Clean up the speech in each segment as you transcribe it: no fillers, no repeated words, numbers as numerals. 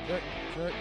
Check, check.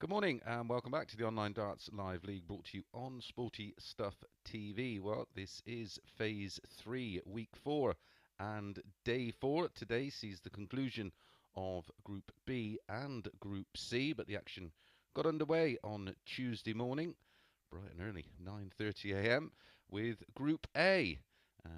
Good morning and welcome back to the Online Darts Live League, brought to you on Sporty Stuff TV. Well, this is Phase 3, Week 4 and Day 4. Today sees the conclusion of Group B and Group C, but the action got underway on Tuesday morning, bright and early, 9:30 a.m, with Group A.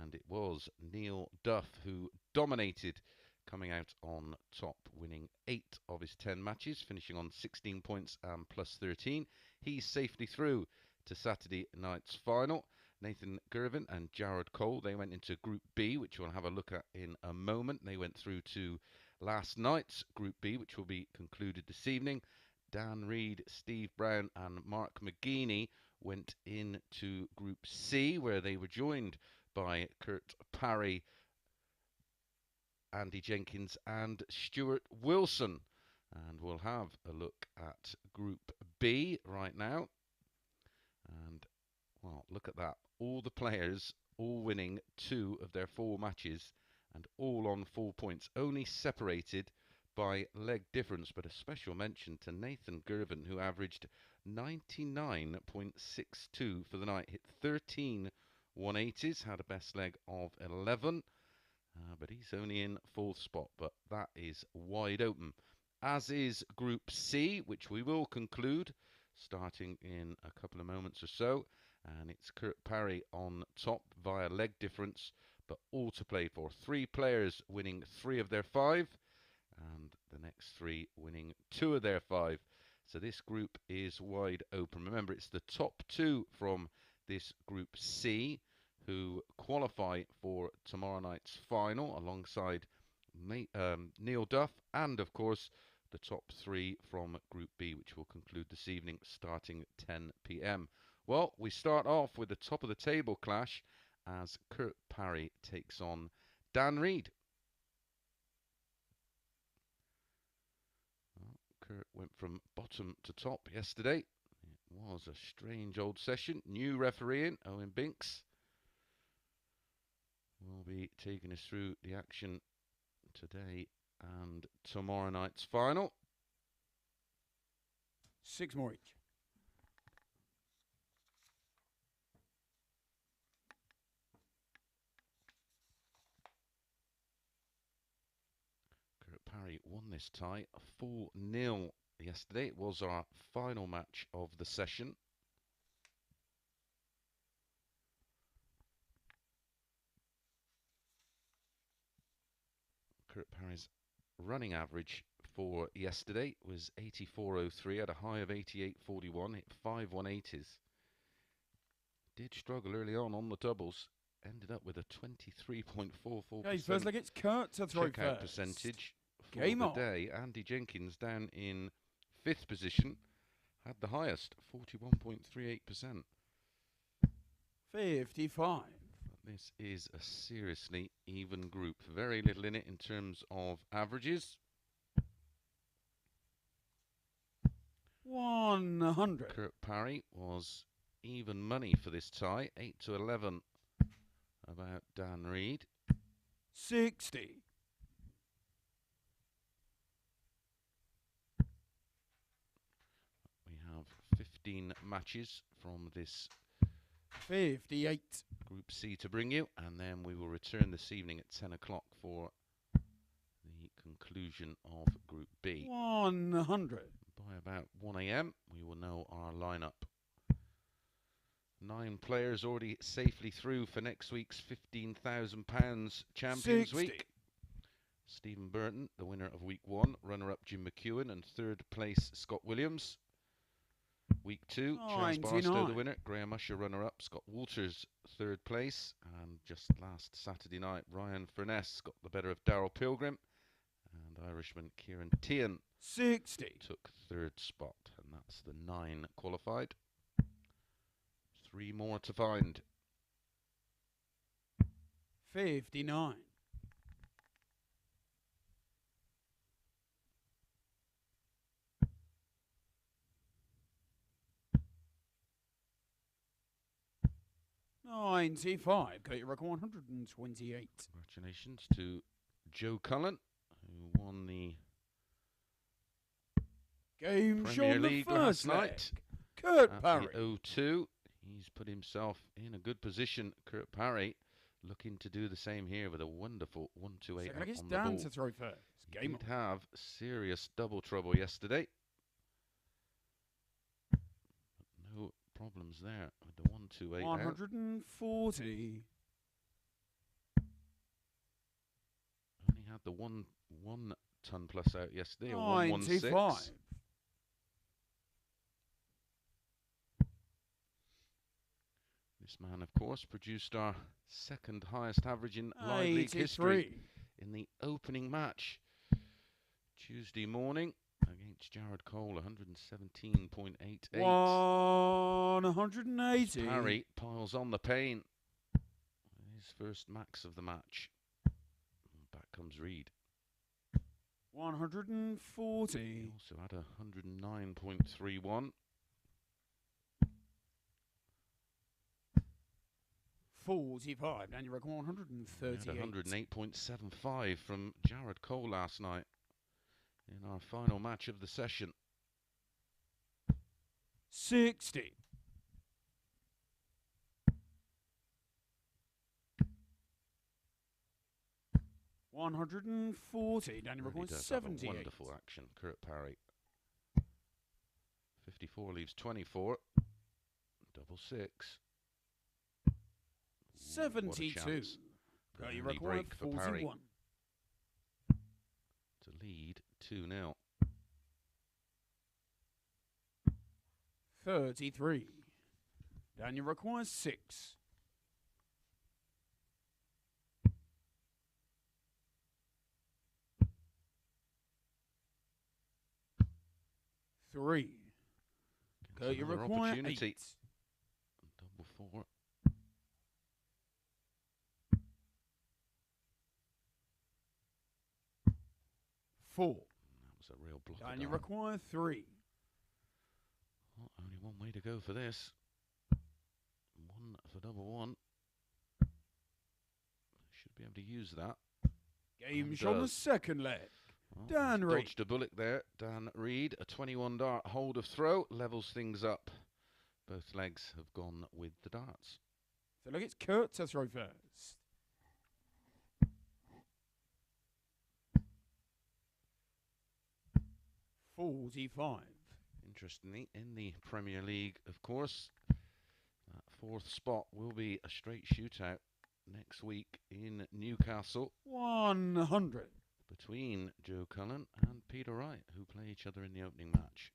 And it was Neil Duff who dominated, coming out on top, winning 8 of his 10 matches, finishing on 16 points and plus 13. He's safely through to Saturday night's final. Nathan Gervin and Jared Cole, they went into Group B, which we'll have a look at in a moment. They went through to last night's Group B, which will be concluded this evening. Dan Reed, Steve Brown and Mark McGeeney went into Group C, where they were joined by Kurt Parry, Andy Jenkins and Stu Wilson. And we'll have a look at Group B right now. And, well, look at that. All the players all winning 2 of their 4 matches and all on 4 points, only separated by leg difference. But a special mention to Nathan Gervin, who averaged 99.62 for the night, hit 13 180s, had a best leg of 11. But he's only in 4th spot, but that is wide open. As is Group C, which we will conclude starting in a couple of moments or so. And it's Kurt Parry on top via leg difference but all to play for. 3 players winning 3 of their 5, and the next 3 winning 2 of their 5. So this group is wide open. Remember, it's the top 2 from this Group C who qualify for tomorrow night's final alongside Neil Duff, and of course the top 3 from Group B, which will conclude this evening starting at 10 p.m. Well, we start off with the top of the table clash as Kurt Parry takes on Dan Reid. Kurt went from bottom to top yesterday. It was a strange old session. New refereeing, Owen Binks, will be taking us through the action today and tomorrow night's final. 6 more each. Kurt Parry won this tie 4-0 yesterday. It was our final match of the session. Kurt Parry's running average for yesterday was 84.03 at a high of 88.41, hit 5 180s. Did struggle early on the doubles, ended up with a 23.44%. Okay, first leg, it's Kurt to throw checkout first. Percentage for Game the on. day. Andy Jenkins down in 5th position had the highest, 41.38%. 55. This is a seriously even group. Very little in it in terms of averages. 100. Kurt Parry was even money for this tie, 8-11 about Dan Reid. 60. We have 15 matches from this 58. Group C to bring you, and then we will return this evening at 10 o'clock for the conclusion of Group B. 100. By about 1 a.m. we will know our lineup. 9 players already safely through for next week's £15,000 Champions 60. Week. Stephen Burton, the winner of Week 1, runner-up Jim McEwen, and 3rd place Scott Williams. Week 2, Charles Barstow, the winner. Graham Usher, runner-up. Scott Walters, 3rd place. And just last Saturday night, Ryan Furness got the better of Darrell Pilgrim. And Irishman Kieran Tian 60. took 3rd spot. And that's the 9 qualified. 3 more to find. 59. 95. Got your record 128. Congratulations to Joe Cullen, who won the Game Premier show League the first last night. Kurt Parry. The O2. He's put himself in a good position. Kurt Parry looking to do the same here with a wonderful 1-2-8 Second leg is on the Dan ball. to throw first. He Game did on. have serious double trouble yesterday. No problems there with the 1-2-8 out. 140. Only had the one ton plus out yesterday, or 116. 95. This man, of course, produced our 2nd highest average in Live League history in the opening match Tuesday morning against Jared Cole, 117.88. 180. Parry piles on the pain. His first max of the match. Back comes Reid. 140. He also had a 109.31. 45. Now you reckon 138. 108.75 from Jared Cole last night in our final match of the session. 60. 140. Danny Really records does have a 78. wonderful action, Kurt Parry. 54 leaves 24. Double 6. Ooh, what a 72. chance. You early require break for Parry 41. to lead 2-0. 33. Daniel requires 6. 3. You Another require opportunity. 8. Double 4. 4. That was a real block. Daniel require 3. Well, only one way to go for this. 1 for double 1. Should be able to use that. Game's on the second leg. Well, Dan Reid. dodged a bullet there. Dan Reid, a 21 dart hold of throw, levels things up. Both legs have gone with the darts. So look, it's Kurt to throw first. $45. Interestingly, in the Premier League, of course, that 4th spot will be a straight shootout next week in Newcastle. 100. Between Joe Cullen and Peter Wright, who play each other in the opening match.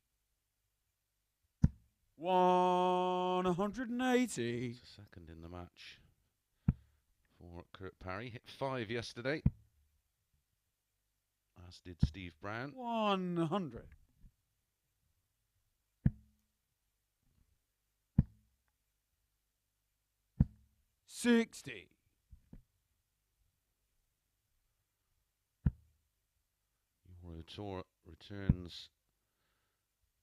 180. It's a second in the match for Kurt Parry. Hit 5 yesterday, as did Steve Brown. 100. 60. Euro Tour returns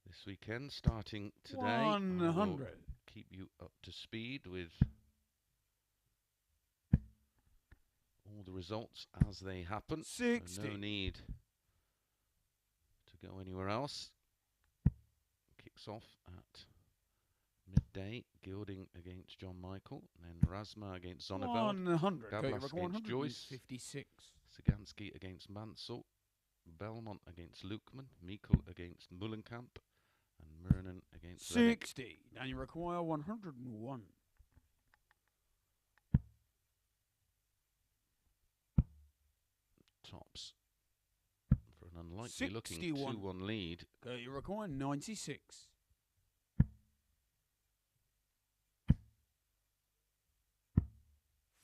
this weekend, starting today. 100. Keep you up to speed with all the results as they happen. 60. So no need to go anywhere else. Kicks off at midday. Gilding against John Michael, and then Razma against Zonneveld. 100. Gablas against Joyce. 56. Sagansky against Mansell. Belmont against Lukeman. Meikle against Mullenkamp. And Mernon against 60. Now you require 101. Tops for an unlikely looking 2-1 lead. You require 96.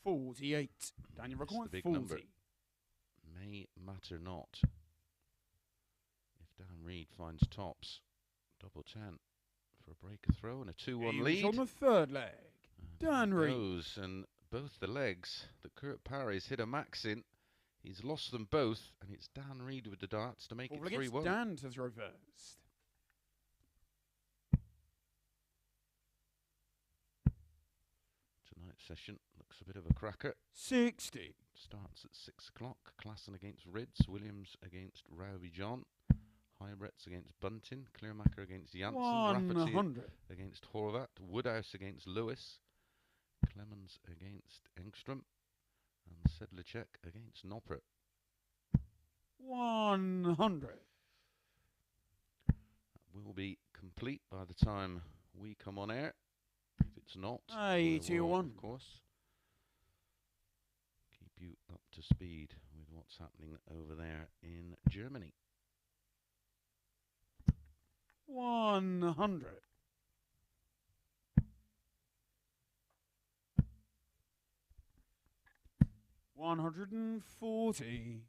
48. Daniel requires 40. Number. May matter not. If Dan Reid finds tops, double 10 for a break, a throw, and a 2-1 lead. On the third leg. Dan Reid. And both the legs that Kurt Parry's hit a max in. He's lost them both, and it's Dan Reid with the darts to make it 3-1. Dan to throw first. Tonight's session looks a bit of a cracker. 60. Starts at 6 o'clock. Klassen against Ritz. Williams against Rowby John. Hybretts against Buntin. Clearmacher against Janssen. 100. Against Horvat. Woodhouse against Lewis. Clemens against Engstrom. And Sedlacek against Noppert. 100. That will be complete by the time we come on air. If it's not, 81. of course, keep you up to speed with what's happening over there in Germany. 100. 140.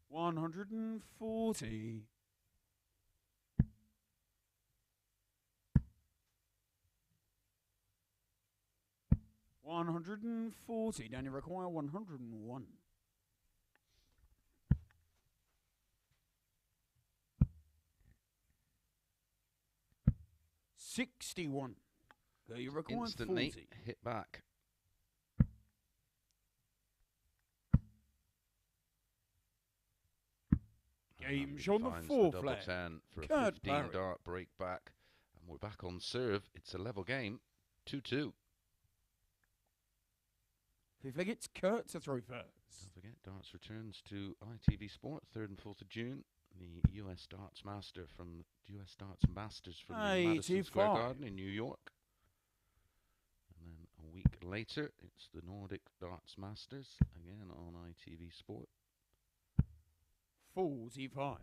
140. 140. Don't you require 101? 61. You require Instantly 40. hit back. Game's on the Finds fourth double leg. 10 for a Kurt 15 Parry. dart break back. And we're back on serve. It's a level game. 2-2. Fifth leg, it's Kurt to throw first. Don't forget, darts returns to ITV Sport 3rd and 4th of June. the US Darts Master from US Darts Masters from the Madison Square 85. Garden in New York. And then a week later, it's the Nordic Darts Masters, again on ITV Sport. 45.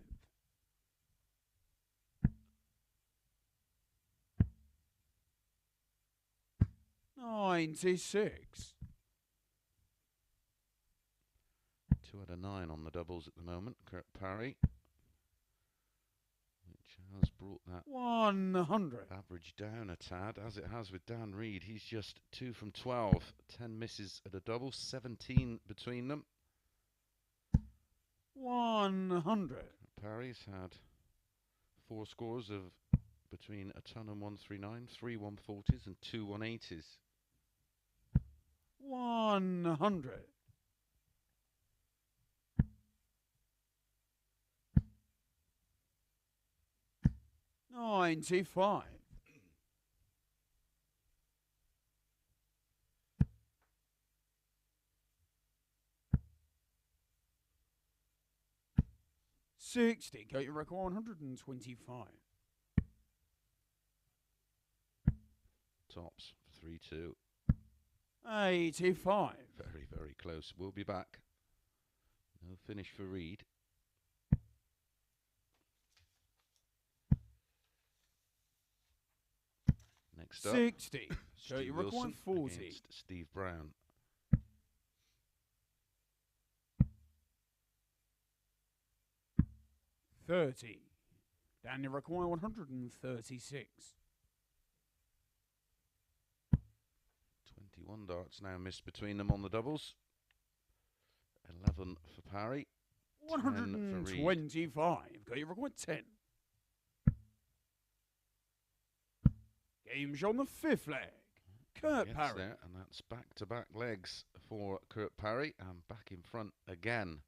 96. 2 out of 9 on the doubles at the moment. Kurt Parry, which has brought that 100. average down a tad, as it has with Dan Reid. He's just 2 from 12. 10 misses at a double, 17 between them. 100. Parry's had 4 scores of between a ton and 139, 3 140s and 2 180s. 100. 95. 60. Got your record 125. Tops 3-2. 85. Very, very close. We'll be back. No finish for Reid. Next up, 60. Stu Got your Wilson record 40. against Steve Brown. 30. Daniel require 136. 21 darts now missed between them on the doubles. 11 for Parry. 10 for Reid. 125. Got your record 10. Game's on the 5th leg. Kurt Gets Parry. there, and that's back-to-back legs for Kurt Parry, and back in front again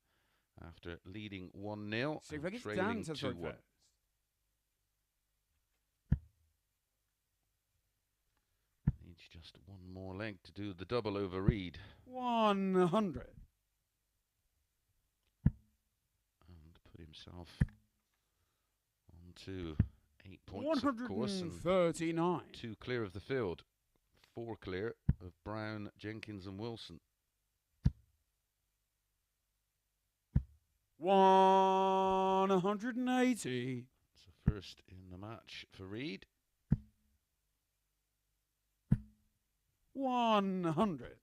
after leading 1-0 See if and it's trailing down to 2-1. first. Needs just one more leg to do the double over Reid. 100. And put himself on to 8 points, of course, and 139. 2 clear of the field. 4 clear of Brown, Jenkins and Wilson. 180. It's the first in the match for Reid. 100.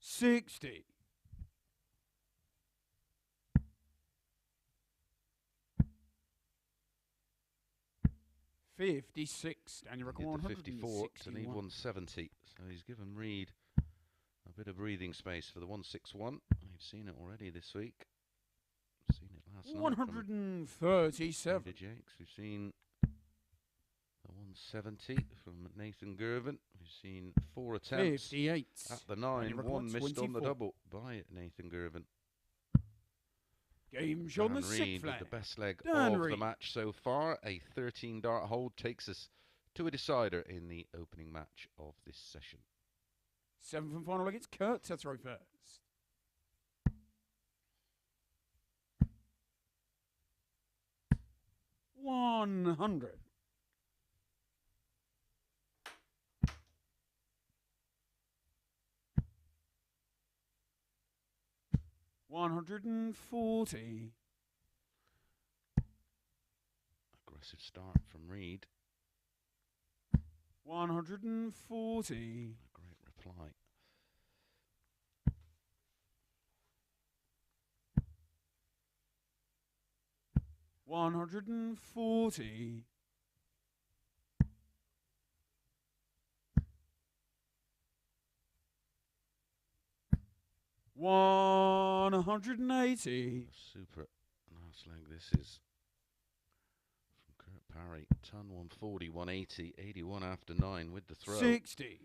60. 56. Daniel He record did the 54 to need 161. 170. So he's given Reid a bit of breathing space for the 161. We've seen it already this week. Seen it last night. 137. David Jakes. We've seen the 170 from Nathan Gervin. We've seen 4 attempts 58. at the 9. record 1 missed on the 24. double by Nathan Gervin. Game's on the Dan 6th Reid with leg. the best leg Dan of the Reid. match so far. A 13 dart hold takes us to a decider in the opening match of this session. 7th and final leg. It's Kurt to throw first. 100. 140. Aggressive start from Reid. 140. A great reply. 140. 180. Super nice leg this is from Kurt Parry. Ton 140, 180, 81 after 9 with the throw. 60.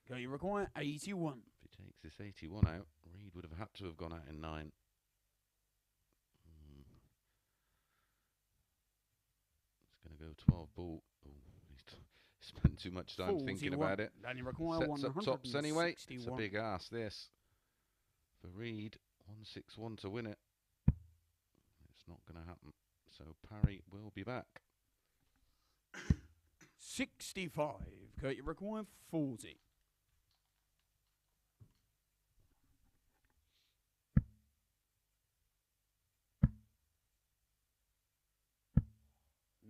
Okay, you require 81. If he takes this 81 out, Reid would have had to have gone out in 9. It's going to go 12 ball. Oh, he's spend too much time thinking about it. Then you require Sets up tops anyway. It's a 161. big ask this. For Reid, 161 to win it. It's not going to happen. So Parry will be back. 65. Kurt, you require 40.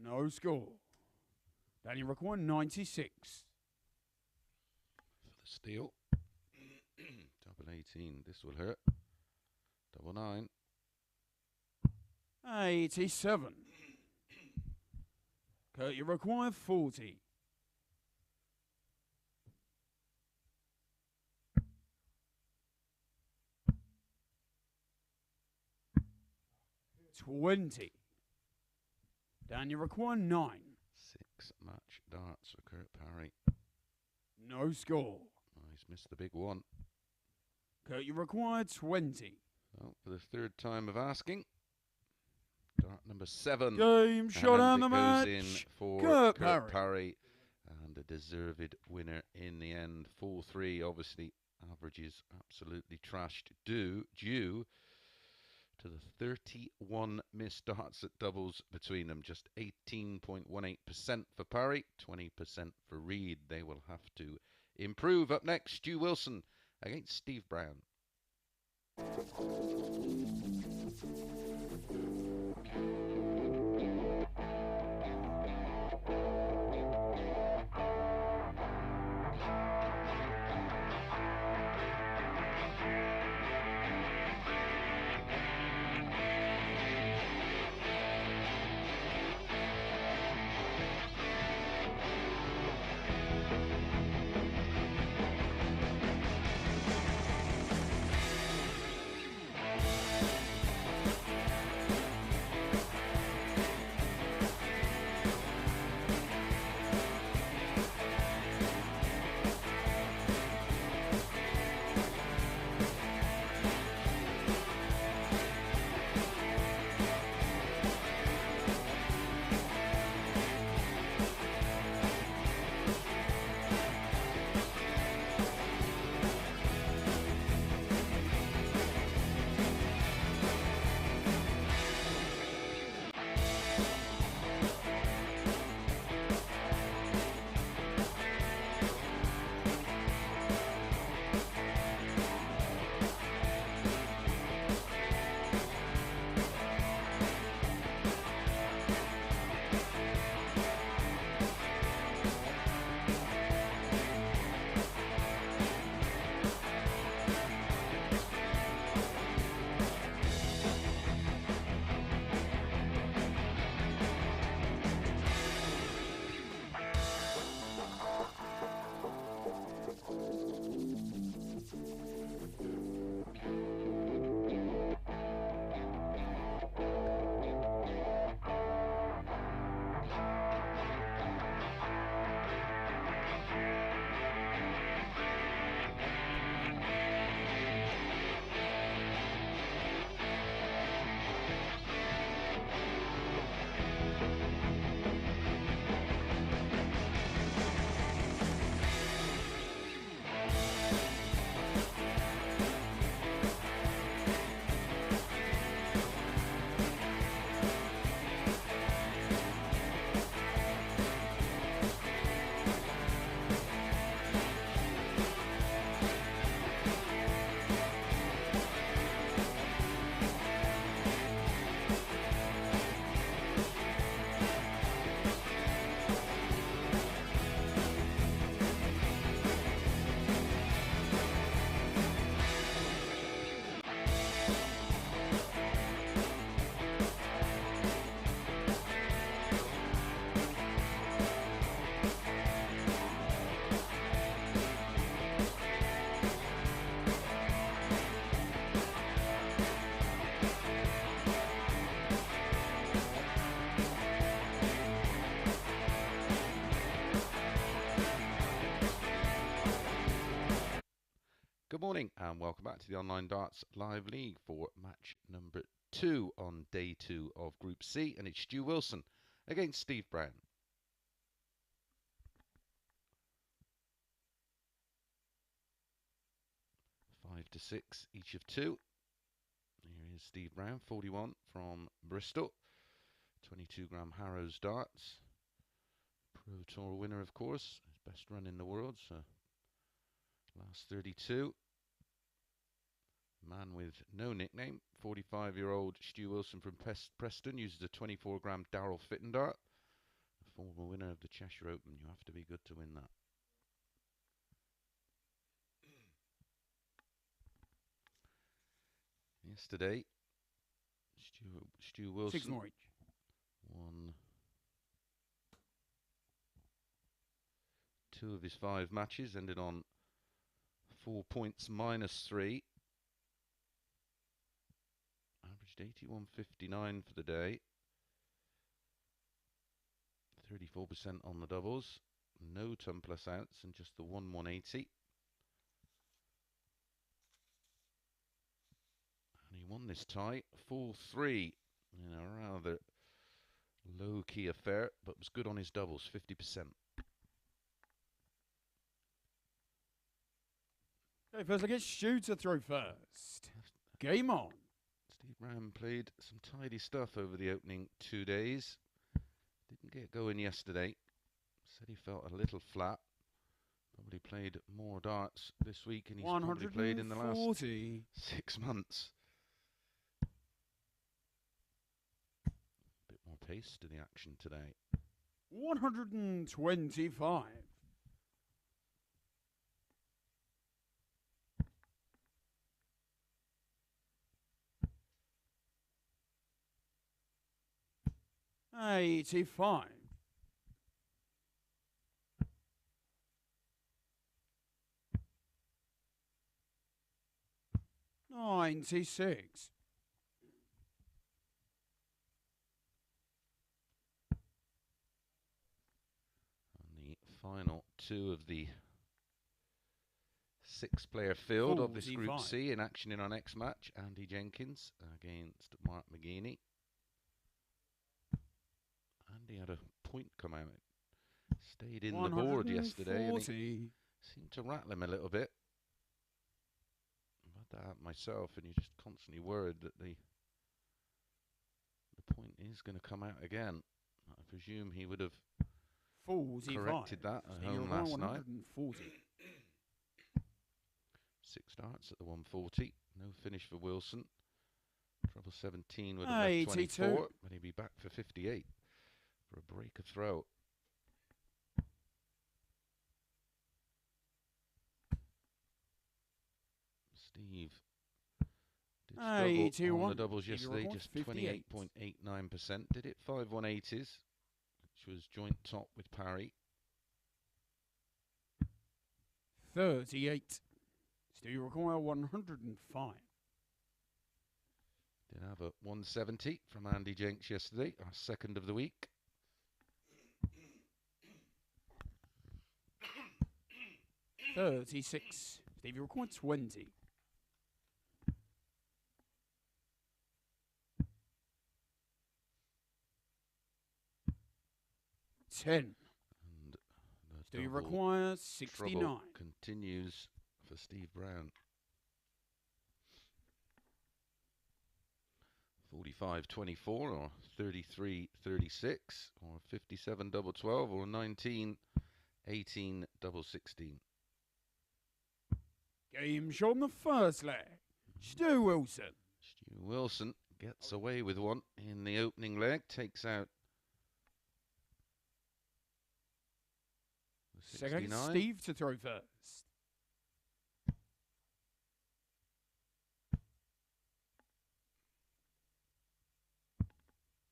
No score. Then you require 96. For the steal. Double 18. This will hurt. Double 9. 87. Kurt, you require 40. $20. Dan, you require 9. 6 match darts for Kurt Parry. No score. Oh, he's missed the big one. Kurt, you require 20. So for the third time of asking. Dart number 7. Game, showdown the match. Goes in for Kurt Parry. And a deserved winner in the end. 4-3, obviously, averages absolutely trashed due to the 31 missed darts at doubles between them. Just 18.18% for Parry, 20% for Reid. They will have to improve. Up next, Stu Wilson against Steve Brown. Good morning and welcome back to the Online Darts Live League for match number 2 on day 2 of Group C, and it's Stu Wilson against Steve Brown. to 6, each of 2. Here is Steve Brown, 41 from Bristol. 22-gram Harrows darts. Pro Tour winner, of course. His best run in the world, so last 32. Man with no nickname, 45-year-old Stu Wilson from Preston, uses a 24-gram Darrell Fitton dart. A former winner of the Cheshire Open. You have to be good to win that. Yesterday, Stu Wilson 6 more each. won 2 of his 5 matches, ended on 4 points -3. Averaged 81.59 for the day. 34% on the doubles. No ton plus outs and just the 180. And he won this tie 4-3 in a rather low-key affair, but was good on his doubles, 50%. Okay, first I get Stu to throw first. Game on. Steve Brown played some tidy stuff over the opening 2 days. Didn't get going yesterday. Said he felt a little flat. Probably played more darts this week than he's probably played in the last 6 months. Bit more pace to the action today. 125. $85. 96. And the final 2 of the 6-player field of this Group C in action in our next match. Andy Jenkins against Mark McGeeney. Andy had a point come out. Stayed in the board yesterday and he seemed to rattle him a little bit. I've had that myself, and you're just constantly worried that the point is going to come out again. I presume he would have corrected that at home last night. 6 darts at the 140. No finish for Wilson. Treble 17 would have left 24, but he'd be back for 58 for a break of throw. Steve did struggle on the doubles yesterday, just 28.89%. Did it 5 180s, which was joint top with Parry. 38. Still require 105. Did have a 170 from Andy Jenks yesterday, our second of the week. $36. Steve, you require 20. $10. And do you require 69? Continues for Steve Brown. 45-24 or 33-36 or 57 double 12 or 19-18 double 16. Game shot on the first leg. Stu Wilson. Stu Wilson gets away with one in the opening leg, takes out the 69. Second, Steve to throw first.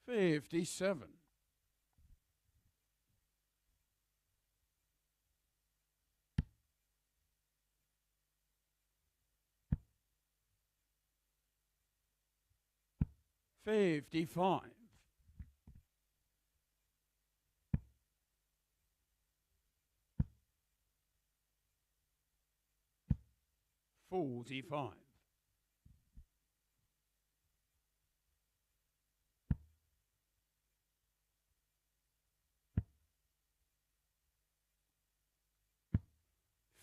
$57. $55. $45.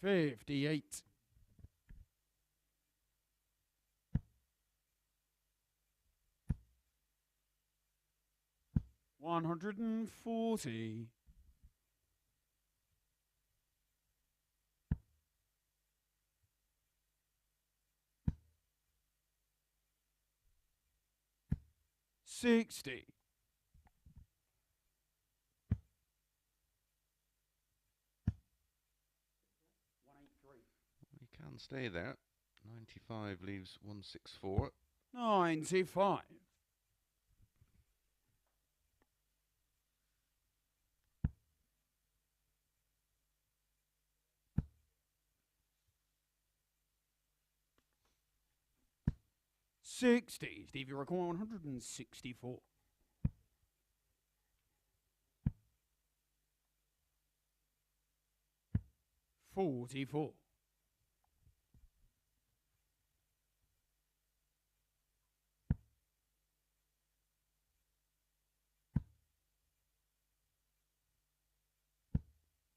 $58. 140. 60. 183. We can stay there. 95 leaves 164. 95. 60. Steve, you require 164. 44.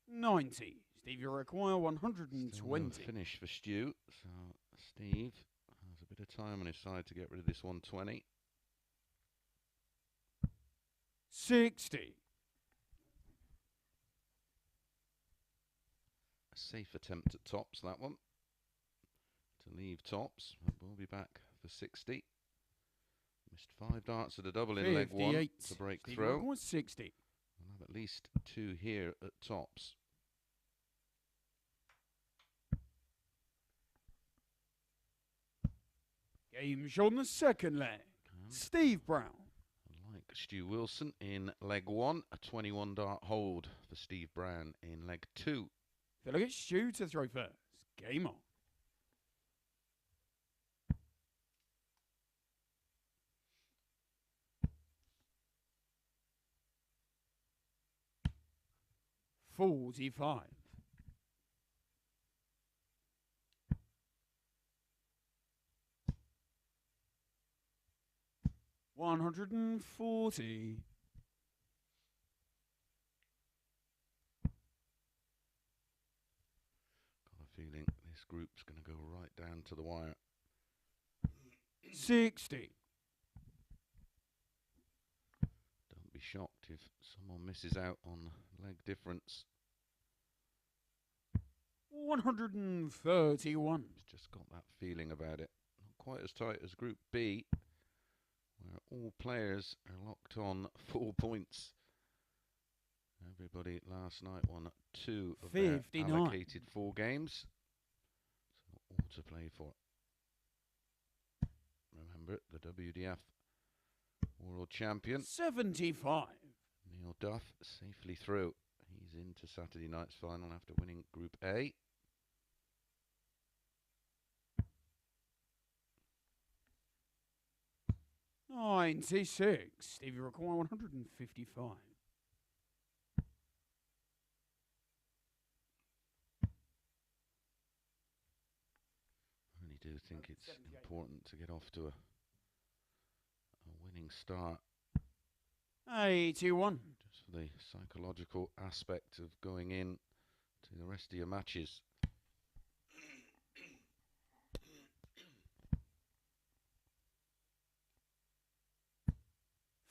90. Steve, you require 120. Still no finish for Stu. So Steve has a bit of time on his side to get rid of this 120. 60. A safe attempt at tops, that one. To leave tops. We'll be back for 60. Missed 5 darts at a double in leg 1 to break Steve, throw. you require 60. We'll have at least 2 here at tops. Game shown on the second leg. Steve Brown. Like Stu Wilson in leg 1, a 21 dart hold for Steve Brown in leg 2. They'll get Stu to throw first. Game on. $45. 140. 'Feeling this group's going to go right down to the wire. 60. Don't be shocked if someone misses out on leg difference. 131. It's just got that feeling about it. Not quite as tight as Group B, where all players are locked on 4 points. Everybody last night won 2 of their 59. allocated 4 games. So all to play for. Remember, the WDF World Champion 75. Neil Duff safely through. He's into Saturday night's final after winning Group A. $96. Steve, you require 155. I really do think it's important to get off to a winning start. 81. Just for the psychological aspect of going in to the rest of your matches.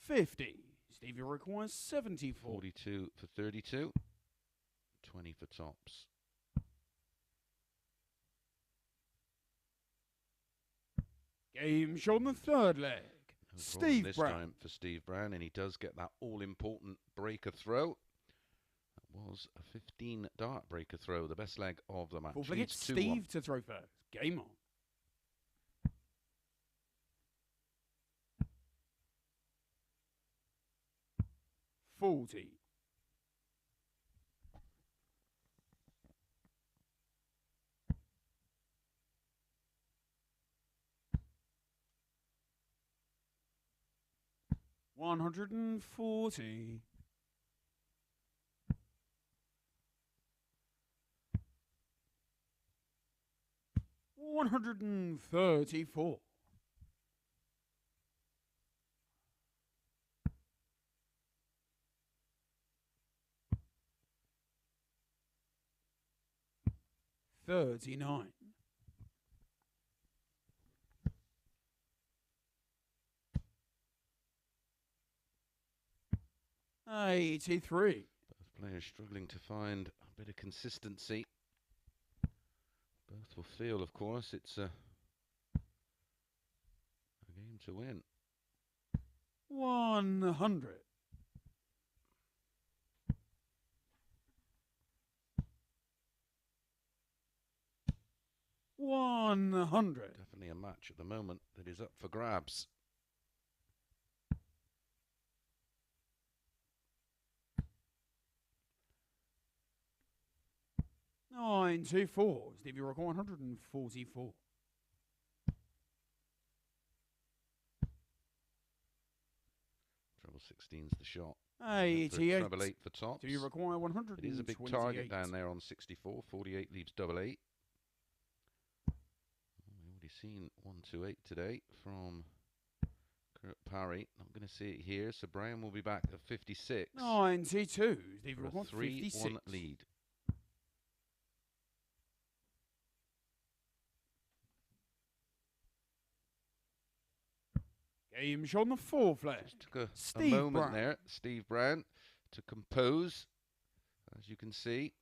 $50. Stevie requires 74. 42 for 32. 20 for tops. Game shown the third leg. No Steve this Brown. time for Steve Brown, and he does get that all-important breaker throw. That was a 15 dart breaker throw, the best leg of the match. We'll forget Leads 2-1. Steve to throw first. Game on. $40. 140. 134. 39. 83. Both players struggling to find a bit of consistency. Both will feel, of course, it's a game to win. 100. 100. Definitely a match at the moment that is up for grabs. $924. Stevie Rock 144. Treble 16's the shot. 88. Treble 8 for tops. Do you require 128? It is a big target down there on 64. 48 leaves double 8. We've already seen 128 today from Parry. Not going to see it here, so Brown will be back at 56. 92. Stevie For Rock a 3-1 56. lead. Game shot on the fourth leg. Just took a Steve moment Brown. there, Steve Brown, to compose, as you can see.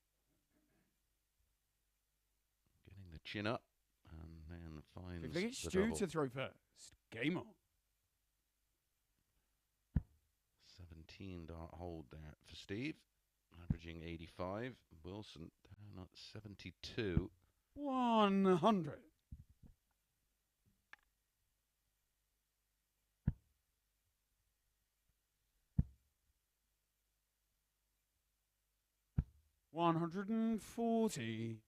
Getting the chin up, and then finds the Stu double. to throw first. Game on. 17 dart hold there for Steve, averaging 85. Wilson down at 72. 100. 140.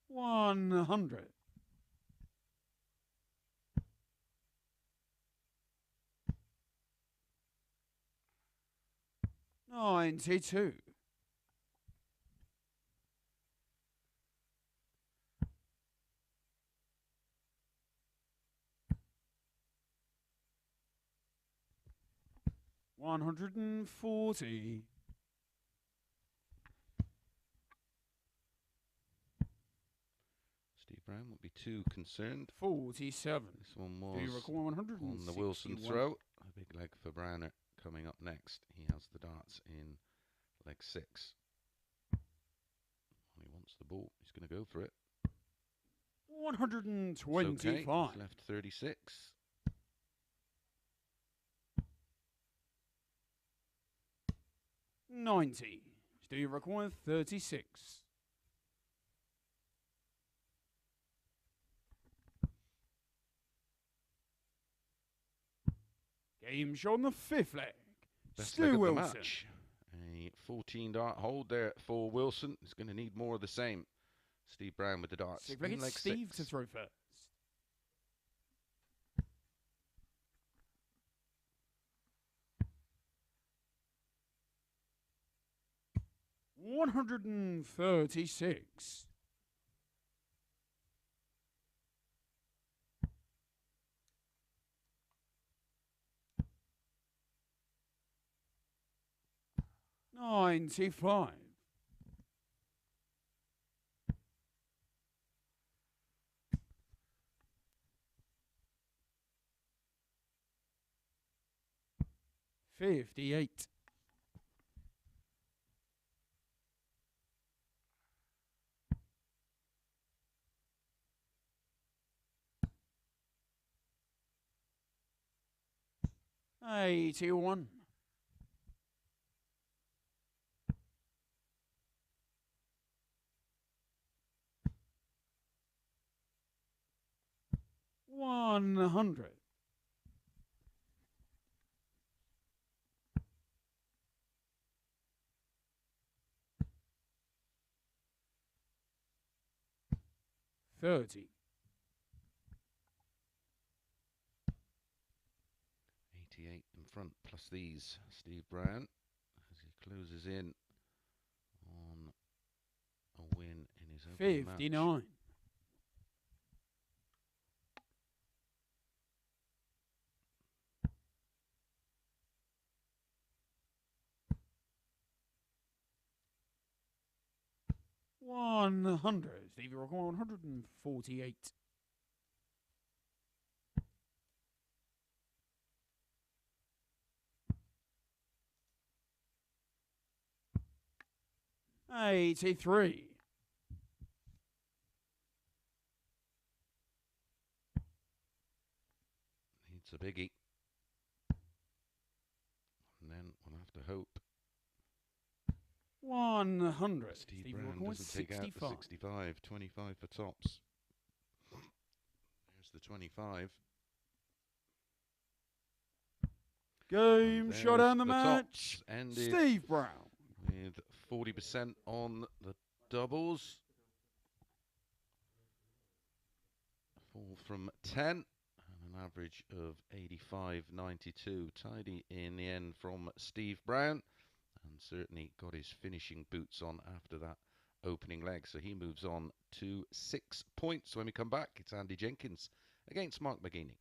100. 92. 140. Steve Brown won't be too concerned. 47. This one Do you was require 161? on the Wilson throw. A big leg for Browner coming up next. He has the darts in leg 6. When he wants the ball, he's going to go for it. 125. It's okay. He's left 36. $90. Do you require 36? Game shot on the fifth leg. Best leg Stu of the Wilson. match. A 14 dart hold there for Wilson. He's going to need more of the same. Steve Brown with the darts. See if we in get leg Steve 6. to throw first. 136. 95. 58. 81. 100. 30. 88 in front plus these. Steve Brown as he closes in on a win in his opening match. 59. 100. 100. Steve, you require 148. $83. It's a biggie. And then we'll have to hope 100. Steve Brown doesn't take out the 65. 25 for tops. There's the 25. Game, showdown the match. Ended Steve Brown with 40% on the doubles. 4 from 10. And an average of 85.92. Tidy in the end from Steve Brown. And certainly got his finishing boots on after that opening leg. So he moves on to 6 points. When we come back, it's Andy Jenkins against Mark McGeeney.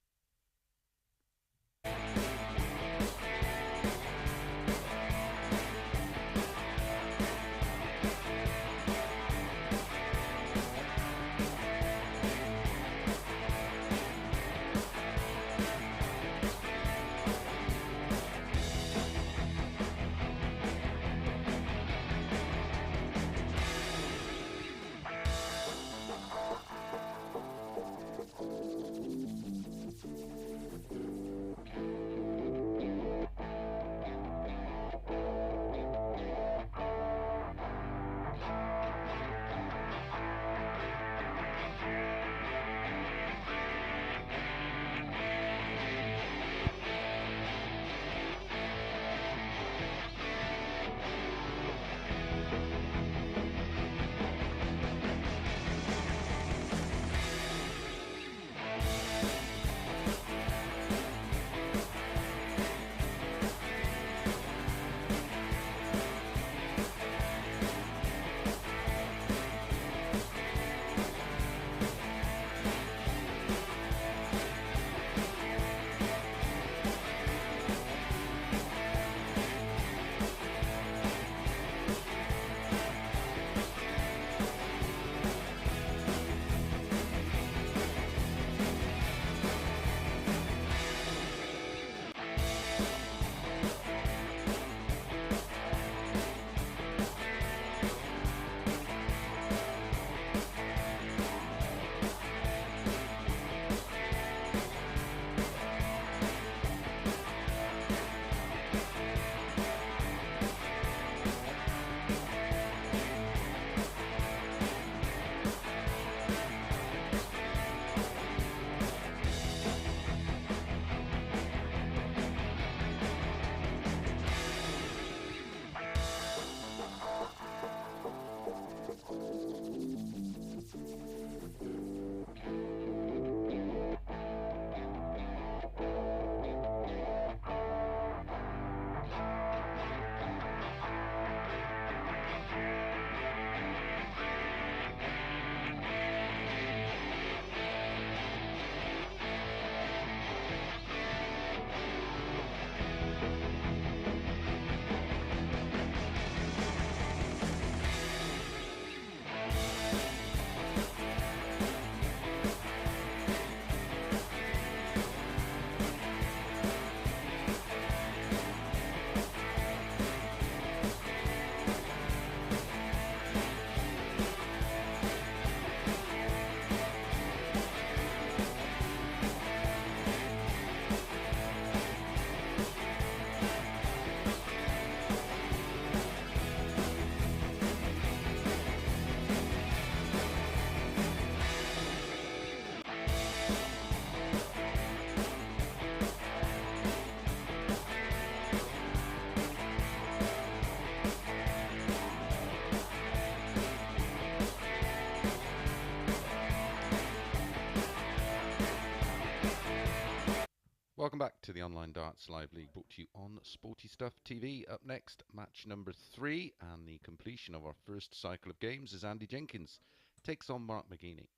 Welcome back to the Online Darts Live League, brought to you on Sporty Stuff TV. Up next, match number 3, and the completion of our first cycle of games is Andy Jenkins takes on Mark McGeeney.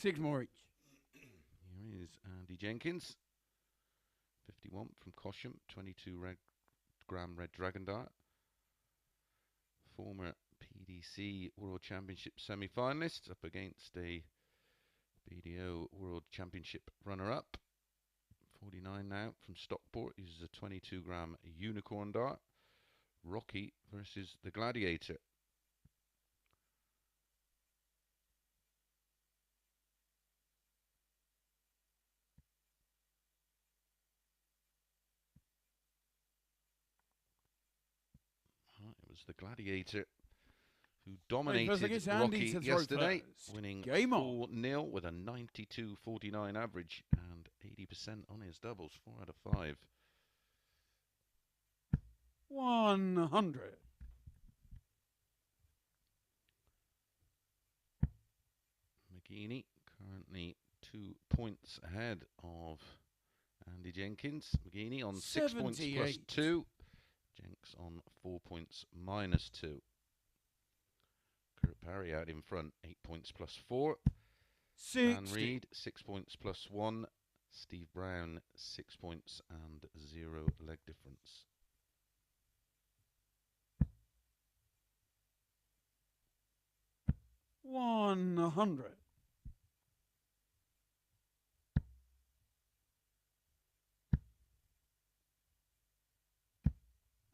6 more each. Here is Andy Jenkins, 51 from Cosham, 22 gram red dragon dart, former EDC World Championship semi-finalist up against a BDO World Championship runner-up. 49 now from Stockport. Uses a 22-gram unicorn dart. Rocky versus the Gladiator. It was the Gladiator who dominated Rocky yesterday, winning 4-0 with a 92.49 average and 80% on his doubles, 4 out of 5. 100. McGeeney currently 2 points ahead of Andy Jenkins. McGeeney on 6 points plus 2. Jenks on 4 points minus 2. Kurt Parry out in front, 8 points plus 4. Dan Reed, 6 points plus 1. Steve Brown, 6 points and 0 leg difference. $100.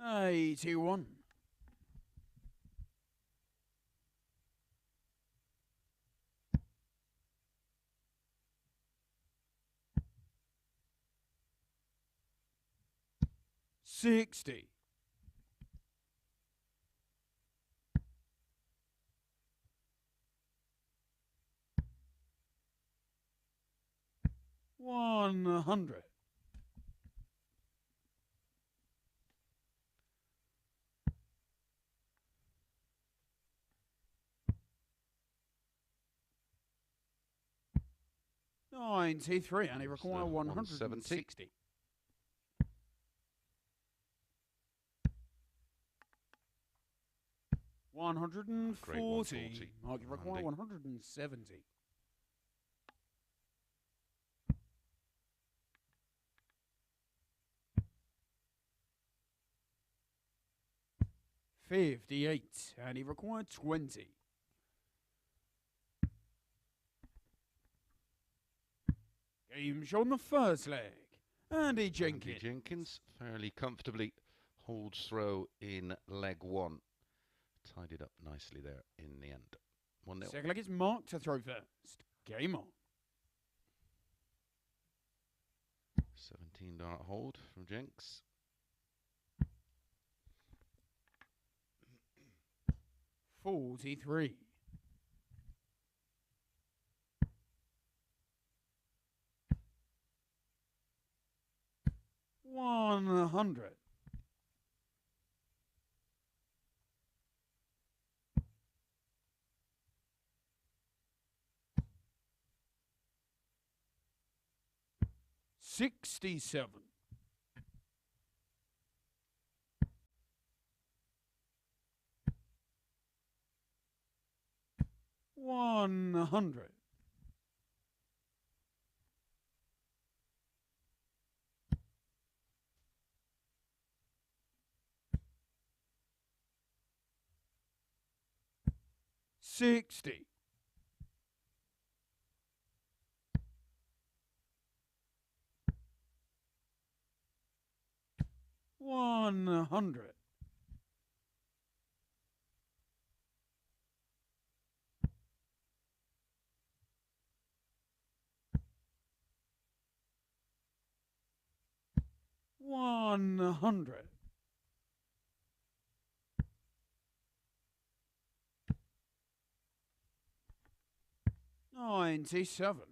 81. 60. 100. 93, and he requires 160. 140. Mark, you require 170. 58, and he required 20. Game show on the first leg. Andy Jenkins. Andy Jenkins fairly comfortably holds throw in leg 1. Tied it up nicely there in the end. 1-0. Second leg is Mark to throw first. Game on. 17 dart hold from Jenks. 43. 100. 67. 100. 60. 100. 100. 97.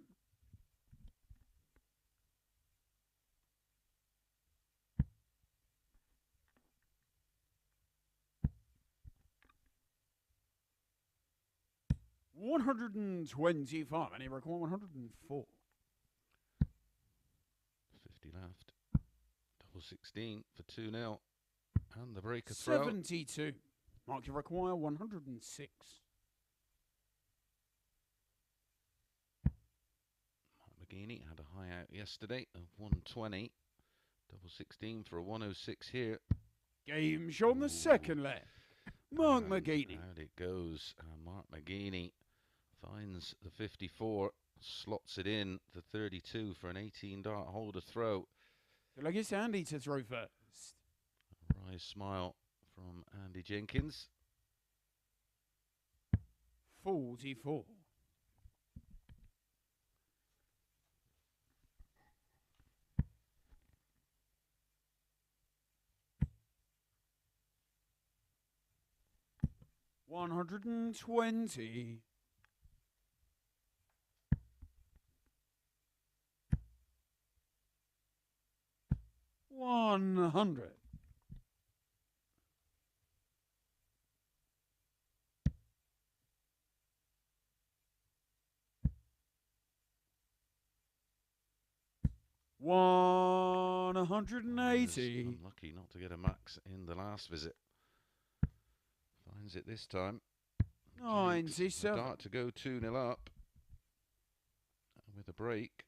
125, and he required 104. 50 left. Double 16 for 2-0. And the breaker throw. 72. Mark, you require 106. McGeeney had a high out yesterday of 120. Double 16 for a 106 here. Game show on the second leg. Mark And McGeeney. out it goes. Mark McGeeney finds the 54, slots it in the 32 for an 18-dart holder throw. Feel like it's Andy to throw first. A wry smile from Andy Jenkins. 44. 120. 100. 180. Unlucky not to get a max in the last visit. Finds it this time. 97. Dart to go 2-0 up. With a break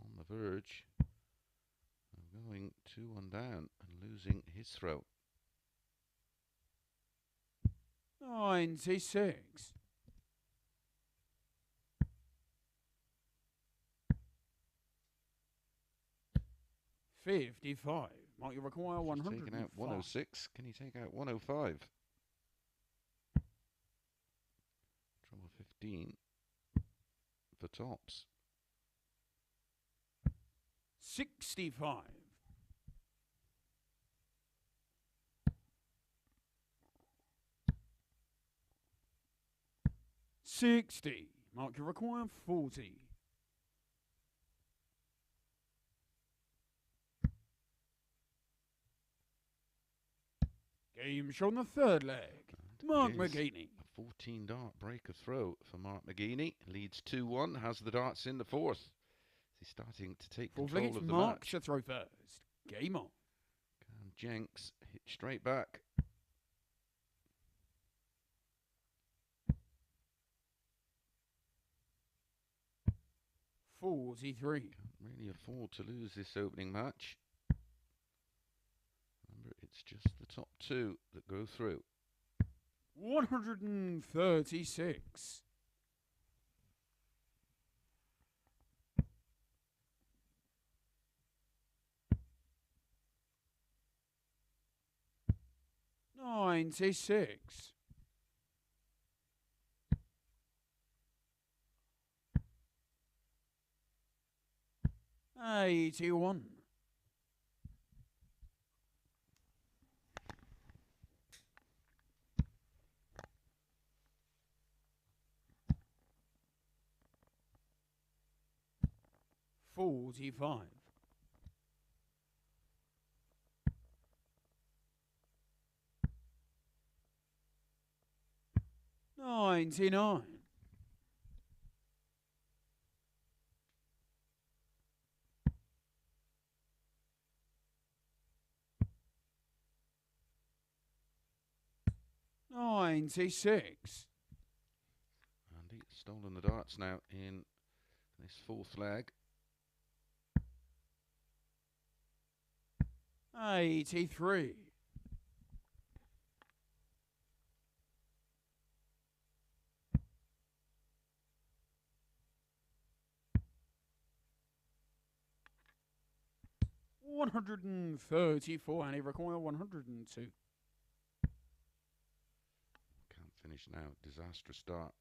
on the verge of going 2-1 down and losing his throw. 96. 55. Might you require 100? Taking out 106. Can he take out 105? Trouble 15 for tops. 65. 60. Mark you require 40. 'Game shown the third leg. Mark McGeeney. A 14-dart break of throw for Mark McGeeney. Leads 2-1. Has the darts in the fourth. He's starting to take control of the Mark match. to throw first. Game on. Can Jenks hit straight back. '43. Can't really afford to lose this opening match. Remember, it's just the top two that go through. 136. 96. 81. 45. 99. 96. Andy stolen the darts now in this fourth leg. 83. 134, and he require 102. Can't finish now. Disastrous start.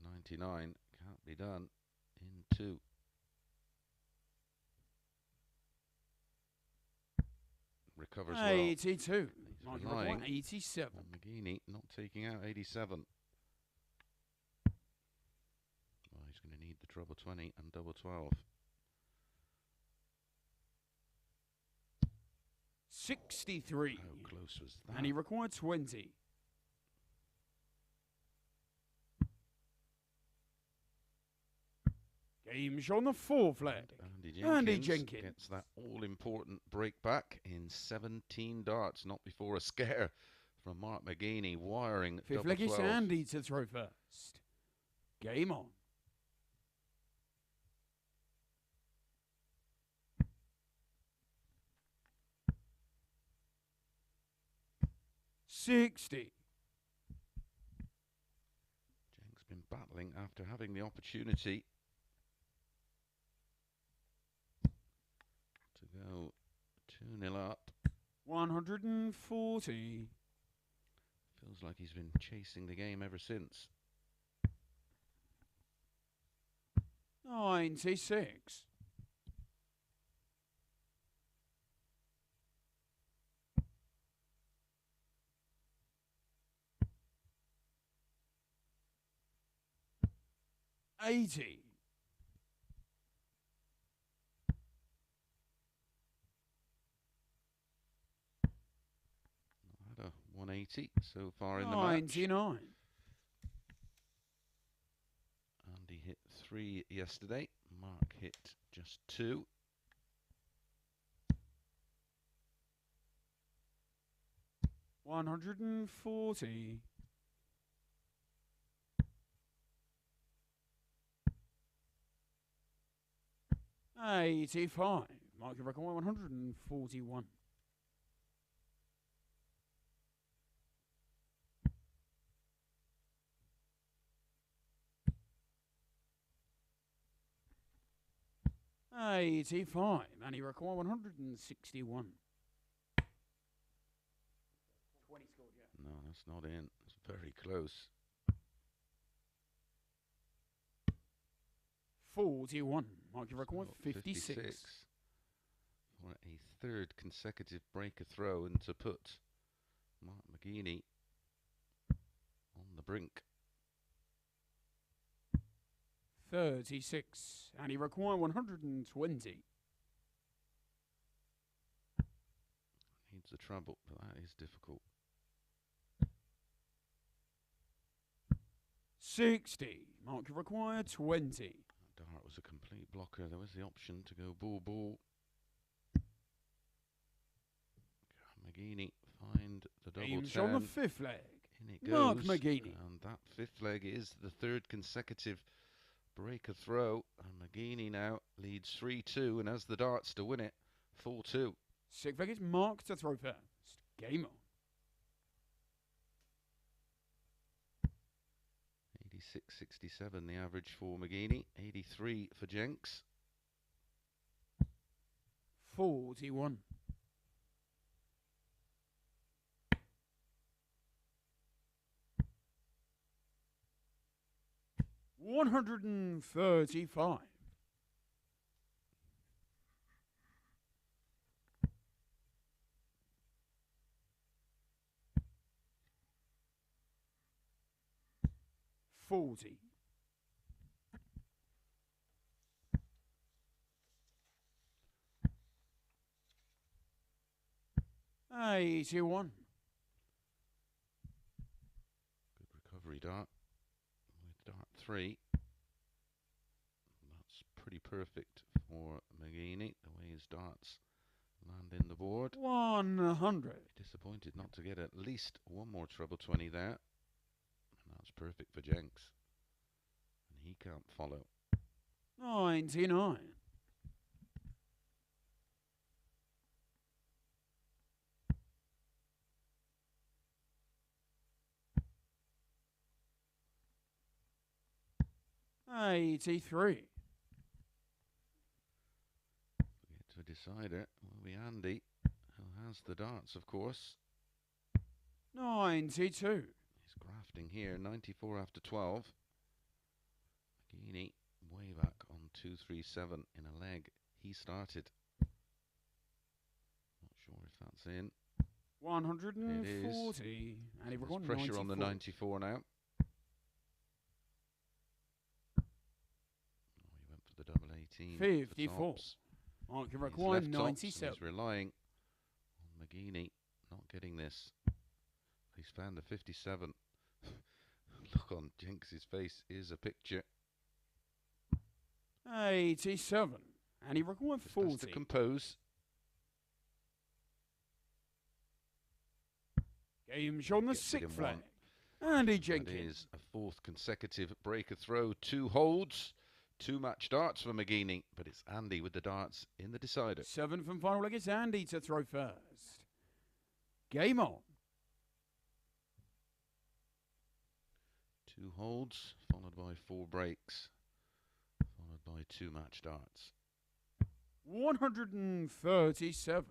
99 can't be done in 2. Recovers well. 82. He's relying 87. on McGeeney not taking out 87. Well, he's going to need the treble 20 and double 12. 63. How close was that? And he required 20. Game show on the fourth leg. Andy Jenkins gets that all-important break back in 17 darts, not before a scare from Mark McGeeney, wiring Fifth double leg is 12. Andy to throw first. Game on. 60. after having the opportunity to go 2-0 up. 140. Feels like he's been chasing the game ever since. 96. 80. 180 so far in the match. 99. Andy hit 3 yesterday. Mark hit just 2. $140. 85. Mark your record 141. 85. And he required 161. 20 scored, yeah. No, that's not in. It's very close. 41. Mark your record So 56. For a third consecutive breaker throw and to put Mark McGeeney on the brink. 36. And he required 120. Needs a treble, but that is difficult. 60. Mark your required 20. Dart was a complete blocker. There was the option to go ball. McGeeney find the double Aims 10. on the fifth leg. In it goes. Mark McGeeney. And that fifth leg is the third consecutive breaker throw. And McGeeney now leads 3-2 and has the darts to win it 4-2. Sixth leg is Mark to throw first. Game on. 86.67 the average for McGeeney. 83 for Jenks. 41. 135. 40. 81. Good recovery dart with dart 3. That's pretty perfect for McGeeney, the way his darts land in the board. 100. Disappointed not to get at least one more treble 20 there. And that's perfect for Jenks. And he can't follow. 99. 83. We get to a decider. Will be Andy, who has the darts, of course. 92. He's grafting here, 94 after 12. McGeeney way back on 237 in a leg he started. Not sure if that's in. 140. It is. And he There's recorded pressure 94. on the 94 now. Oh, he went for the double 18. 54. Mark your record 97. He's relying on McGeeney not getting this. He's found the 57. Look on Jenks' face is a picture. 87. And he recorded Just has 40. to compose. Game's on the Gets it sixth in flag. one. Andy That Jenkins. is a fourth consecutive breaker throw. 2 holds. 2 match darts for McGeeney. But it's Andy with the darts in the decider. Seventh and final leg is Andy to throw first. Game on. 2 holds, followed by 4 breaks, followed by 2 match darts. 137.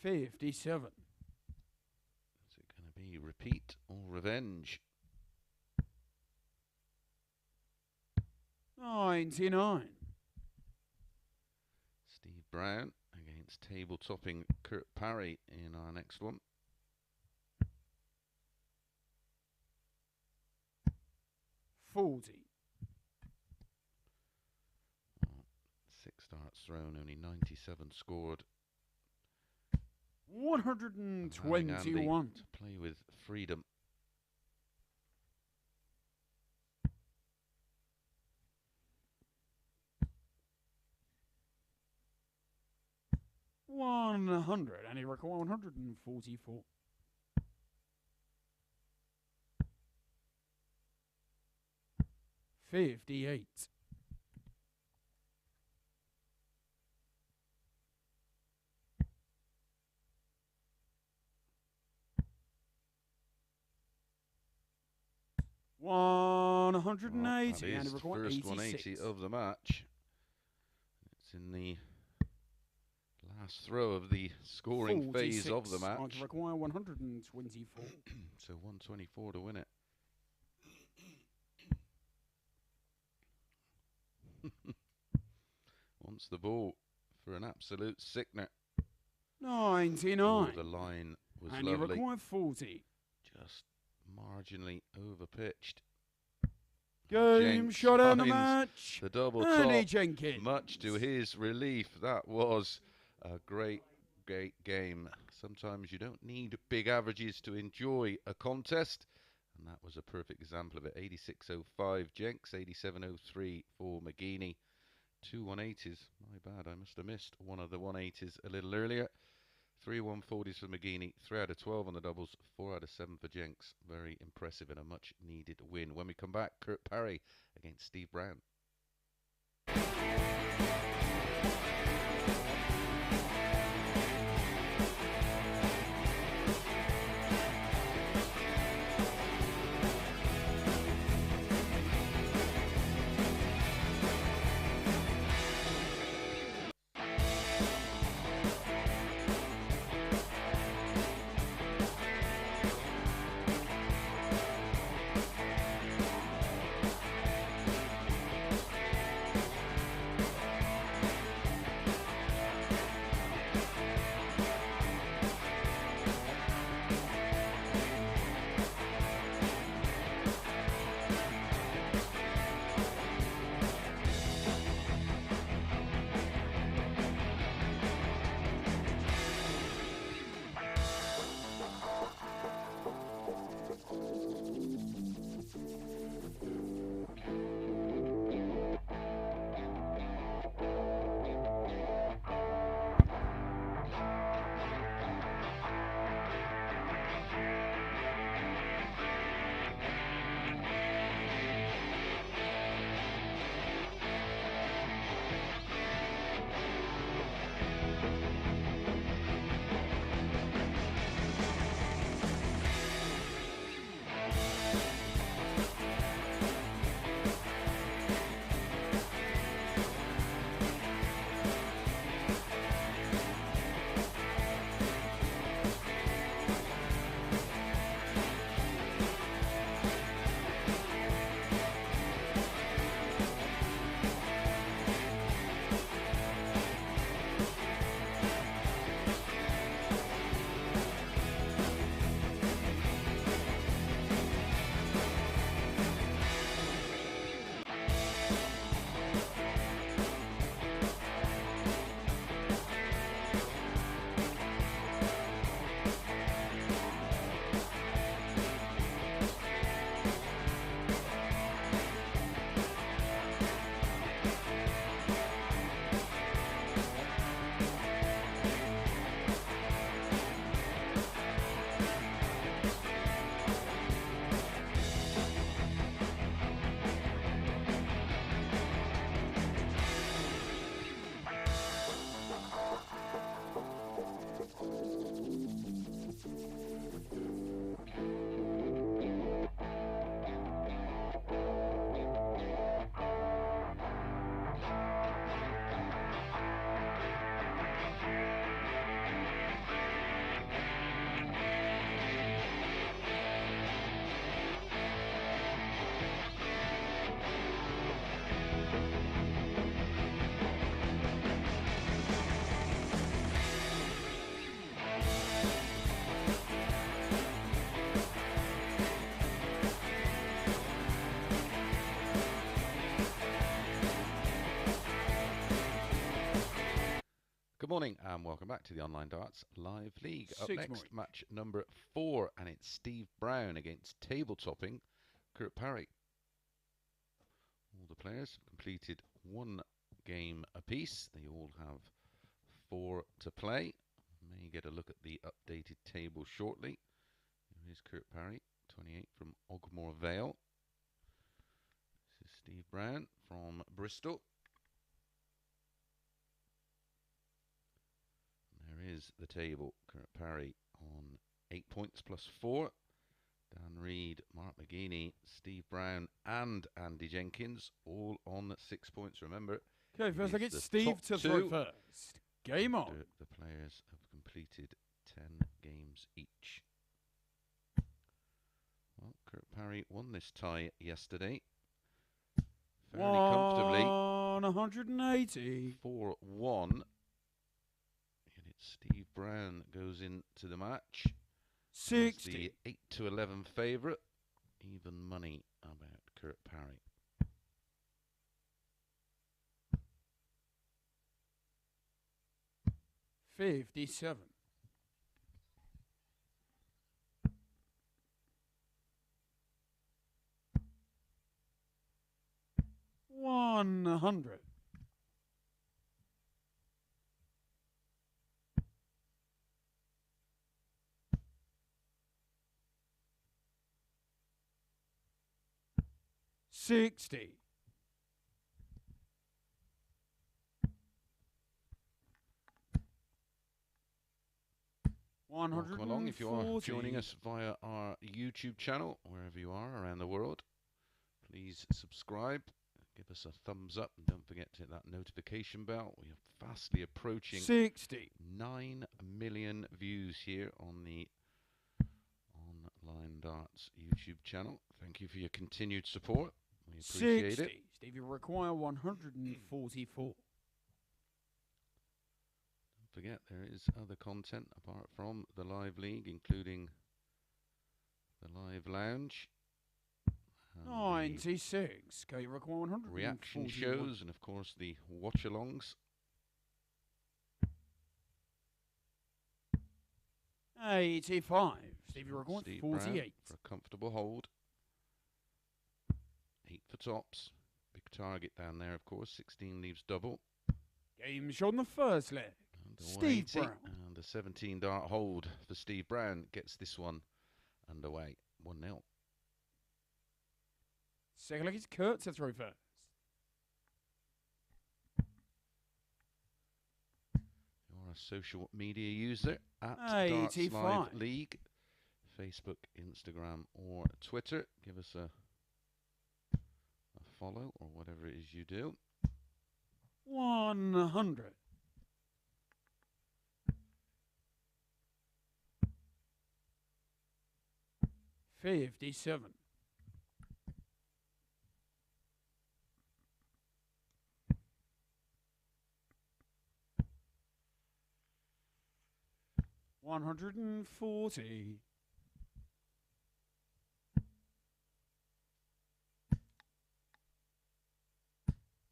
57. Is it going to be repeat or revenge? 99. Steve Brown against table-topping Kurt Parry in our next one. 40. 6 darts thrown, only 97 scored. 121. To play with freedom. 100, and he required 144. 58. 180, that and is he the required first 86. 180 of the match. It's in the last throw of the scoring phase of the match. To require 124. So 124 to win it. Wants the ball for an absolute sickener. 99. Oh, the line was and lovely. he required 40. Just marginally overpitched. Game shot in the match. The double Andy top. Jenkins. Much to his relief, that was a great game. Sometimes you don't need big averages to enjoy a contest, and that was a perfect example of it. 86.05 Jenks, 87.03 for McGeeney. 2 180s. My bad, I must have missed one of the 180s a little earlier. 3 140s for McGeeney, 3 out of 12 on the doubles, 4 out of 7 for Jenks. Very impressive and a much needed win. When we come back, Kurt Parry against Steve Brown. morning and welcome back to the Online Darts Live League. Up Six next, morning. match number 4, and it's Steve Brown against table-topping Kurt Parry. All the players have completed 1 game apiece. They all have 4 to play. May get a look at the updated table shortly. Here's Kurt Parry, 28 from Ogmore Vale. This is Steve Brown from Bristol. There is the table. Kurt Parry on 8 points plus 4. Dan Reid, Mark McGeeney, Steve Brown and Andy Jenkins all on 6 points. Remember, Okay, first I get Steve to throw first. Game on. The players have completed 10 games each. Well, Kurt Parry won this tie yesterday fairly comfortably. 180. 4-1. And it's Steve Brown that goes into the match. 60. The 8-11 favourite. Even money about Kurt Parry. $57. 100. 60. 140. Welcome along if you are joining us via our YouTube channel, wherever you are around the world. Please subscribe, give us a thumbs up, and don't forget to hit that notification bell. We are fastly approaching 60. 9 million views here on the Online Darts YouTube channel. Thank you for your continued support. We appreciate 60. it. Steve, you require 144. Don't forget there is other content apart from the live league, including the live lounge, 96. Okay, you require 141. reaction shows, and of course the watch-alongs. 85. Steve, you require Steve 48. Brown for a comfortable hold. 8 for tops. Big target down there, of course. 16 leaves double. Game shot on the first leg. Steve Brown. And the 17 dart hold for Steve Brown gets this one underway. 1-0. Second leg is Kurt to throw first. You're a social media user at 85. Darts Live League. Facebook, Instagram or Twitter. Give us a follow or whatever it is you do. 100. 57. 140.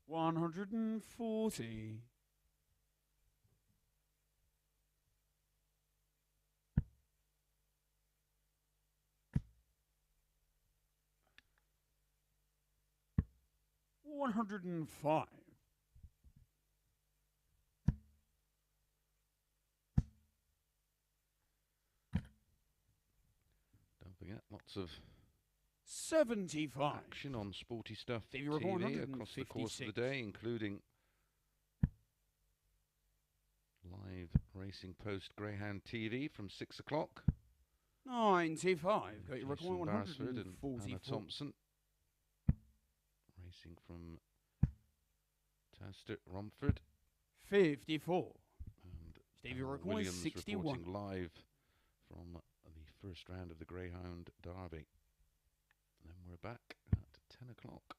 140. 105. 'Don't forget, lots of 75. action on Sporty Stuff Stevie, we're going TV across the course of the 156. day, including live racing post Greyhound TV from 6 o'clock. 95. Got your Jason require Beresford and Anna 144. Thompson. Racing from Taster Romford. 54. And Stevie, require Williams 61. reporting live from the first round of the Greyhound Derby. And then we're back at 10 o'clock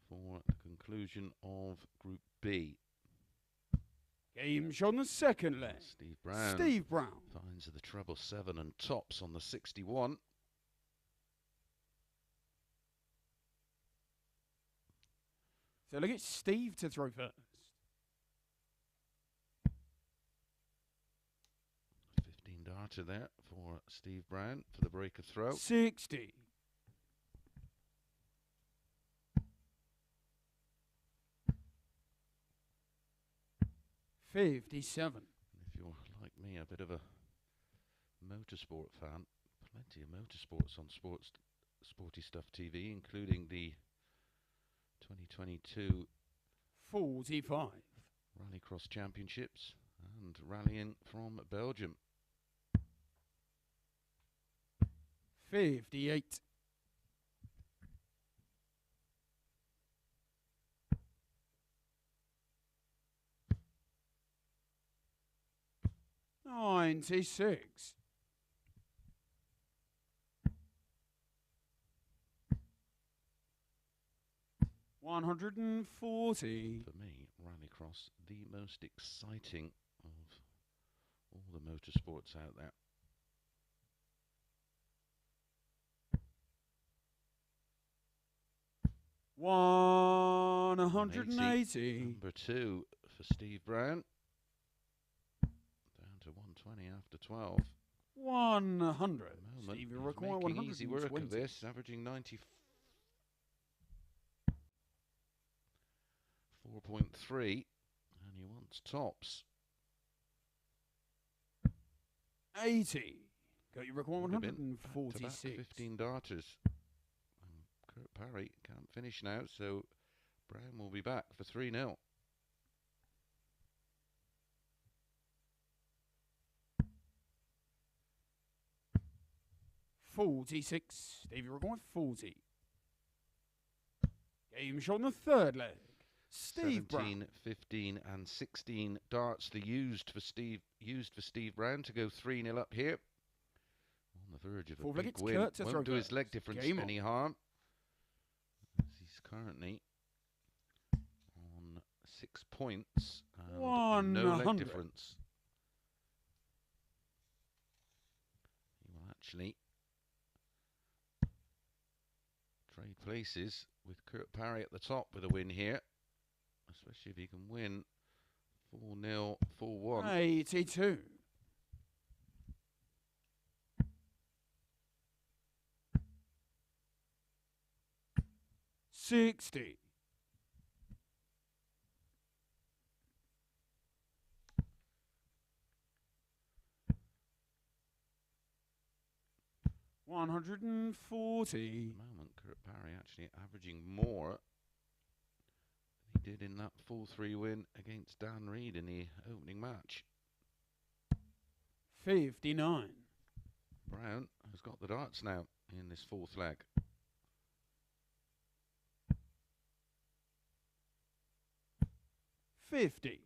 for the conclusion of Group B. Game shot on the second leg. Steve Brown. Steve Brown. Finds the treble 7 and tops on the 61. So look at Steve to throw first. darter there for Steve Brown for the break of throw. 60. 57. If you're like me, a bit of a motorsport fan, plenty of motorsports on Sporty Stuff TV, including the 2022 45. Rallycross Championships and rallying from Belgium. 58. 96. 140. For me, Rallycross, the most exciting of all the motorsports out there. $180. Number 2 for Steve Brown. Down to 120 after 12. 100. Steve, Stevie he's require making 120. easy work of this, averaging 94.3, and he wants tops. 80. Got you require Would have been 146. back-to-back 15 darters. Kurt Parry can't finish now, so Brown will be back for 3-0. $46. Stevie required 40. Game shot on the third leg. Steve 17, Brown. 15, and 16 darts used for Steve Brown to go 3-0 up here. On the verge of a big win. Won't do his leg difference any harm. As he's currently on 6 points and no leg difference. He will actually trade places with Kurt Parry at the top with a win here. Especially if he can win 4-0, 4-1. 82. 60. 140. At the moment, Kurt Parry actually averaging more than he did in that 4-3 win against Dan Reed in the opening match. 59. Brown has got the darts now in this fourth leg. 50.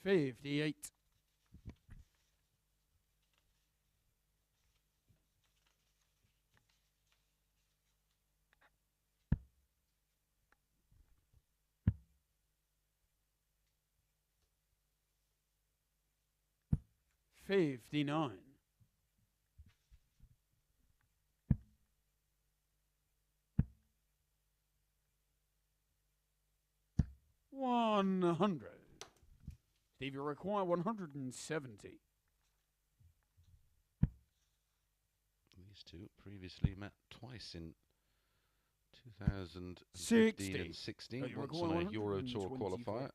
58. 59. 100. Stevie require 170. These two previously met twice in 2015 and 16, once on a Euro Tour qualifier.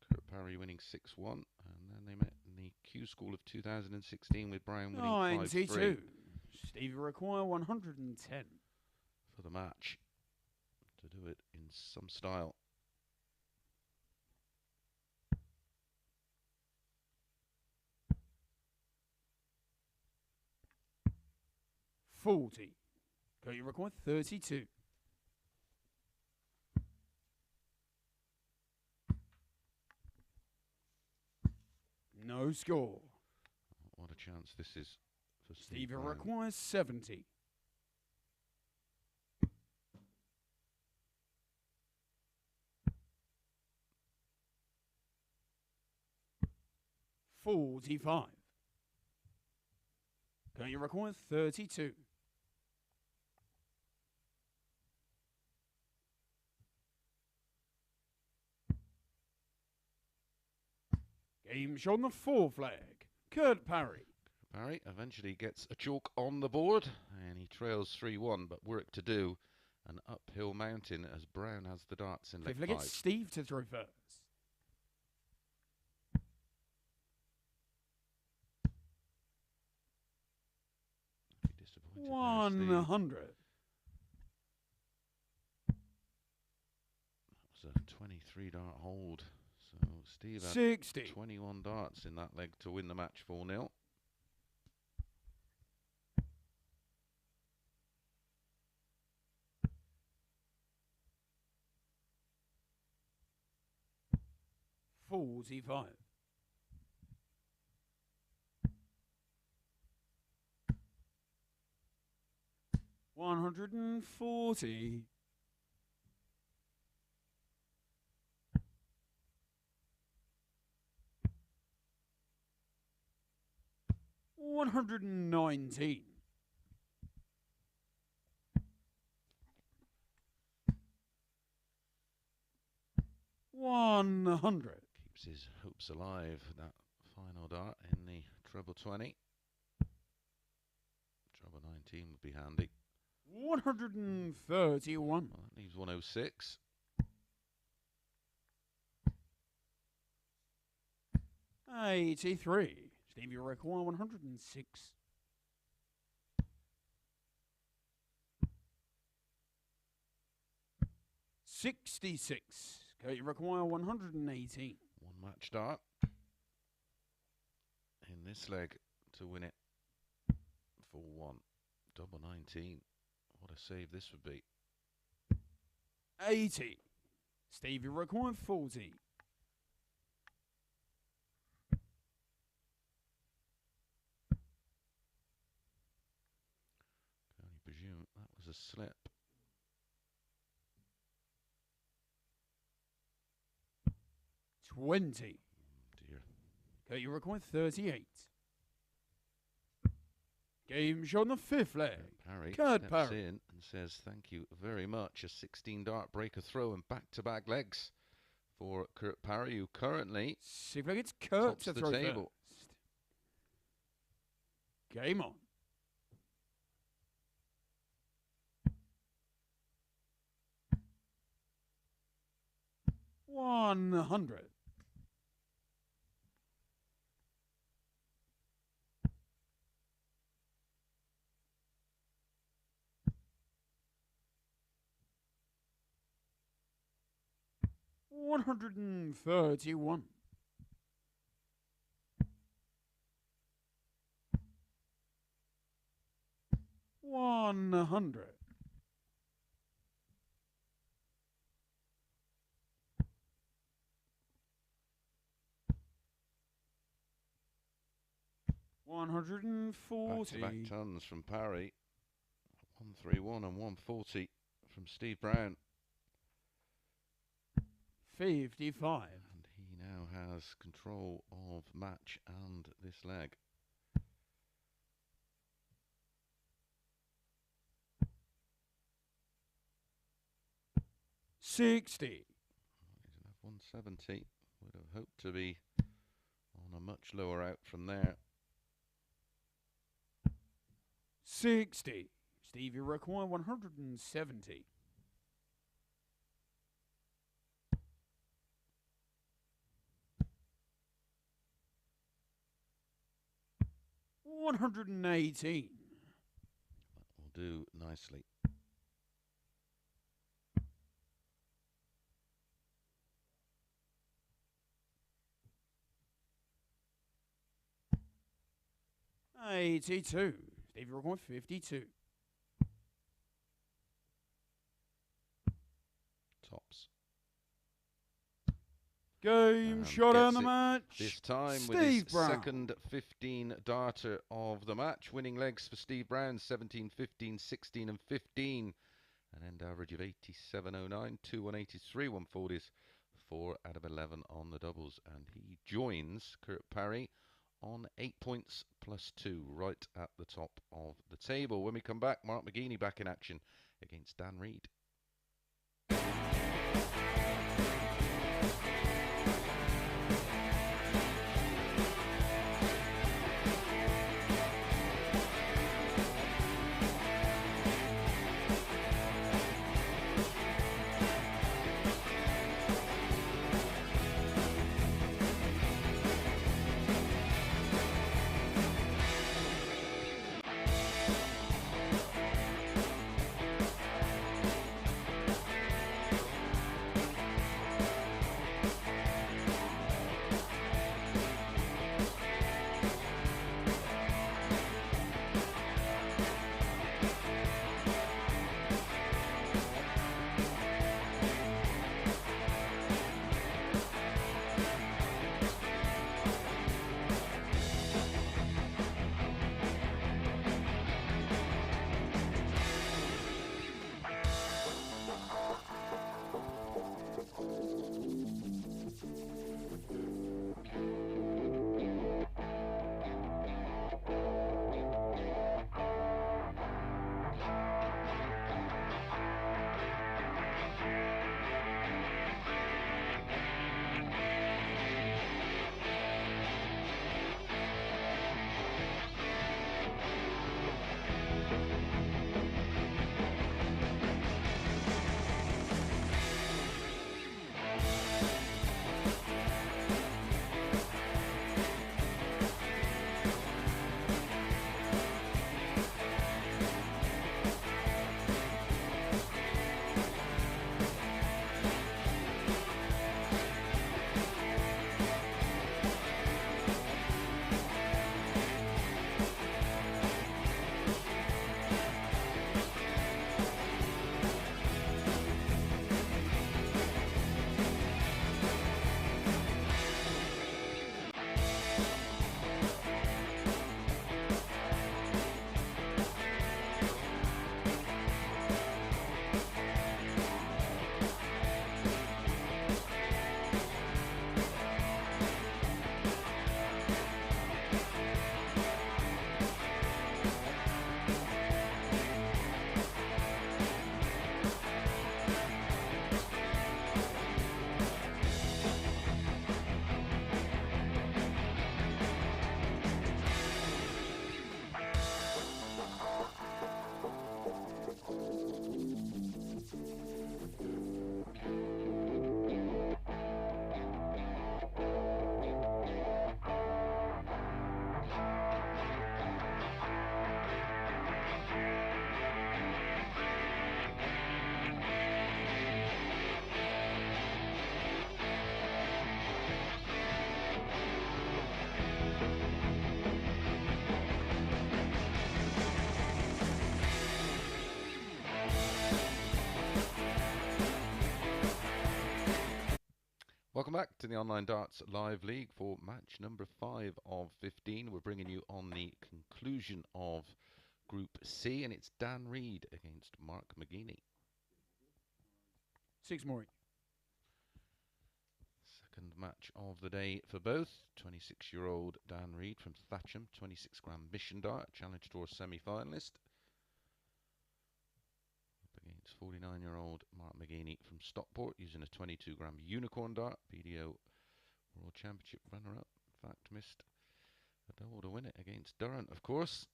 Kurt Parry winning 6-1, and then they met in the Q School of 2016 with Brown winning 5-3. Stevie require 110 for the match to do it in some style. $40. You require 32. No score. What a chance this is for Steve Brown. requires 70. $45. You require 32. Game shown the 4th leg. Kurt Parry. Parry eventually gets a chalk on the board, and he trails 3-1, but work to do. An uphill mountain as Brown has the darts in leg 5th leg, 5. it's Steve to throw first. Disappointed 100. That was a 23 dart hold. So Steve had 60. 21 darts in that leg to win the match 4-0. $45. $140. $119. $100. Keeps his hopes alive, that final dart in the treble 20. Treble 19 would be handy. 131. Well, that leaves 106. $83. Steve, you require 106. $66. Kurt, you require 118. One match dart in this leg to win it for 1. Double 19. What a save this would be. 80. Steve, you require 40. Can only presume that was a slip. $20. Dear. Kurt, you require 38. Game shown the 5th leg. Parry Kurt steps Parry. in and says thank you very much. A 16 dart breaker throw and back-to-back legs for Kurt Parry, who currently 6th leg, it's Kurt tops to the throw table. First. Game on. $100. $131. $100. $140. Back-to-back tons from Parry. 131 and 140 from Steve Brown. 55. And he now has control of match and this leg. $60. He's enough 170. Would have hoped to be on a much lower out from there. 60. Steve, you require 170. $118. That will do nicely. $82. Steve, you require 52. Tops. Game shot on the gets it match. This time Steve with his Brown. second 15 darter of the match. Winning legs for Steve Brown, 17, 15, 16 and 15. An end average of 87.09, 2 183, 140s, 4 out of 11 on the doubles. And he joins Kurt Parry on 8 points plus 2, right at the top of the table. When we come back, Mark McGeeney back in action against Dan Reid. Welcome back to the Online Darts Live League for match number 5 of 15. We're bringing you on the conclusion of Group C, and it's Dan Reid against Mark McGeeney. 6 more. Second match of the day for both. 26-year-old Dan Reid from Thatcham, 26-gram Mission Dart, Challenge Tour semi-finalist. Up against 49-year-old Mark McGeeney from Stockport, using a 22-gram Unicorn Dart, BDO World Championship runner-up. In fact, missed a double to win it against Durrant, of course.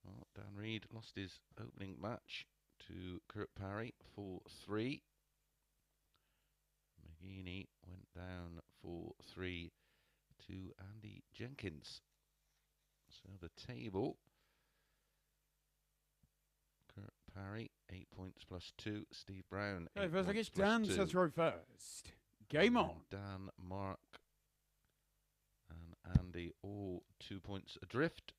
Well, Dan Reid lost his opening match to Kurt Parry 4-3. McGeeney went down 4-3 to Andy Jenkins. So the table: Kurt Parry 8 points plus 2. Steve Brown 8 First, I points guess plus Dan 2. to throw first. Game on. Dan, Mark, and Andy all 2 points adrift.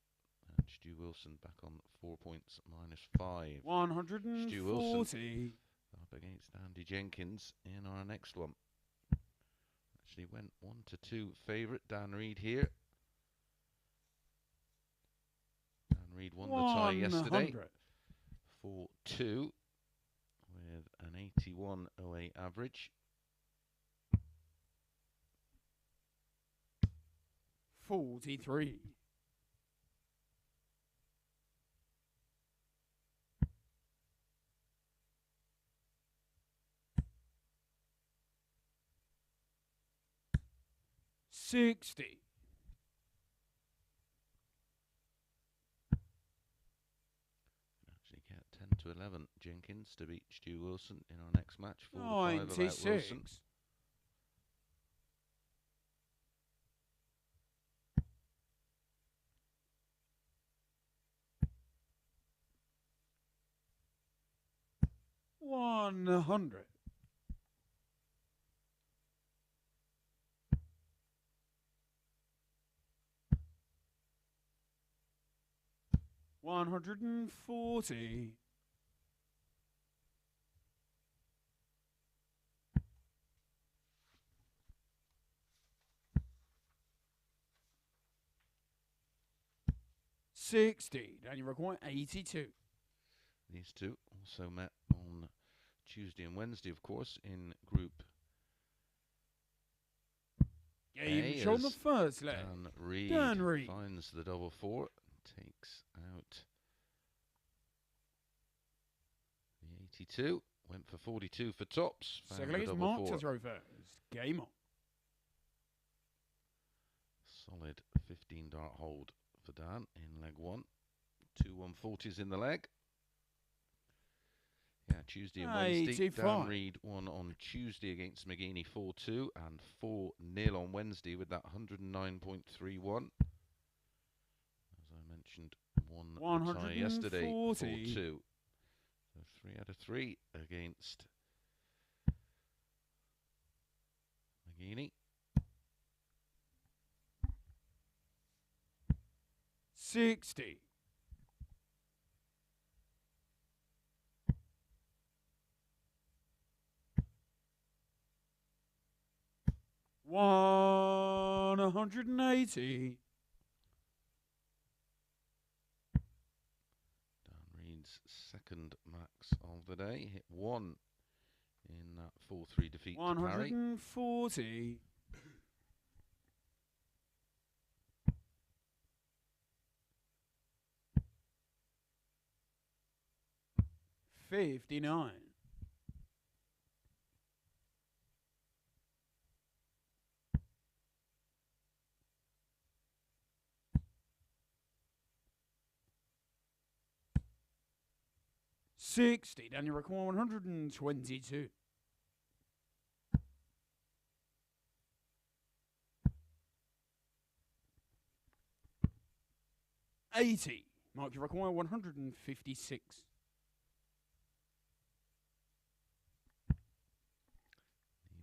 And Stu Wilson back on 4 points minus 5. 140. Stu Wilson up against Andy Jenkins in our next one. Actually went 1-2 favourite. Dan Reid here. Dan Reid won the tie yesterday 4-2 with an 81.08 average. 43. 60. Actually get 10-11 Jenkins to beat Stu Wilson in our next match. 4-5 about Wilson. 96. 100. 140. 60. And you require 82. These two also met on Tuesday and Wednesday, of course, in Group Game shown the first leg. Dan Reid finds the double 4 and takes out the 82. Went for 42 for tops. Second leg is Mark to throw first. Game on. Solid 15 dart hold for Dan in leg 1. 2 140s in the leg. Yeah, Tuesday and Wednesday. 85. Dan Reid won on Tuesday against McGeeney 4-2 and 4-0 on Wednesday with that 109.31. As I mentioned, won the tie yesterday 4-2. So 3 out of 3 against McGeeney. 60. 180. Dan Reid's second max of the day. Hit 1 in that 4-3 defeat to Parry. 140. 59. 60. Then you require 122. 80. Mark, you require 156.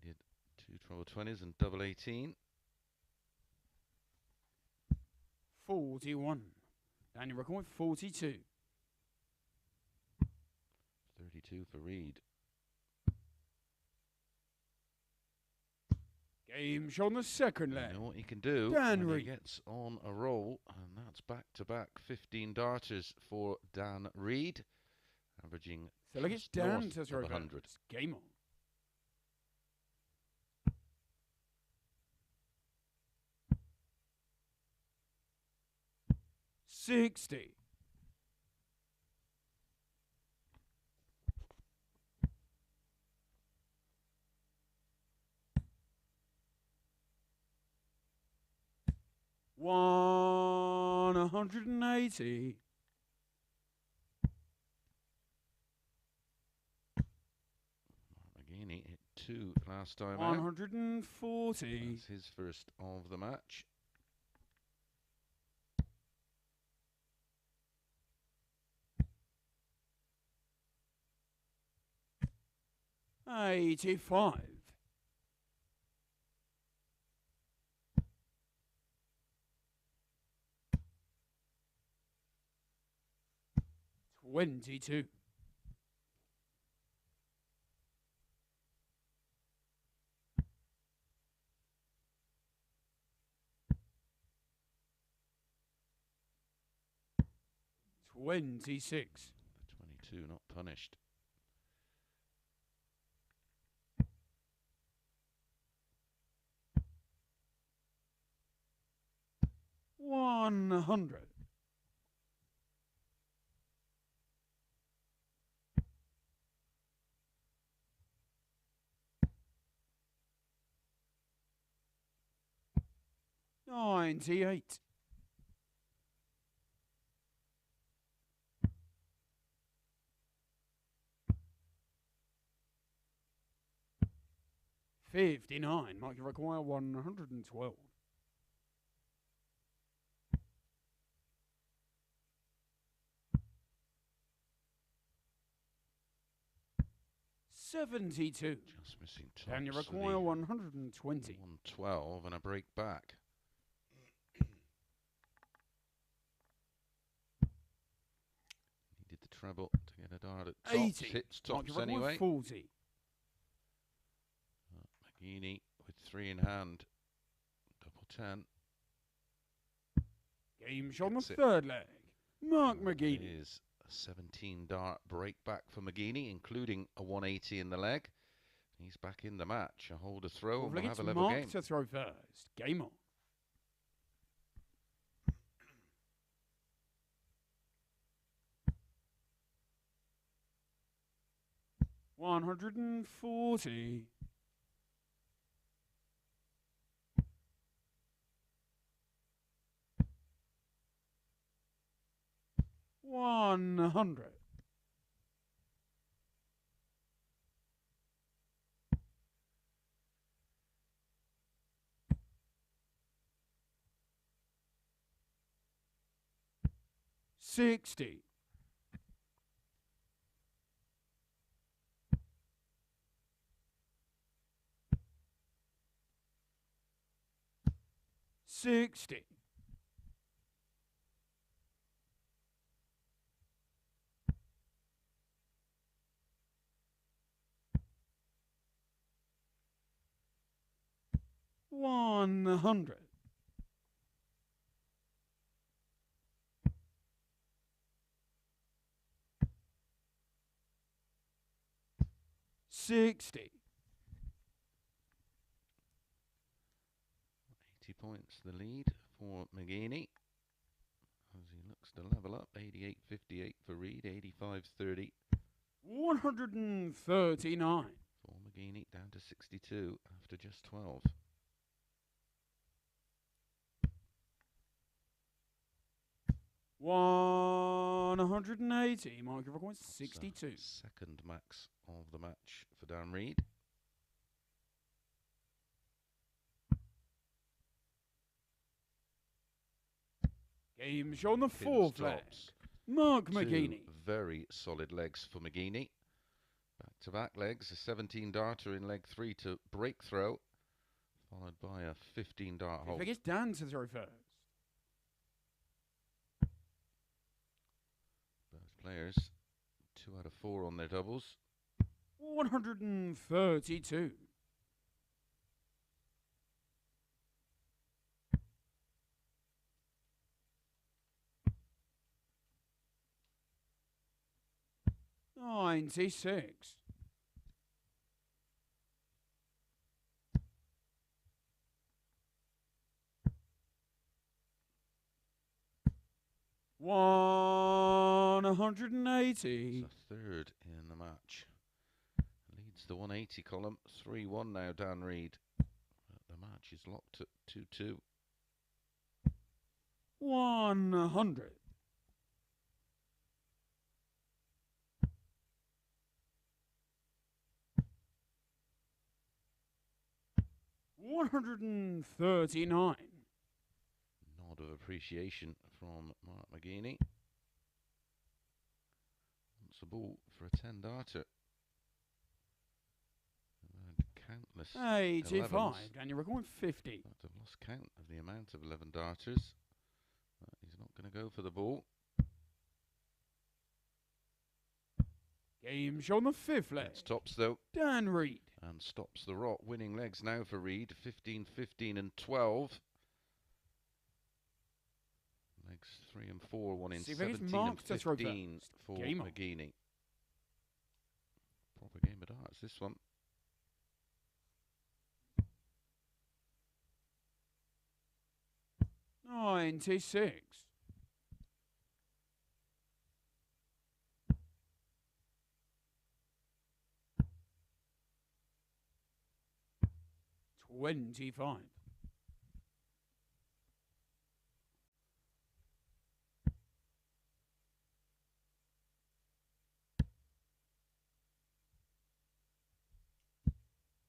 Needed 2 treble 20s and double 18. 41. Daniel require 42. 32 for Reid. Game show on the second leg. You know what he can do Dan when Reid. he gets on a roll, and that's back-to-back 15 darters for Dan Reid, averaging So look, it's just Dan north to of throw 100. first. Game on. $60. $180. McGeeney hit 2 last time out. 140. That's his first of the match. $85. $22. $26. The 22 not punished. $100. $98. $59. Might require 112. $72. Just missing tops. Can you for require the 120? 112 and a break back. Needed the treble to get a dart at tops. 80. Hits Might tops require anyway. 40. McGeeney with 3 in hand. Double 10. Game shot on the Gets it. third leg. Mark It McGeeney. is a 17 dart break back for McGeeney, including a 180 in the leg. He's back in the match. A hold, a throw, and we'll have a level Mark game. to throw first. Game on. $140. $100. $60. $60. $100. $60. 80 points the lead for McGeeney as he looks to level up. 88.58 for Reid, 85.30 $139. for McGeeney, down to 62 after just 12. $180. Mark your request 62. So, second max of the match for Dan Reid. Game show on the Pins fourth leg. tops. Mark Two McGeeney. very solid legs for McGeeney. Back-to-back legs, a 17 darter in leg 3 to break throw, followed by a 15 dart hold. I guess Dan to throw first. Both players, 2 out of 4 on their doubles. 132. 96. 180. It's a third in the match. Leads the 180 column. 3-1 now, Dan Reid. The match is locked at 2-2. 100. 139. Nod of appreciation from Mark McGeeney. Wants a ball for a 10-darter. Countless 85. 11s. And you're recording 50. I've lost count of the amount of 11 darters. He's not going to go for the ball. Game show on the 5th leg. It's tops though. Dan Reid. And stops the rot. Winning legs now for Reid. 15, 15 and 12. Legs 3 and 4. One in 17 and 15 for McGeeney. Proper game of darts, this one. 96. 25.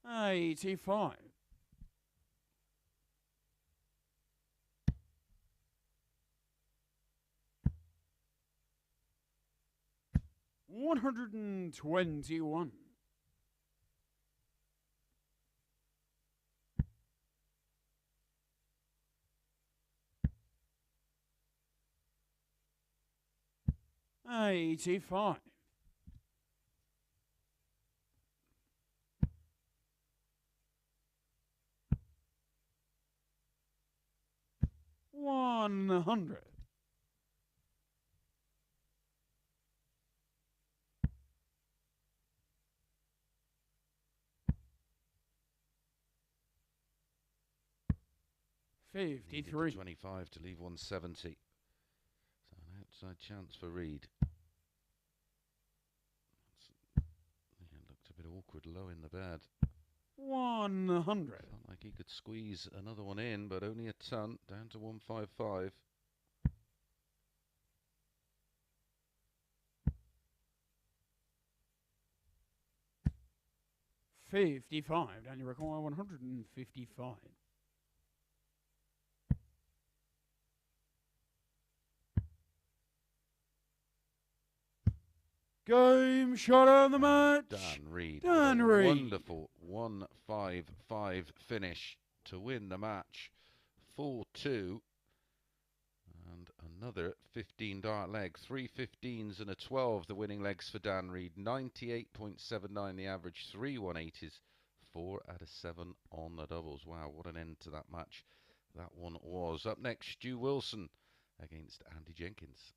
85. 121. 85. 100. 53. 25 to leave 170. So an outside chance for Reid. Looked a bit awkward low in the bed. 100. Felt like he could squeeze another one in, but only a ton, down to 155. 55. And you require 155. Game shot on the match. Dan Reid. Dan Reid. Wonderful 1-5-5 finish to win the match. 4-2. And another 15 dart leg. 3 15s and a 12, the winning legs for Dan Reid. 98.79 the average. 3 180s. 4 out of 7 on the doubles. Wow, what an end to that match that one was. Up next, Stu Wilson against Andy Jenkins.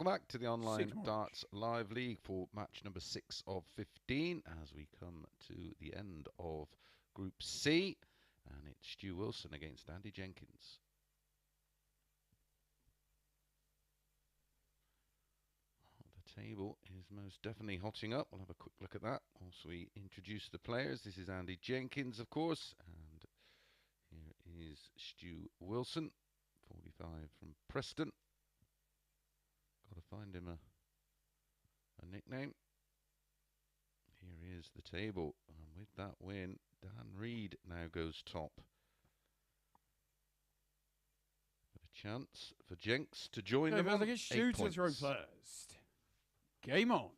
Welcome back to the online 6 March. Darts Live League for match number 6 of 15 as we come to the end of Group C, and it's Stu Wilson against Andy Jenkins. The table is most definitely hotting up. We'll have a quick look at that once we introduce the players. This is Andy Jenkins, of course, and here is Stu Wilson, 45 from Preston. Got to find him a nickname. Here is the table, and with that win, Jenkins-Reid now goes top. A chance for Jenks to join them on 8 Stu to throw first. Game on.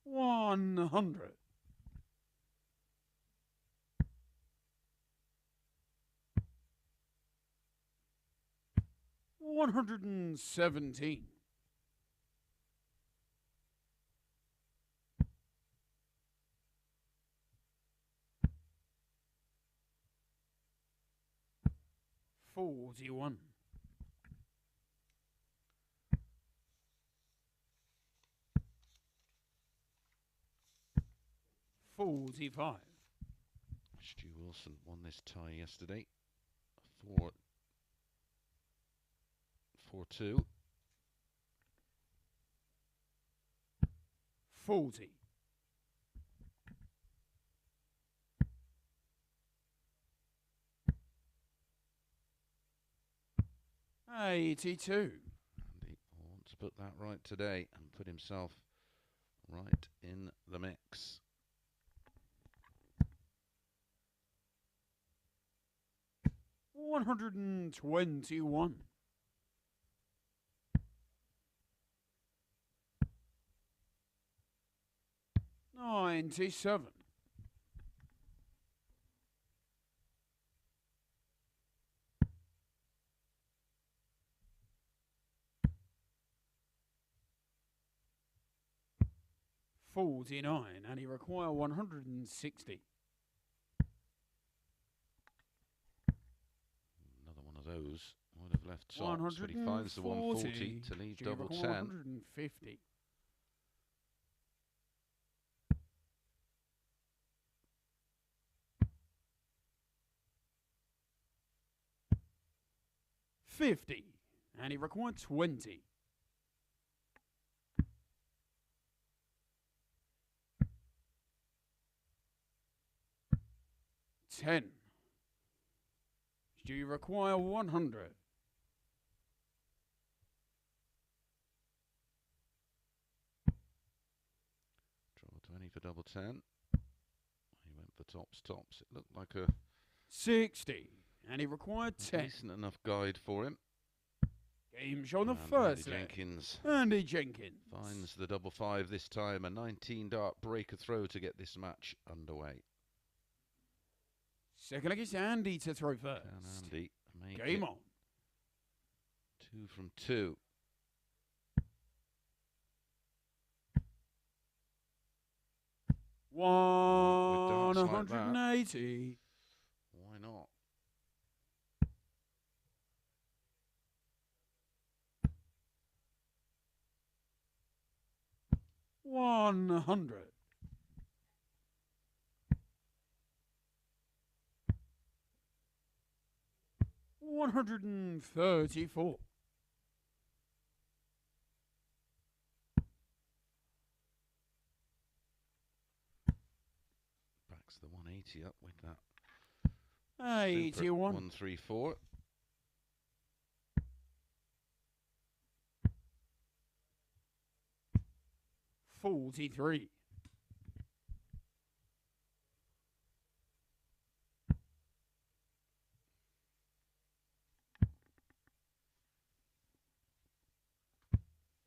$100. $117. $41. $45. Stu Wilson won this tie yesterday. 4-2. 40. 82. And he wants to put that right today and put himself right in the mix. $121. 97. 49, and he requires 160. Another one of those would have left tops, but he finds the 140 to leave double 10. 150. 50, and he required 20. 10. Do you require 100? Draw 20 for double 10. He went for tops. It looked like a 60, and he required 10. Decent enough guide for him. Game show on the And first Andy leg. Jenkins Andy Jenkins finds the double 5 this time. A 19-dart breaker throw to get this match underway. Second leg is Andy to throw first. Can Andy make Game it on. 2 from 2? With darts like that, 180. why not? $100. 134. Backs the 180 up with that. 81. 134. 43.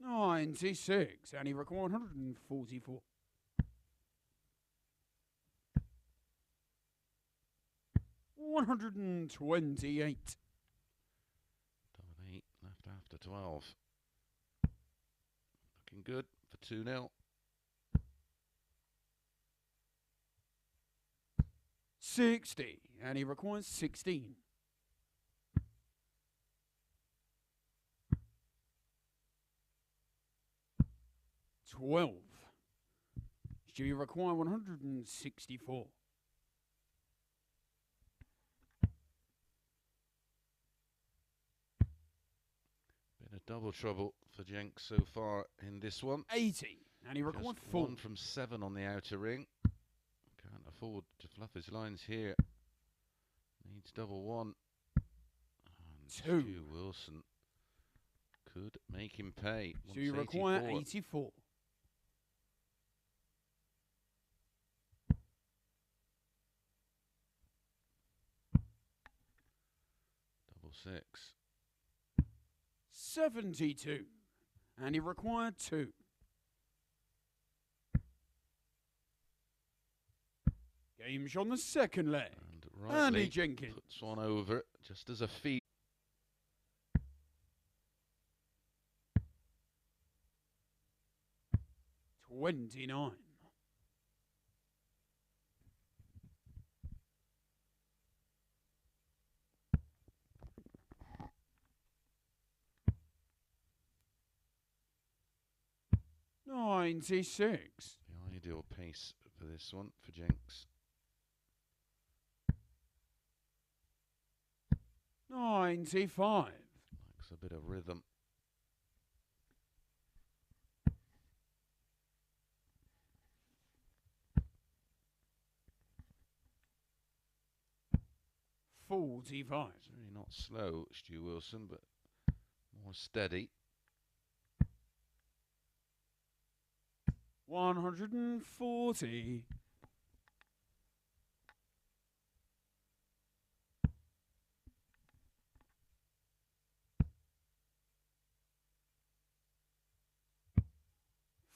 96, and he required 144. 128. Double 8 left after 12. Looking good for 2-0. 60, and he requires 16. 12. Stu, you require 164. Bit of double trouble for Jenks so far in this one. 80, and he requires 4. 1 from 7 on the outer ring. Can't afford to fluff his lines here. Needs double 1. And 2. Stu Wilson could make him pay. So you require 84. 6. 72, and he required 2. Game's on the second leg. And Andy Jenkins puts one over just as a feat. 29. 96. The ideal pace for this one for Jenks. 95. Likes a bit of rhythm. 45. It's really not slow, Stu Wilson, but more steady. 140.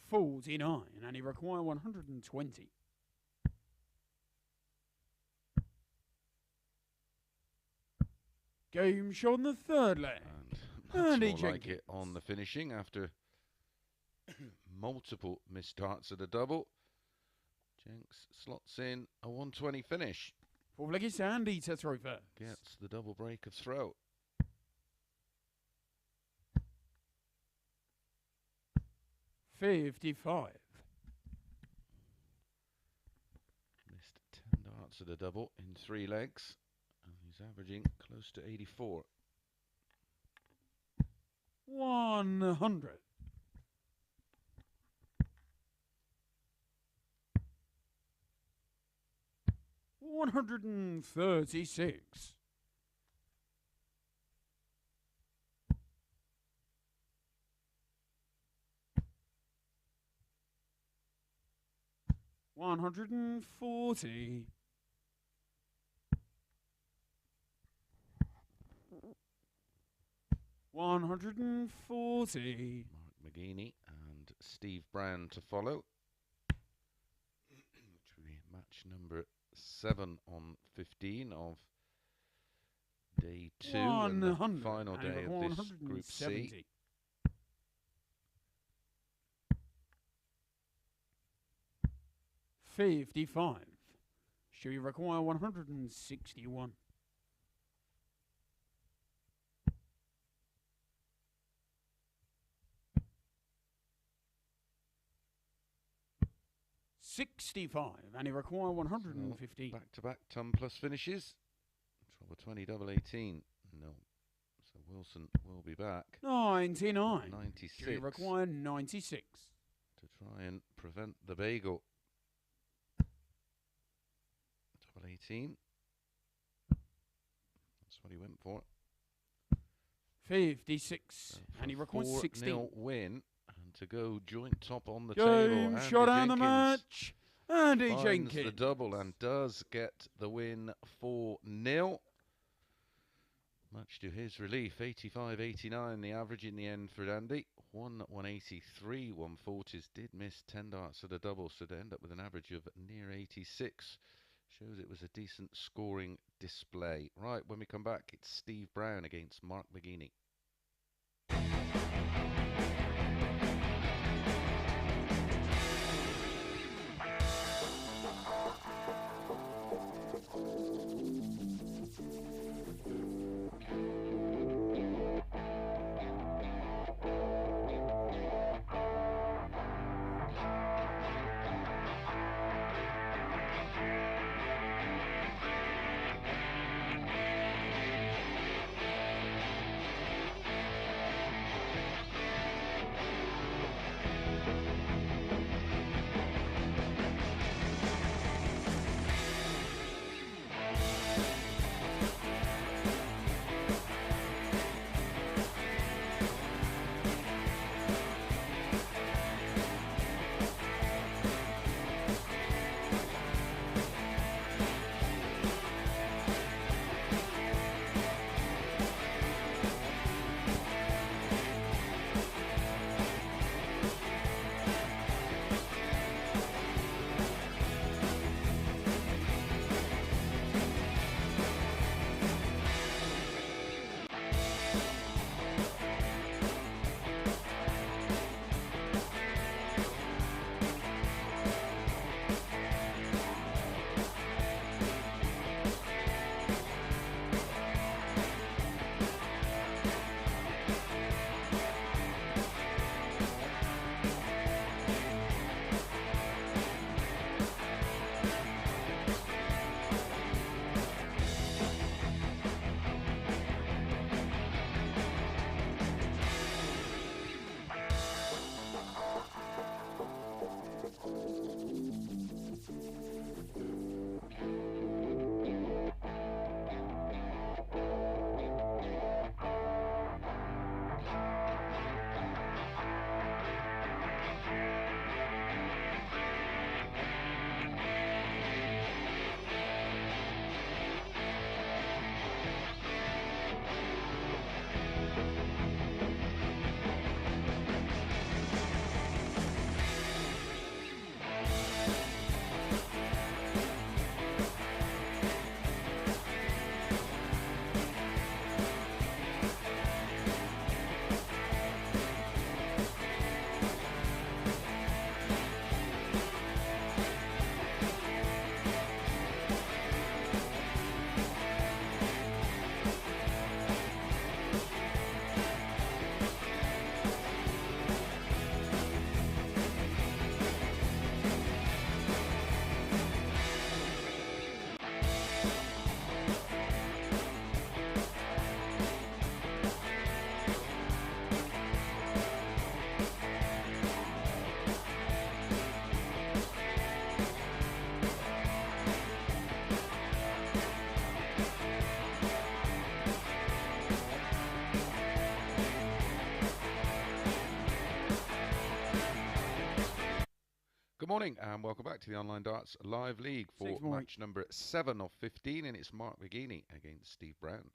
49, and he requires 120. Game show on the third leg. And much Andy more like Jenkins it on the finishing after multiple missed darts at a double. Jenks slots in a 120 finish. Fourth leg is Andy to throw first. Gets the double break of throw. 55. Missed 10 darts at a double in 3 legs. And he's averaging close to 84. 100. 136. 140. 140. Mark McGeeney and Steve Brown to follow. Which will be match number 7 on 15 of day 2 and the final day of this Group C. 55. Should you require 161? 65, and he require 115. Back-to-back ton plus finishes. Trouble 20 double 18. No. So Wilson will be back. 99. 96. He require 96. To try and prevent the bagel. Double 18. That's what he went for. 56, and he requires 16. 4-0 win. And to go joint top on the Game table. showdown the match. Andy finds Jenkins. the double and does get the win 4-0. Much to his relief, 85-89 the average in the end for Andy. 183, 140s, did miss 10 darts at a double, so to end up with an average of near 86. Shows it was a decent scoring display. Right, when we come back, it's Steve Brown against Mark McGeeney. morning and welcome back to the Online Darts Live League for match number 7 of 15, and it's Mark McGeeney against Steve Brown.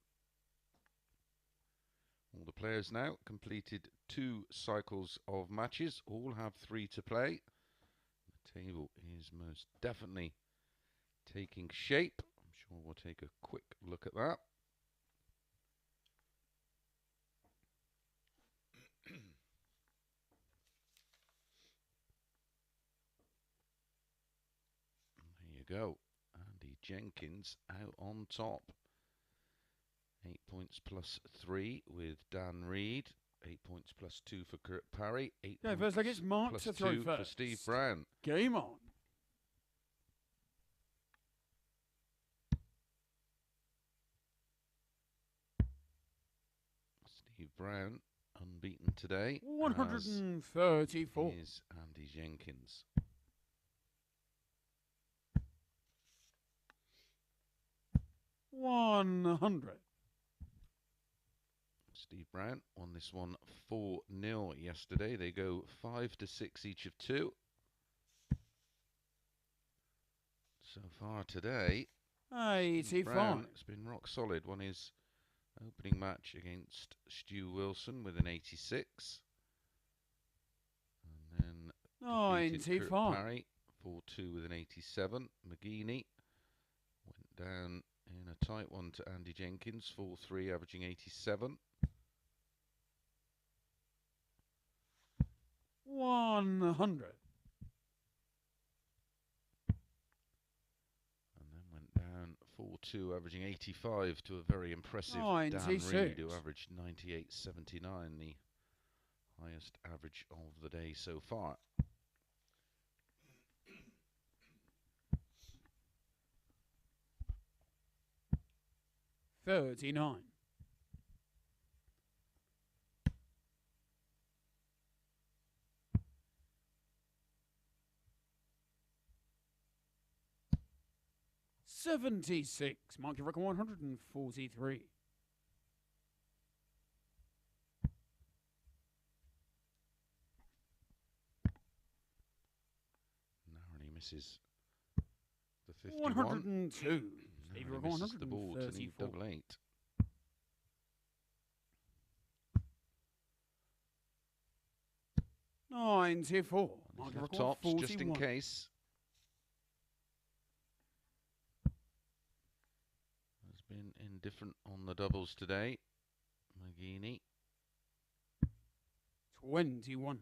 All the players now completed 2 cycles of matches, all have 3 to play. The table is most definitely taking shape. I'm sure we'll take a quick look at that. There you go. Andy Jenkins out on top. 8 points plus 3 with Dan Reid. 8 points plus 2 for Kurt Parry. 8 yeah, points first like it's Mark plus to throw 2 first. for Steve Brown. Game on. Steve Brown unbeaten today. 134. Is Andy Jenkins. $100. Steve Brown won this one 4-0 yesterday. They go 5-6 each of 2. So far today, Steve Brown has been rock solid. Won his opening match against Stu Wilson with an 86. And then defeated Kurt Parry 4-2 with an 87. McGeeney went down in a tight one to Andy Jenkins, 4-3, averaging 87. 100. And then went down 4-2, averaging 85 to a very impressive 96. Dan Reid, who averaged 98.79, the highest average of the day so far. $39. $76. Mark your record 143. Narrowly misses the 51. 102. Steve, Narrowly misses the ball to need double 8. $94. Mark your tops 41. Just in case. Has been indifferent on the doubles today. McGeeney. 21.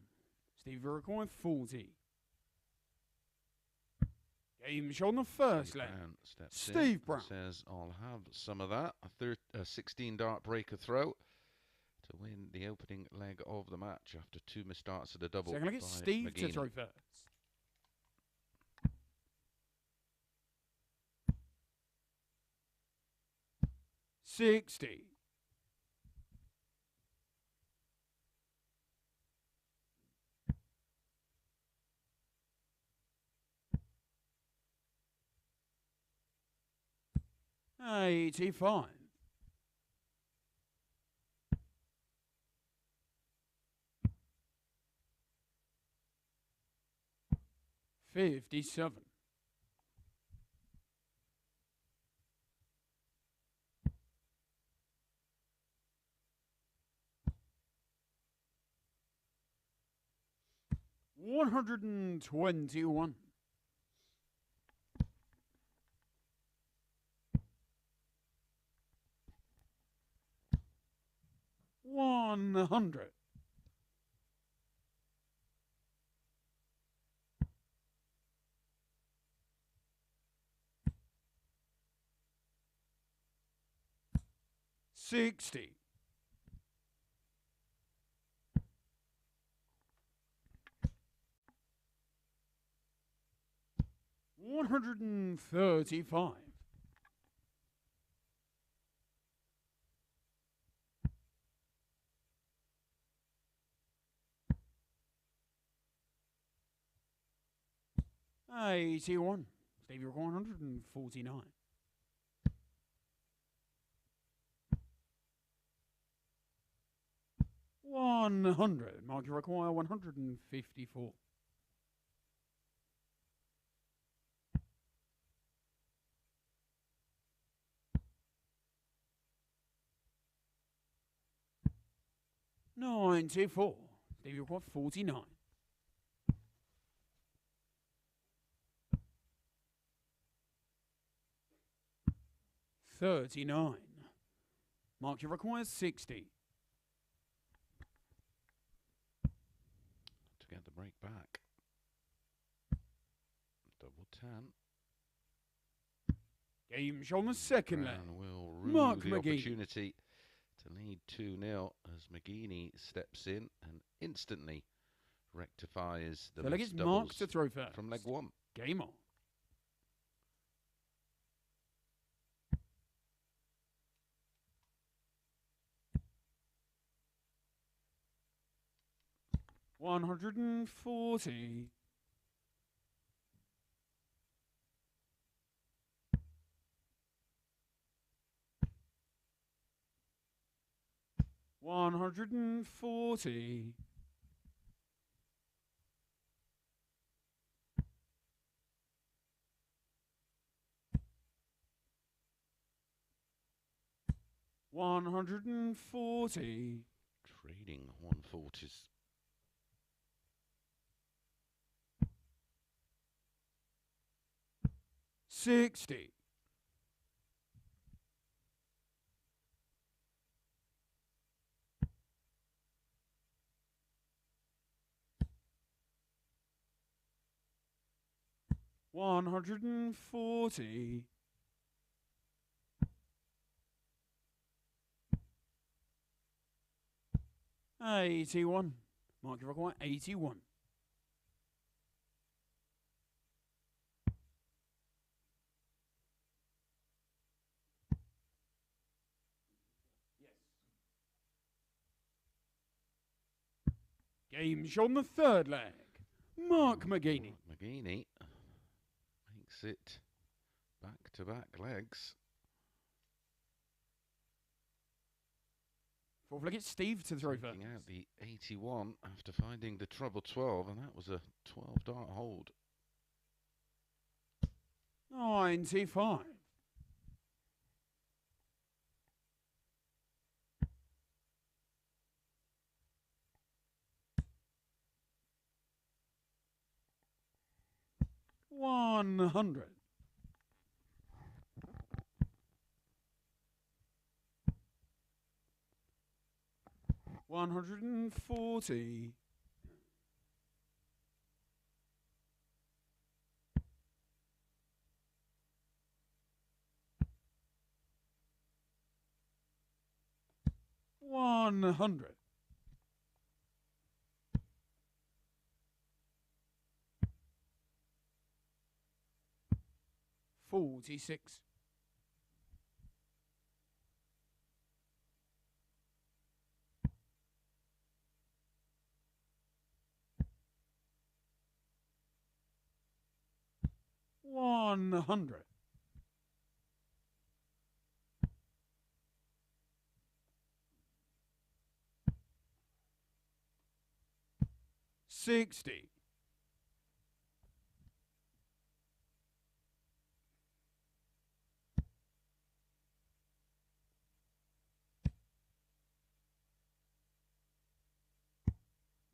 Steve, you're recording 40. Game shot on the first leg. Steve Brown says, I'll have some of that. A 16 dart breaker throw to win the opening leg of the match after 2 missed darts at a double. Second leg, it's Steve McGeeney. to throw first. $60. $85. $57. $121. $100. $60. $135. $81. Steve, you're 149. $100. Mark, you require 154. 94. Steve, you require 49. 39. Mark, you require 60. To get the break back. Double 10. Game show on the second leg. Brown will Mark rue the McGeeney. opportunity to lead 2-0 as McGeeney steps in and instantly rectifies the The leg missed is Mark doubles to throw first. from leg 1. Game on. $140. $140. $140. Trading 140s. $60. $140. $81. Mark, you require 81. Game show on the third leg. Mark McGeeney. McGeeney makes it back-to-back legs. Fourth leg, it's Steve to throw first. Taking out the 81 after finding the treble 12, and that was a 12-dart hold. 95. $100. $140. $100. $46. $100. $60.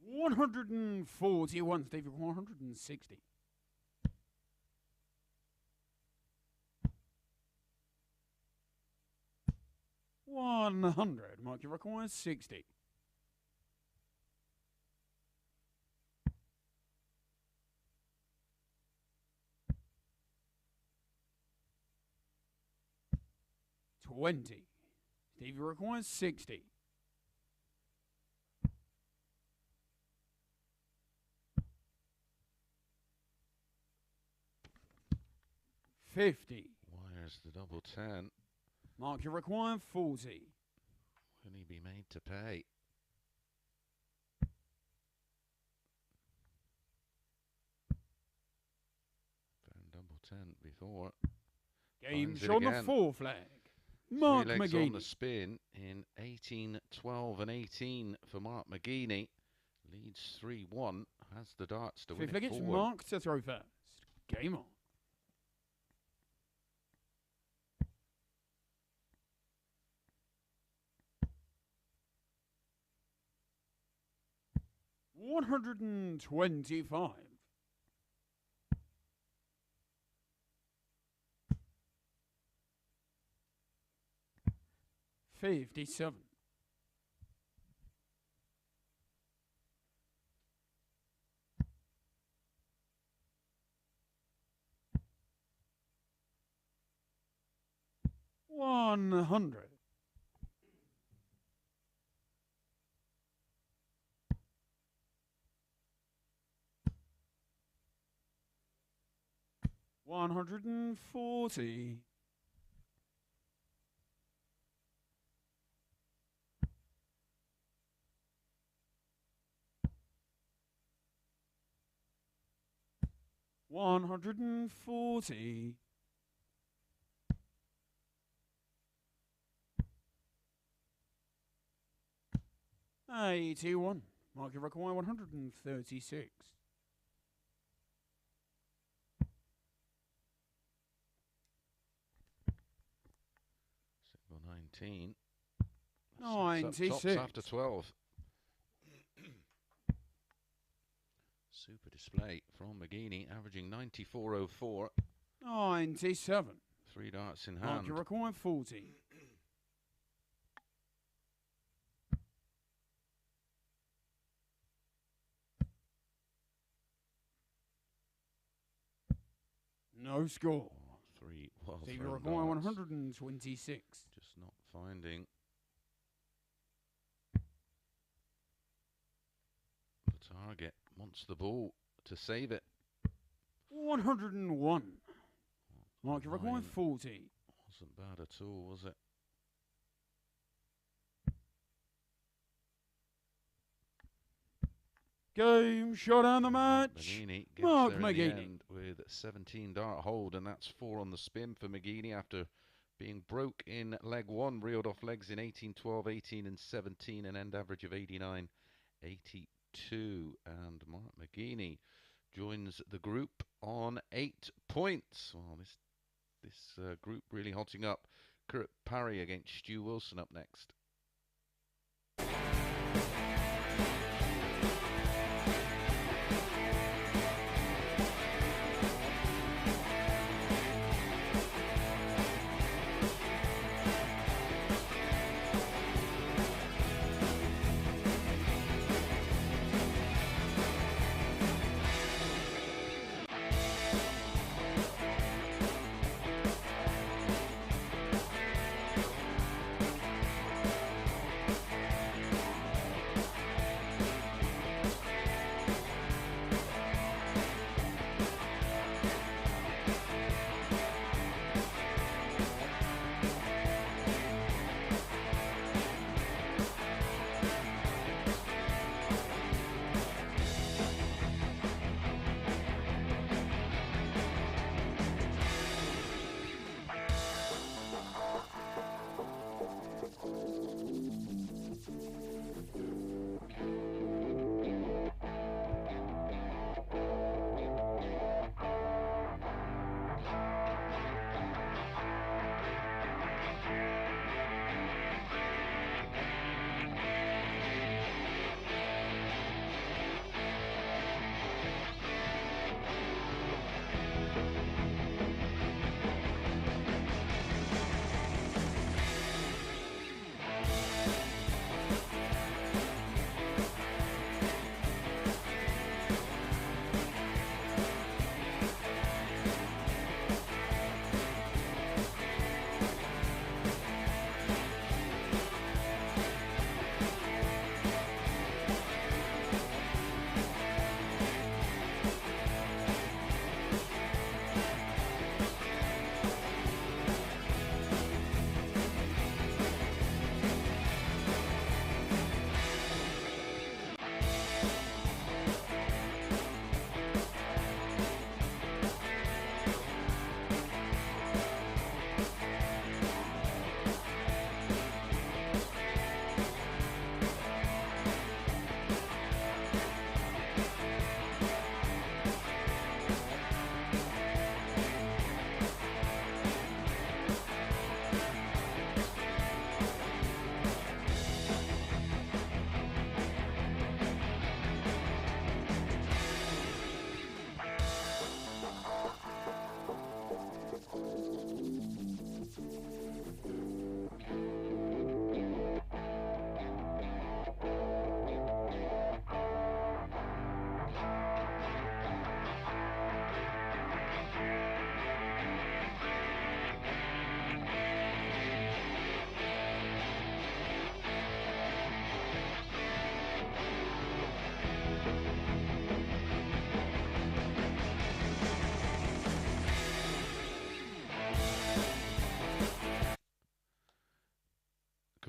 $141. Steve, 160. $100. Mark, you require 60. $20. Steve, you require 60. $50. Wires the double 10. Mark, you require 40. Will he be made to pay? Found double 10 before. Game Finds it show on the again. fourth leg. Mark 3 legs on the McGeeney. spin in 18, 12 and 18 for Mark McGeeney. Leads 3-1. Has the darts to win Fifth leg, it it's forward. Mark to throw first. Game on. 125. 57. 100. 140. 140. 81. Market required 136. 19. 96. Tops after 12. Super display from McGeeney, averaging 94.04. 97. 3 darts in hand. Market required 40. 'No score. 3 well So you thrown require darts. 126. Just not finding the target. Wants the ball to save it. 101. Market required 9. 40. Wasn't bad at all, was it? Game, showdown the match. McGeeney gets Mark there in the McGeeney. end with 17 dart hold, and that's 4 on the spin for McGeeney after being broke in leg 1, reeled off legs in 18, 12, 18 and 17, an end average of 89, 82. And Mark McGeeney joins the group on 8 points. Well, this group really hotting up. Parry against Stu Wilson up next.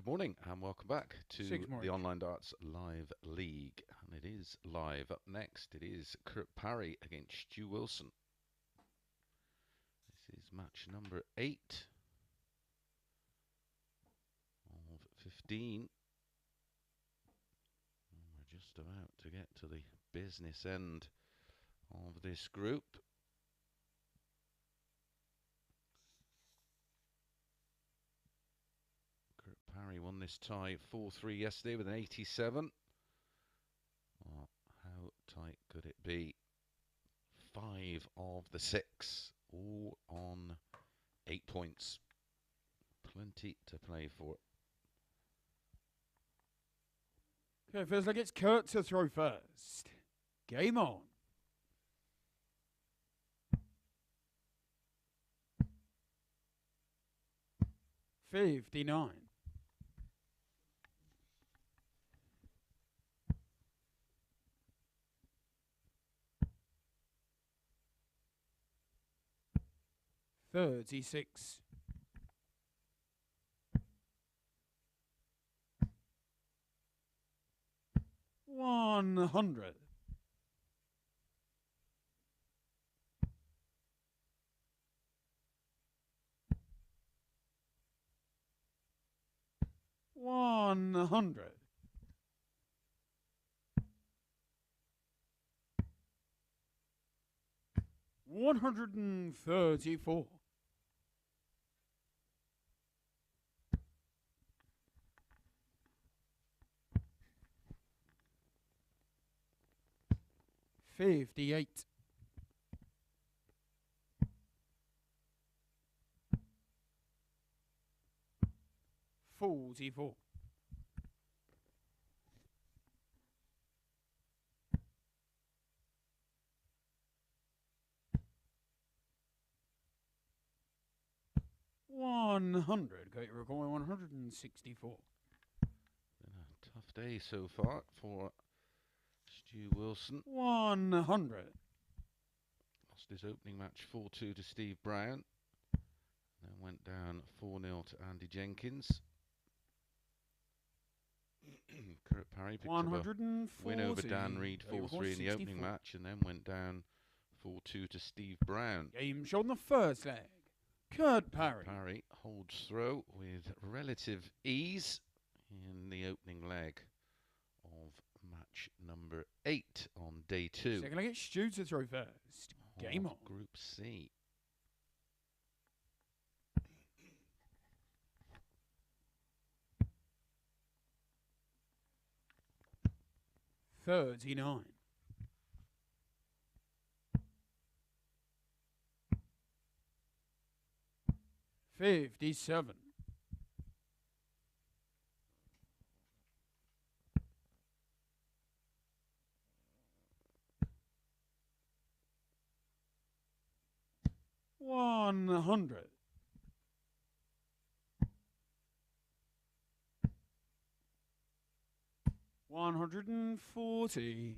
morning and welcome back to the morning. Online Darts Live League. And it is live. Up next, it is Kurt Parry against Stu Wilson. This is match number 8 of 15. And we're just about to get to the business end of this group. Parry won this tie 4-3 yesterday with an 87. Well, how tight could it be? 5 of the 6, all on 8 points. Plenty to play for. Okay, feels like it's Kurt to throw first. Game on. $59. $36. $100. $100. $134. $58. $44. $100. Got your going 164. Been a tough day so far for Stu Wilson. 100. Lost his opening match 4-2 to Steve Brown. Then went down 4-0 to Andy Jenkins. Kurt Parry picked up a win over Dan Reid 4-3 in the opening match and then went down 4-2 to Steve Brown. Game shot on the first leg. Kurt Parry. Parry holds throw with relative ease in the opening leg of match number 8 on day 2. Second leg, it's Stu to throw first. Game on. Group C. $39. $57. $100. $140.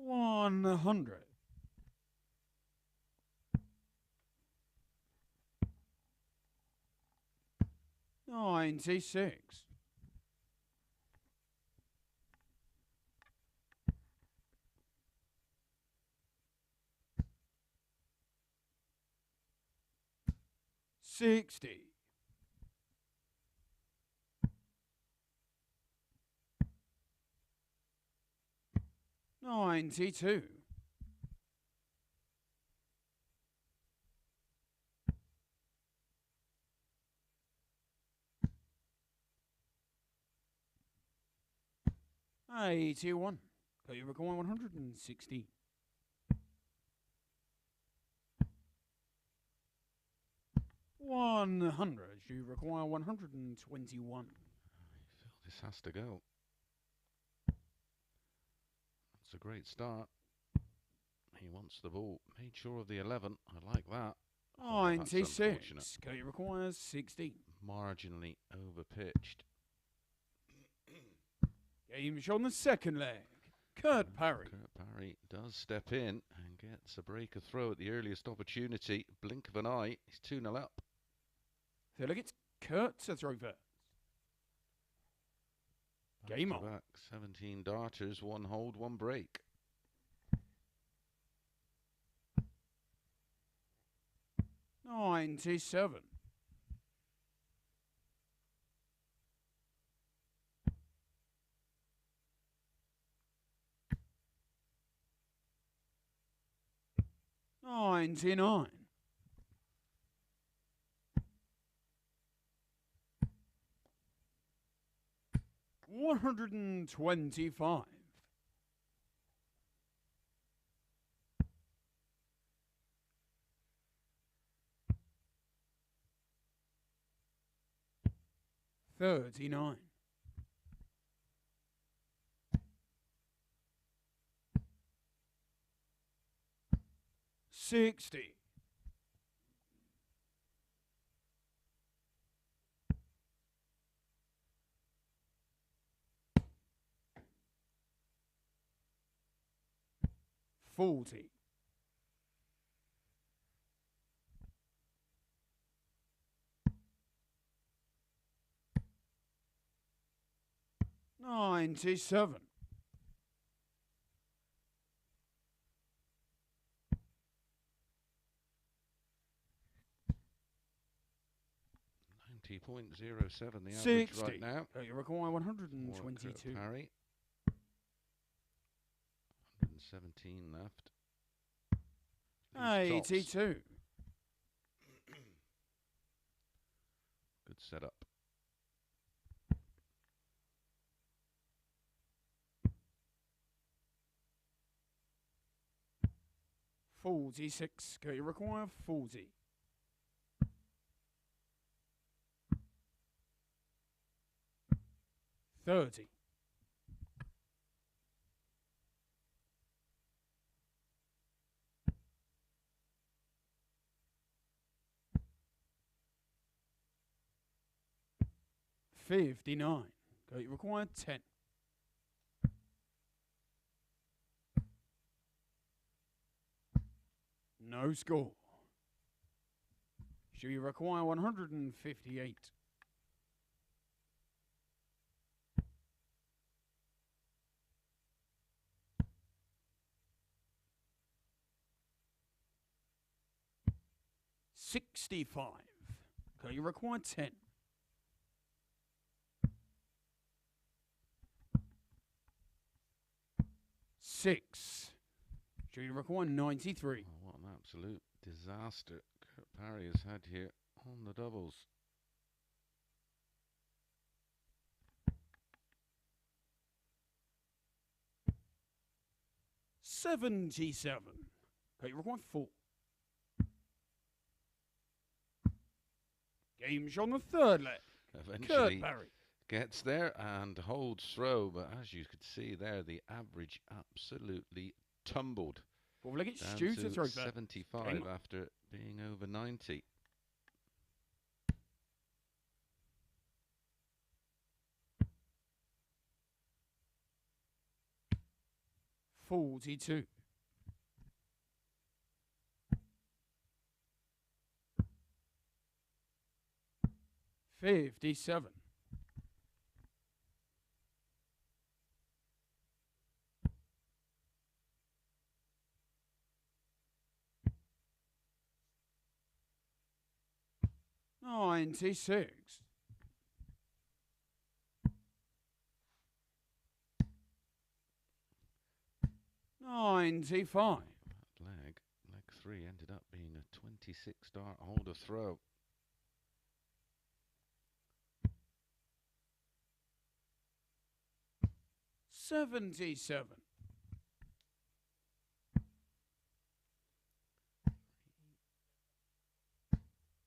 $100. $96. $60. $92. $81. Got your record 160. $100. You require 121. I feel this has to go. That's a great start. He wants the ball. Made sure of the 11. I like that. 96. Got your requires 60. Marginally overpitched. Game shot on the second leg. Kurt Parry. Kurt Parry. Parry does step in and gets a breaker throw at the earliest opportunity. Blink of an eye. He's 2-0 up. So look, it's Kurt to throw first. Game on. Back 17 darters, 1 hold, 1 break. $97. $99. $125. $39. $60. $40. $97. $90.07 the average 60. right now. You require 122. Parry. 117 left. Loose tops. 82. Good setup. $46. You require 40. $30. $59. You require 10. No score. So you require 158. $65. Okay, you require 10. $6. So you require 93. Oh, what an absolute disaster Kurt Parry has had here on the doubles. $77. Okay, you require 4. Game's on the third leg. Eventually Kurt Parry. gets there and holds throw, but as you could see there, the average absolutely tumbled. Well, look at Down Stu to to throw 75 after being over 90. $42. $57. $96. $95. Leg 3 ended up being a 26 dart holder throw. $77.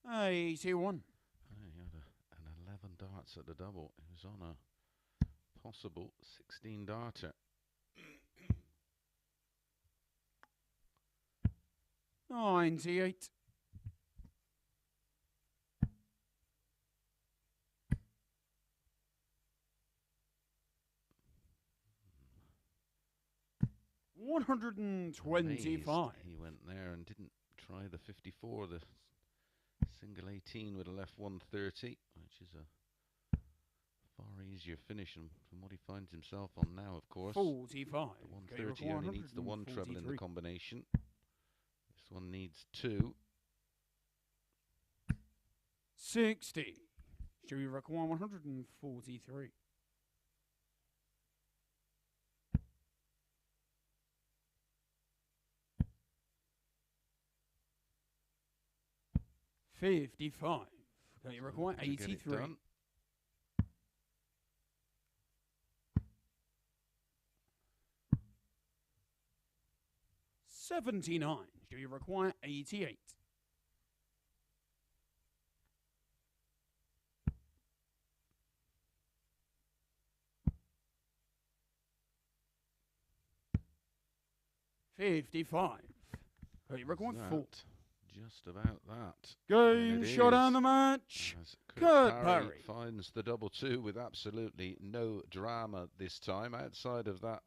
$81. He had an 11 darts at the double. He was on a possible 16 darter. $98. 125. He went there and didn't try the 54. The single 18 would have left 130, which is a far easier finish from what he finds himself on now, of course. 45. The 130 only needs the one treble in the combination. This one needs two. 60. Should we require 143? 55. Can you require 83? 79. Do you require 88? 55. Do you require 4? Just about that. Game showdown the match. Kurt Parry finds the double two with absolutely no drama this time. Outside of that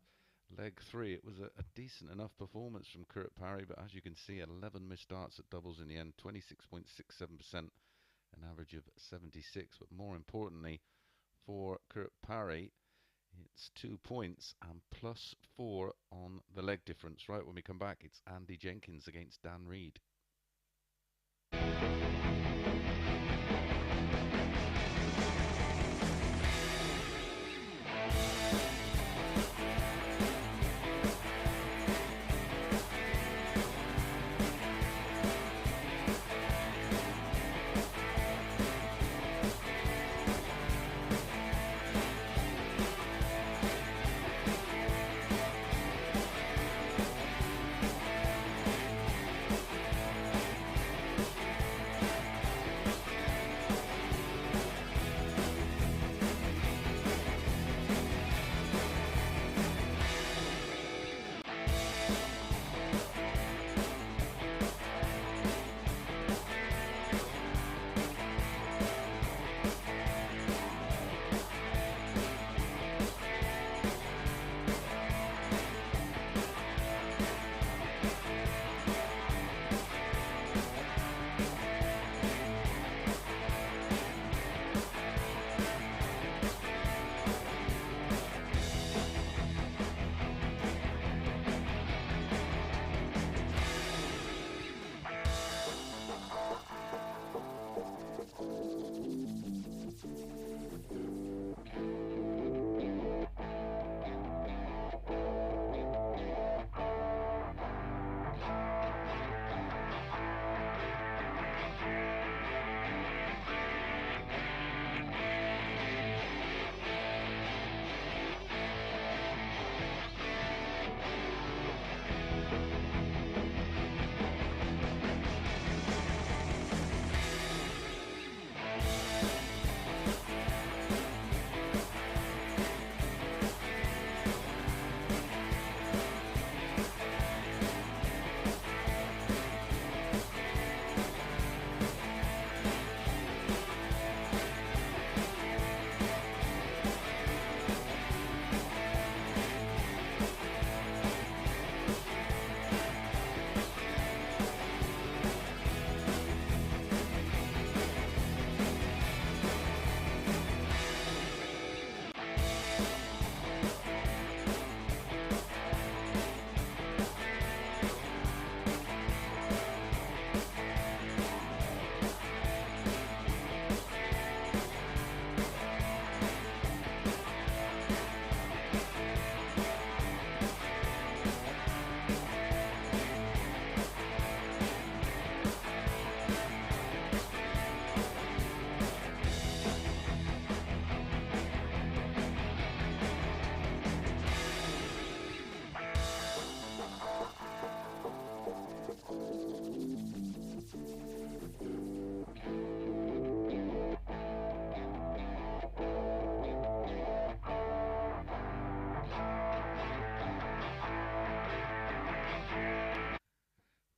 leg 3, it was a decent enough performance from Kurt Parry, but as you can see, 11 missed darts at doubles in the end, 26.67%, an average of 76. But more importantly for Kurt Parry, it's 2 points and +4 on the leg difference. Right, when we come back, it's Andy Jenkins against Dan Reid.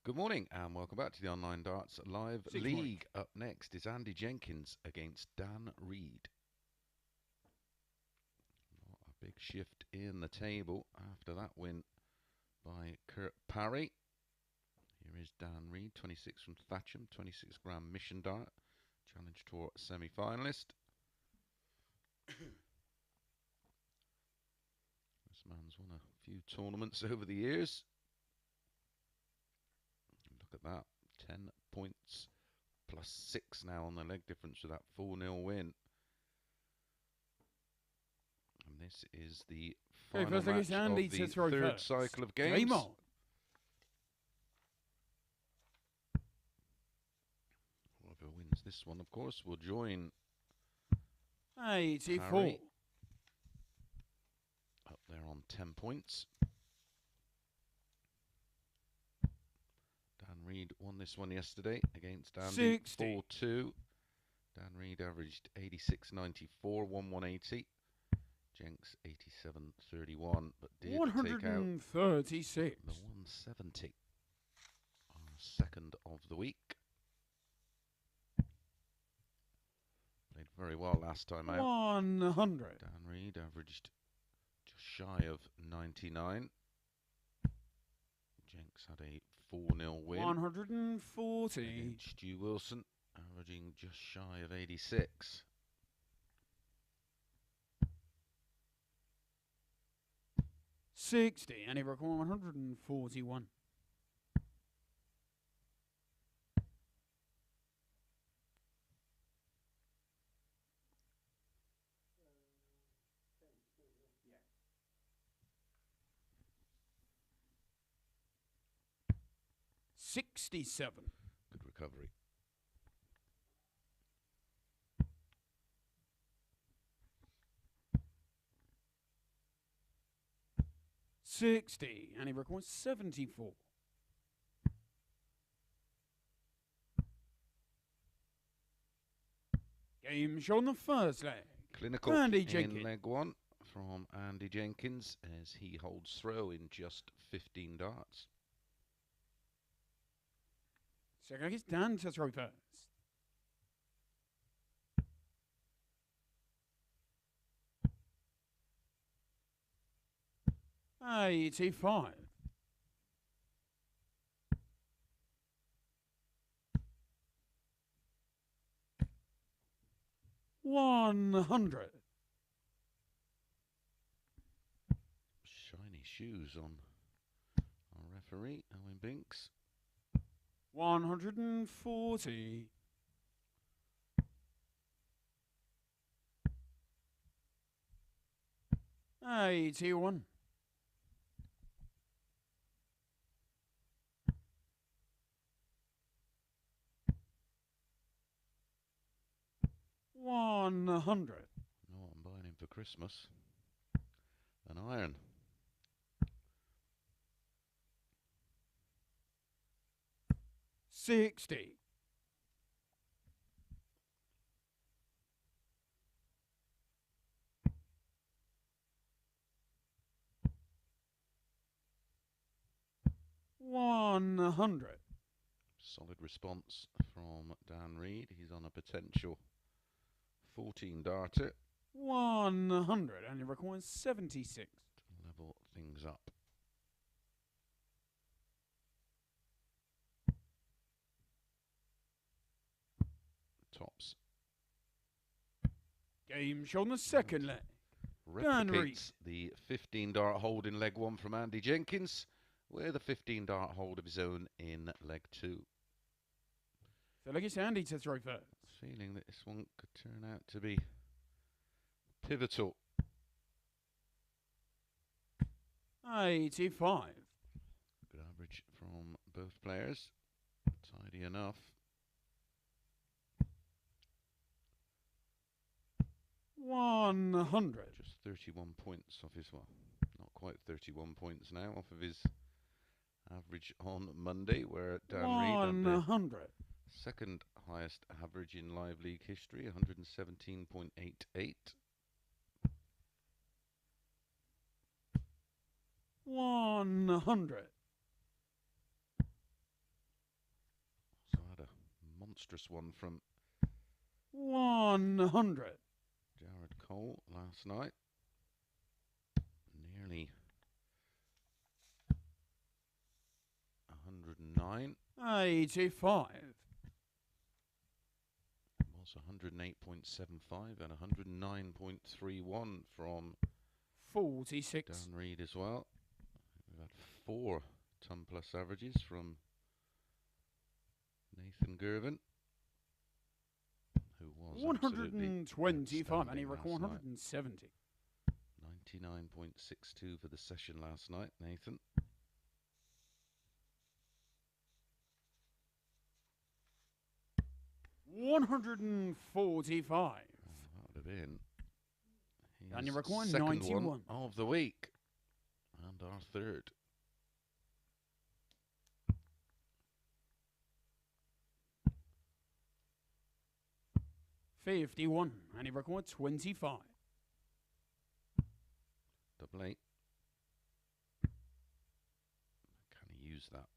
Good morning and welcome back to the Online Darts Live League. Up next is Andy Jenkins against Dan Reid. A big shift in the table after that win by Kurt Parry. Here is Dan Reid, 26 from Thatcham, 26 gram mission dart, Challenge Tour semi-finalist. This man's won a few tournaments over the years. Look at that, 10 points plus 6 now on the leg difference with that 4-0 win. And this is the final match of the third cycle of games. Game on. Whoever wins this one, of course, will join 84. Parry up there on 10 points. Dan Reid won this one yesterday against Andy 4-2. Dan Reid averaged 86.94, won 180. Jenks 87.31, but did take out 136. the 170. Our second of the week. Played very well last time out. 100. Dan Reid averaged just shy of 99. Jenks had a 4-0 win. 140. Stu Wilson averaging just shy of 86. And he recorded 141. Yeah. 67. Good recovery. And he records 74. Game show on the first leg. Clinical Andy in Jenkins. leg one from Andy Jenkins as he holds throw in just 15 darts. Second is Dan to throw first. $85. $100. Shiny shoes on our referee, Owen Binks. 140. $81. $100. No, I'm buying him for Christmas. An iron. $60. $100. Solid response from Dan Reid. He's on a potential 14 darter. 100. And he records 76. To level things up. Tops. Game show on the second leg. Replicates the 15 dart hold in leg one from Andy Jenkins with a 15 dart hold of his own in leg two. So like it's Andy to throw first. Feeling that this one could turn out to be pivotal. 85. Good average from both players. Tidy enough. 100. Just 31 points off his, well, not quite 31 points now, off of his average on Monday, where Dan Reid had 100. second highest average in live league history, 117.88. 100. So I had a monstrous one from 100. Jared Cole last night. Nearly 85. Was 108.75 and 109.31 from 46. Dan Reid as well. We've had 4 ton plus averages from Nathan Gervin, who was 125, and he recorded 170. 99.62 for the session last night, Nathan. $145. That would have been And you his record second 91 one of the week, and our third. $51, and he record 25. Double 8. Can he use that?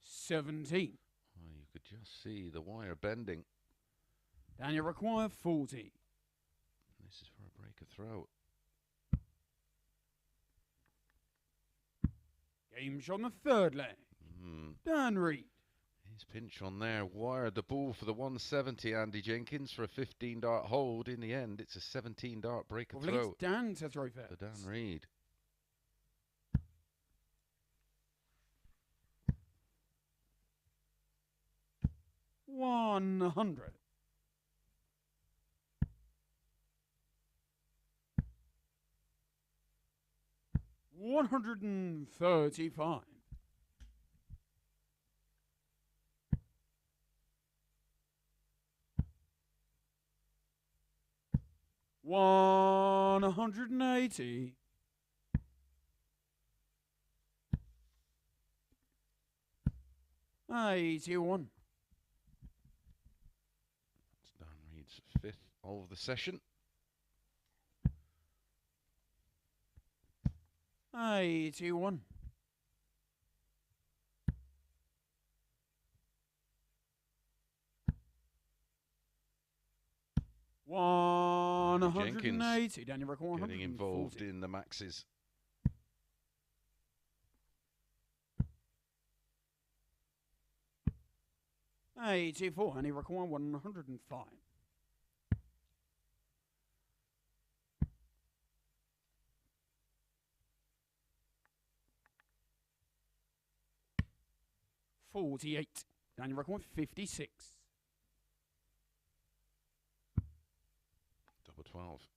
17. Oh, you could just see the wire bending. And you require 40. This is for a break of throw. Game shot on the third leg. Dan Reid. His pinch on there wired the ball for the 170, Andy Jenkins, for a 15 dart hold. In the end, it's a 17 dart break of throw. Dan to throw first. For Dan Reid. $100. $135. $180. $81. That's Dan Reid's 5th of the session. $81. $180. Daniel record getting involved in the maxes. $84, and he record 105. $48. Daniel record 56. Double 12.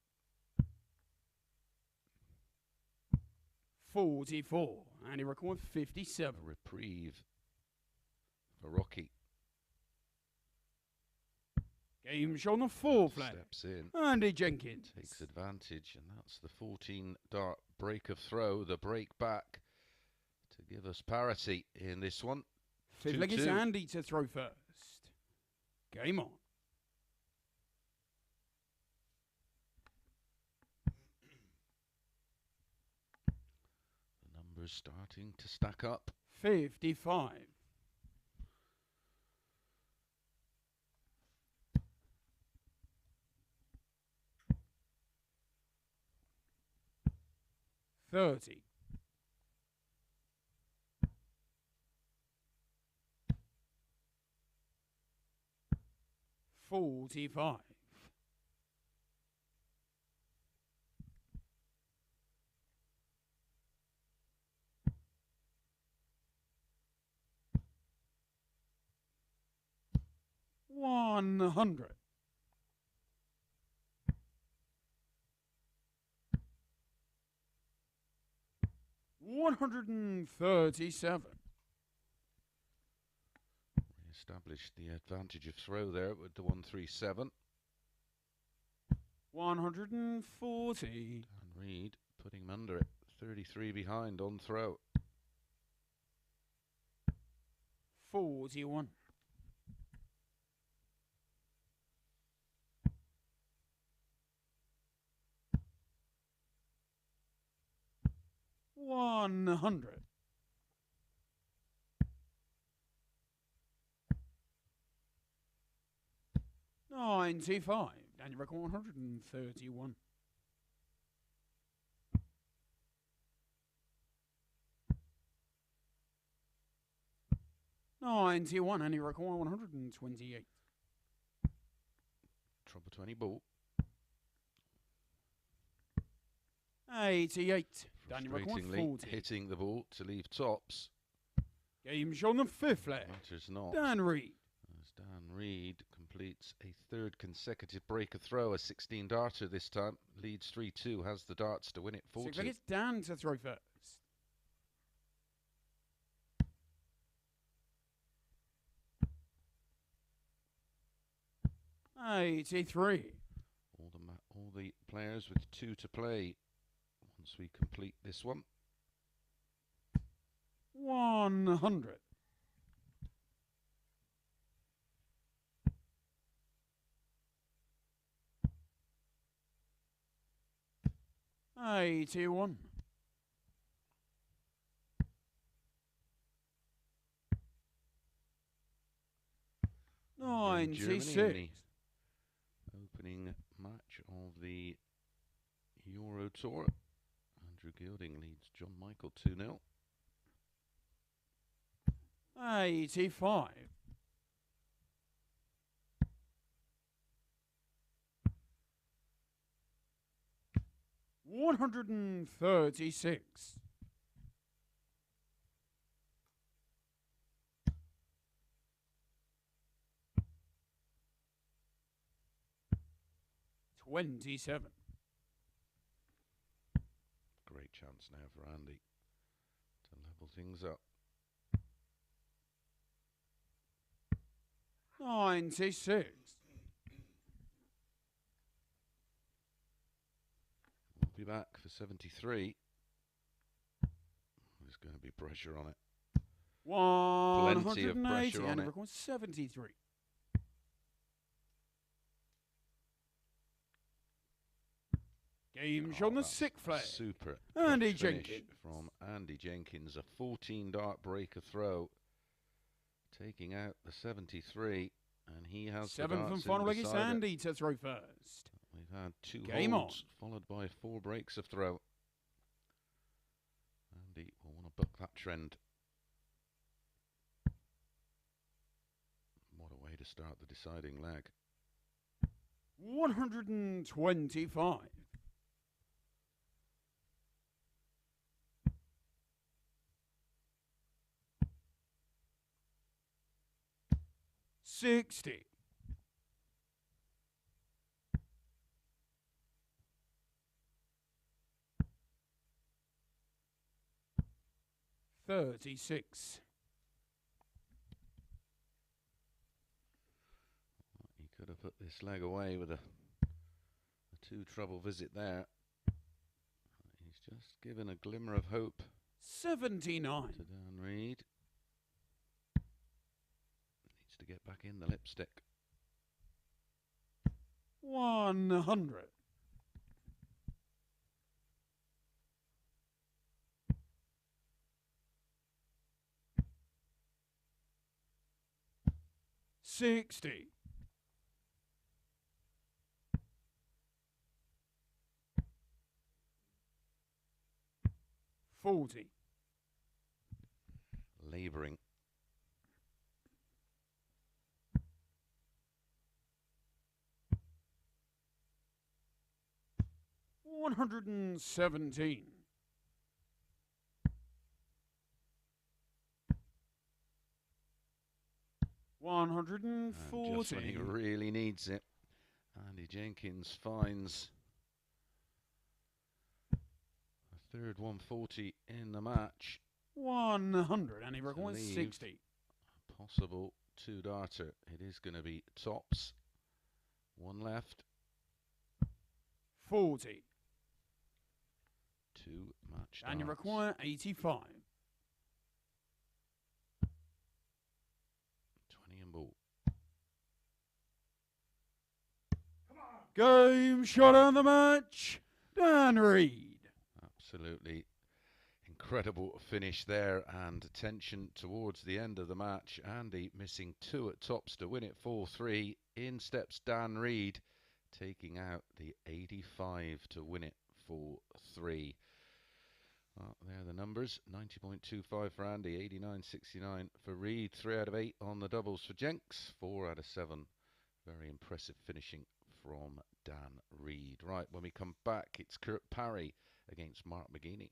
44. And he record 57. A reprieve for Rocky. Game show on the fourth leg. Steps in. Andy Jenkins takes advantage, and that's the 14 dart break of throw, the break back to give us parity in this one. Fifth leg is Andy to throw first. Game on. The numbers starting to stack up. 55. $30. 45. $100. $137. Established the advantage of throw there with the 137. 140. And Reid putting him under it. 33 behind on throw. 41. $100. $95. And you reckon 131. 91, and you require 128. Trouble 20 ball. 88. Dan, you require Frustratingly 40. hitting the ball to leave tops. Game shown the fifth leg. Matters not. Dan Reid. As Dan Reid completes a third consecutive break of throw, a 16 darter this time. Leads 3-2, has the darts to win it 4-2. Six leg, it's Dan to throw first. 83. All the players with 2 to play once we complete this one. 100. 81. 96. Opening match of the Euro Tour. Andrew Gilding leads John Michael 2-0. 85. 136. 27. Great chance now for Andy to level things up. 96. We'll be back for 73. There's going to be pressure on it. 180. Plenty of pressure on it. 73. Game shown the sixth flag. Super. Andy Jenkins. From Andy Jenkins. A 14 dart breaker throw. Taking out the 73. And he has seventh and final leg. It's Andy to throw first. We've had 2 Game holds, followed by 4 breaks of throw. Andy will want to buck that trend. What a way to start the deciding leg. 125. 60. 36. He could have put this leg away with a 2 trouble visit there. He's just given a glimmer of hope 79. to Dan Reid. Needs to get back in the lipstick. 100. 60. 40. Labouring. 117. 140. And just when he really needs it, Andy Jenkins finds a third 140 in the match. 100, and he requires leave 60. Possible 2 darter. It is going to be tops. 1 left. 40. 2 match And you darts. require 85. 20 and ball. Game shot on the match, Dan Reid. Absolutely incredible finish there, and tension towards the end of the match. Andy missing 2 at tops to win it 4-3. In steps Dan Reid, taking out the 85 to win it 4-3. Well, there are the numbers. 90.25 for Andy, 89.69 for Reid. 3 out of 8 on the doubles for Jenks. 4 out of 7. Very impressive finishing from Dan Reid. Right, when we come back, it's Parry against Mark McGeeney.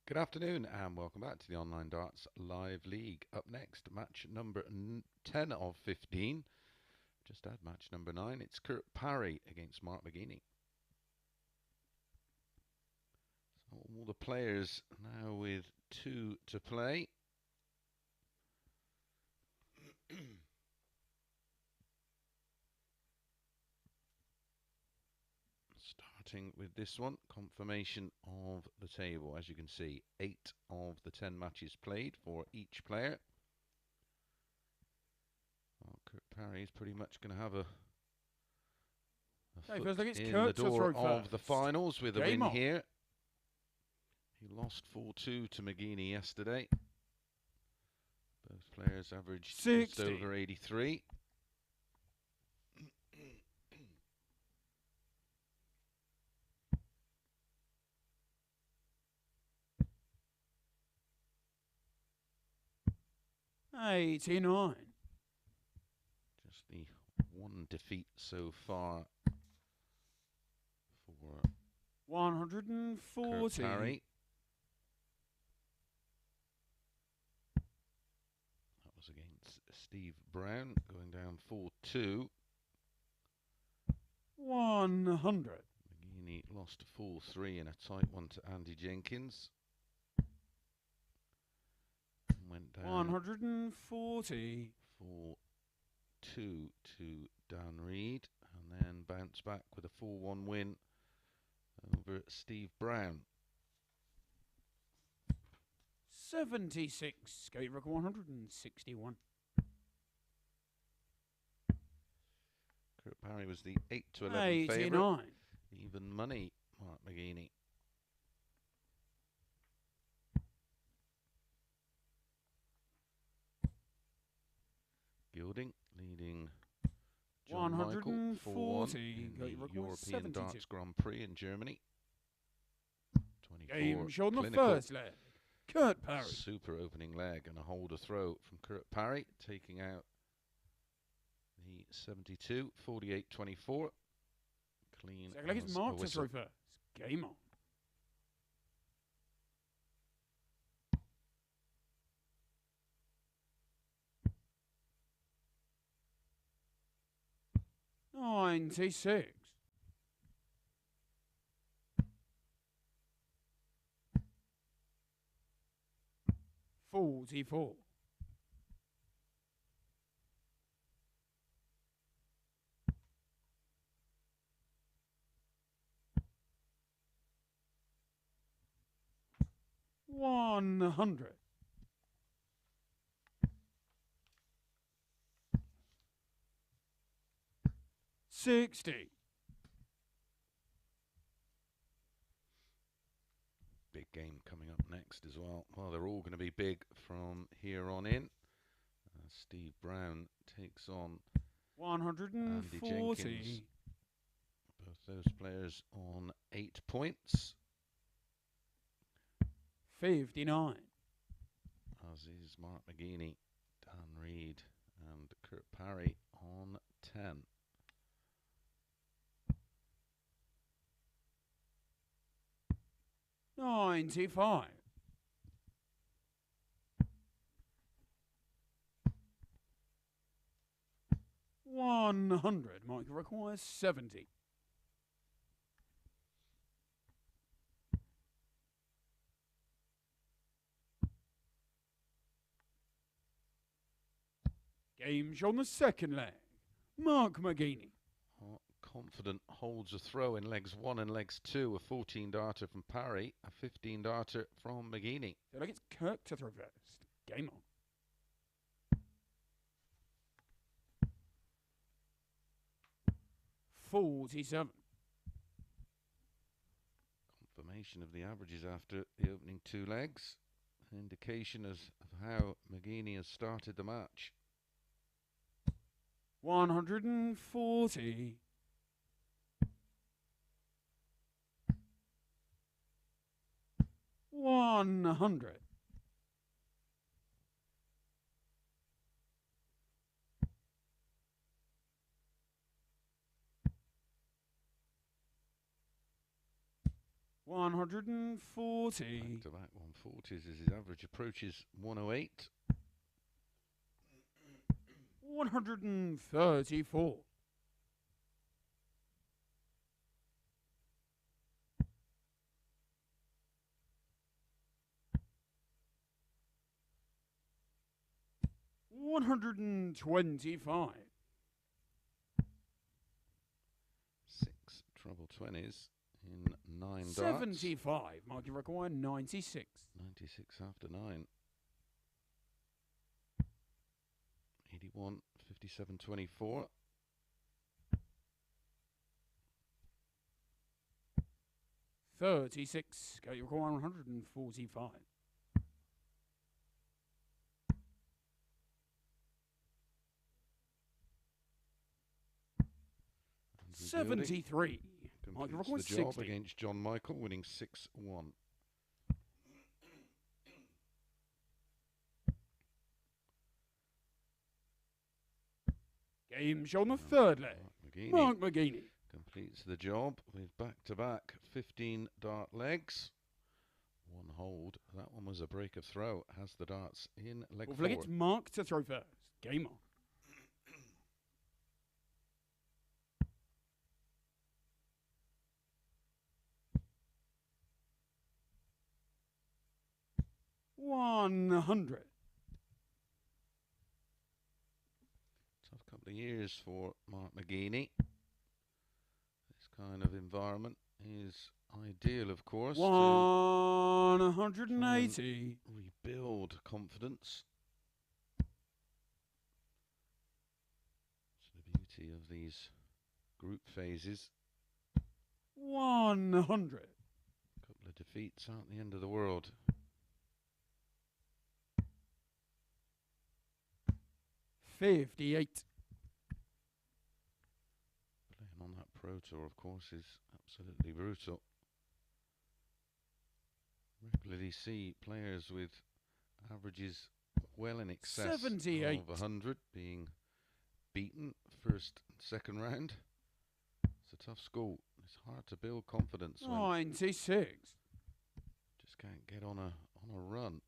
Good afternoon and welcome back to the Online Darts Live League. Up next, match number 10 of 15. Just add match number 9. It's Parry against Mark McGeeney. So all the players now with 2 to play. Starting with this one, confirmation of the table. As you can see, 8 of the 10 matches played for each player. Well, Parry is pretty much going to have a foot in the door of the finals with a win here. He lost 4-2 to McGeeney yesterday. Both players averaged just over 83. Just the 1 defeat so far for 140. Parry. That was against Steve Brown, going down 4-2. 100. McGeeney lost 4-3 in a tight one to Andy Jenkins. Went down 140. 4-2 to Dan Reid, and then bounced back with a 4-1 win over Steve Brown. 76. Go record 161. Kurt Parry was the 8-11 favourite. 89. Even money, Mark McGeeney. Gilding leading John Michael 4-1 in the European 72. Darts Grand Prix in Germany. 24 Game shown the clinical. first leg. Kurt Parry. Super opening leg and a holder throw from Kurt Parry, taking out the 72, 48-24. Clean Second leg as is a marked to whistle. throw first. Game on. $96. 44. 100. 60. Big game coming up next as well. Well, they're all going to be big from here on in. Steve Brown takes on Andy 140. Jenkins. Both those players on 8 points. 59. As is Mark McGeeney, Dan Reid and Kurt Parry on 10. 95. 100. Mike requires 70. Game shown the second leg. Mark McGeeney. Confident holds a throw in legs 1 and legs 2. A 14-darter from Parry, a 15-darter from McGeeney. Feel like it's Kirk to throw first. Game on. $47. Confirmation of the averages after the opening 2 legs. An indication of how McGeeney has started the match. 140. 100. 140. Back-to-back 140s as his average approaches 108. 134. 125. 6 treble 20s in 9 darts. 75. Market required 96. 96 after 9. 81, 57, 24. 36. Go require 145. 73. Market Completes requires the job 60. against John Michael, winning 6-1. Game shown the third leg. McGeeney Mark McGeeney. completes the job with back-to-back 15 dart legs. 1 hold. That one was a break of throw. Has the darts in leg 4. It's Mark to throw first. Game on. 100. Tough couple of years for Mark McGeeney. This kind of environment is ideal, of course, to 180. rebuild confidence. It's the beauty of these group phases. 100. A couple of defeats aren't the end of the world. 58. Playing on that Pro Tour, of course, is absolutely brutal. Regularly see players with averages well in excess 78. of 100 being beaten first and second round. It's a tough school. It's hard to build confidence when 96. just can't get on a run.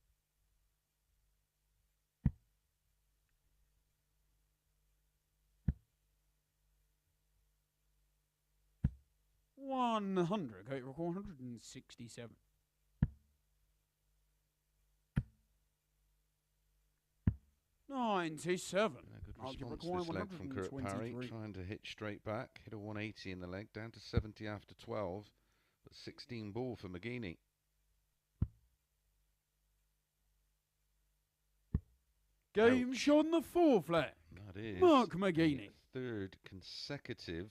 100. Okay, record 167. 97. A good Algebra response this leg from Kurt Parry, 123. trying to hit straight back, hit a 180 in the leg, down to 70 after 12, but 16 ball for McGeeney. Game Ouch. shot on the fourth leg. That is Mark McGeeney. third consecutive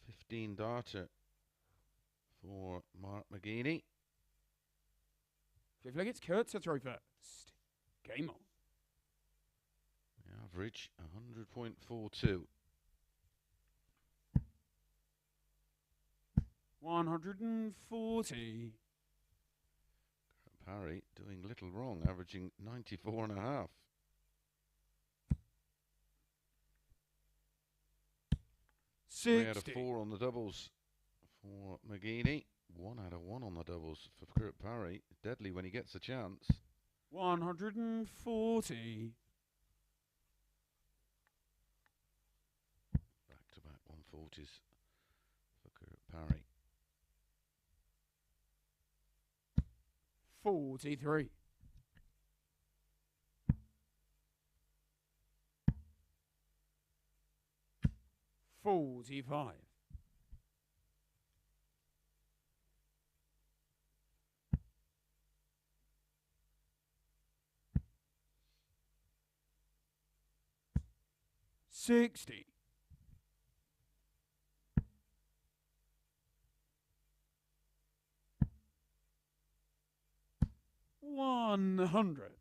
15 darter for Mark McGeeney. Fifth leg, it's Kurt to throw first. Game on. The average 100.42. 140. Parry doing little wrong, averaging 94.5. 3 out of 4 on the doubles for McGeeney. 1 out of 1 on the doubles for Kurt Parry. Deadly when he gets a chance. 140. Back-to-back 140s for Kurt Parry. 43. 45. 60. 100.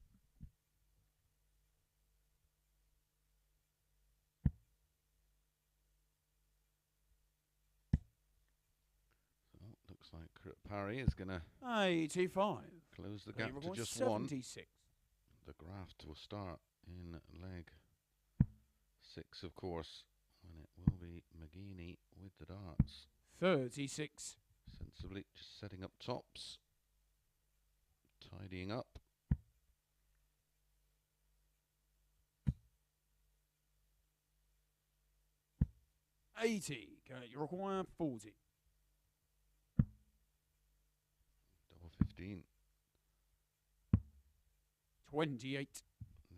'Looks like Kurt Parry is going to 85. close the Okay, gap we're to going just 1. 76. The graft will start in leg 6, of course, when it will be McGeeney with the darts. 36. Sensibly just setting up tops, tidying up. 80. Okay, you require 40. Double 15 28.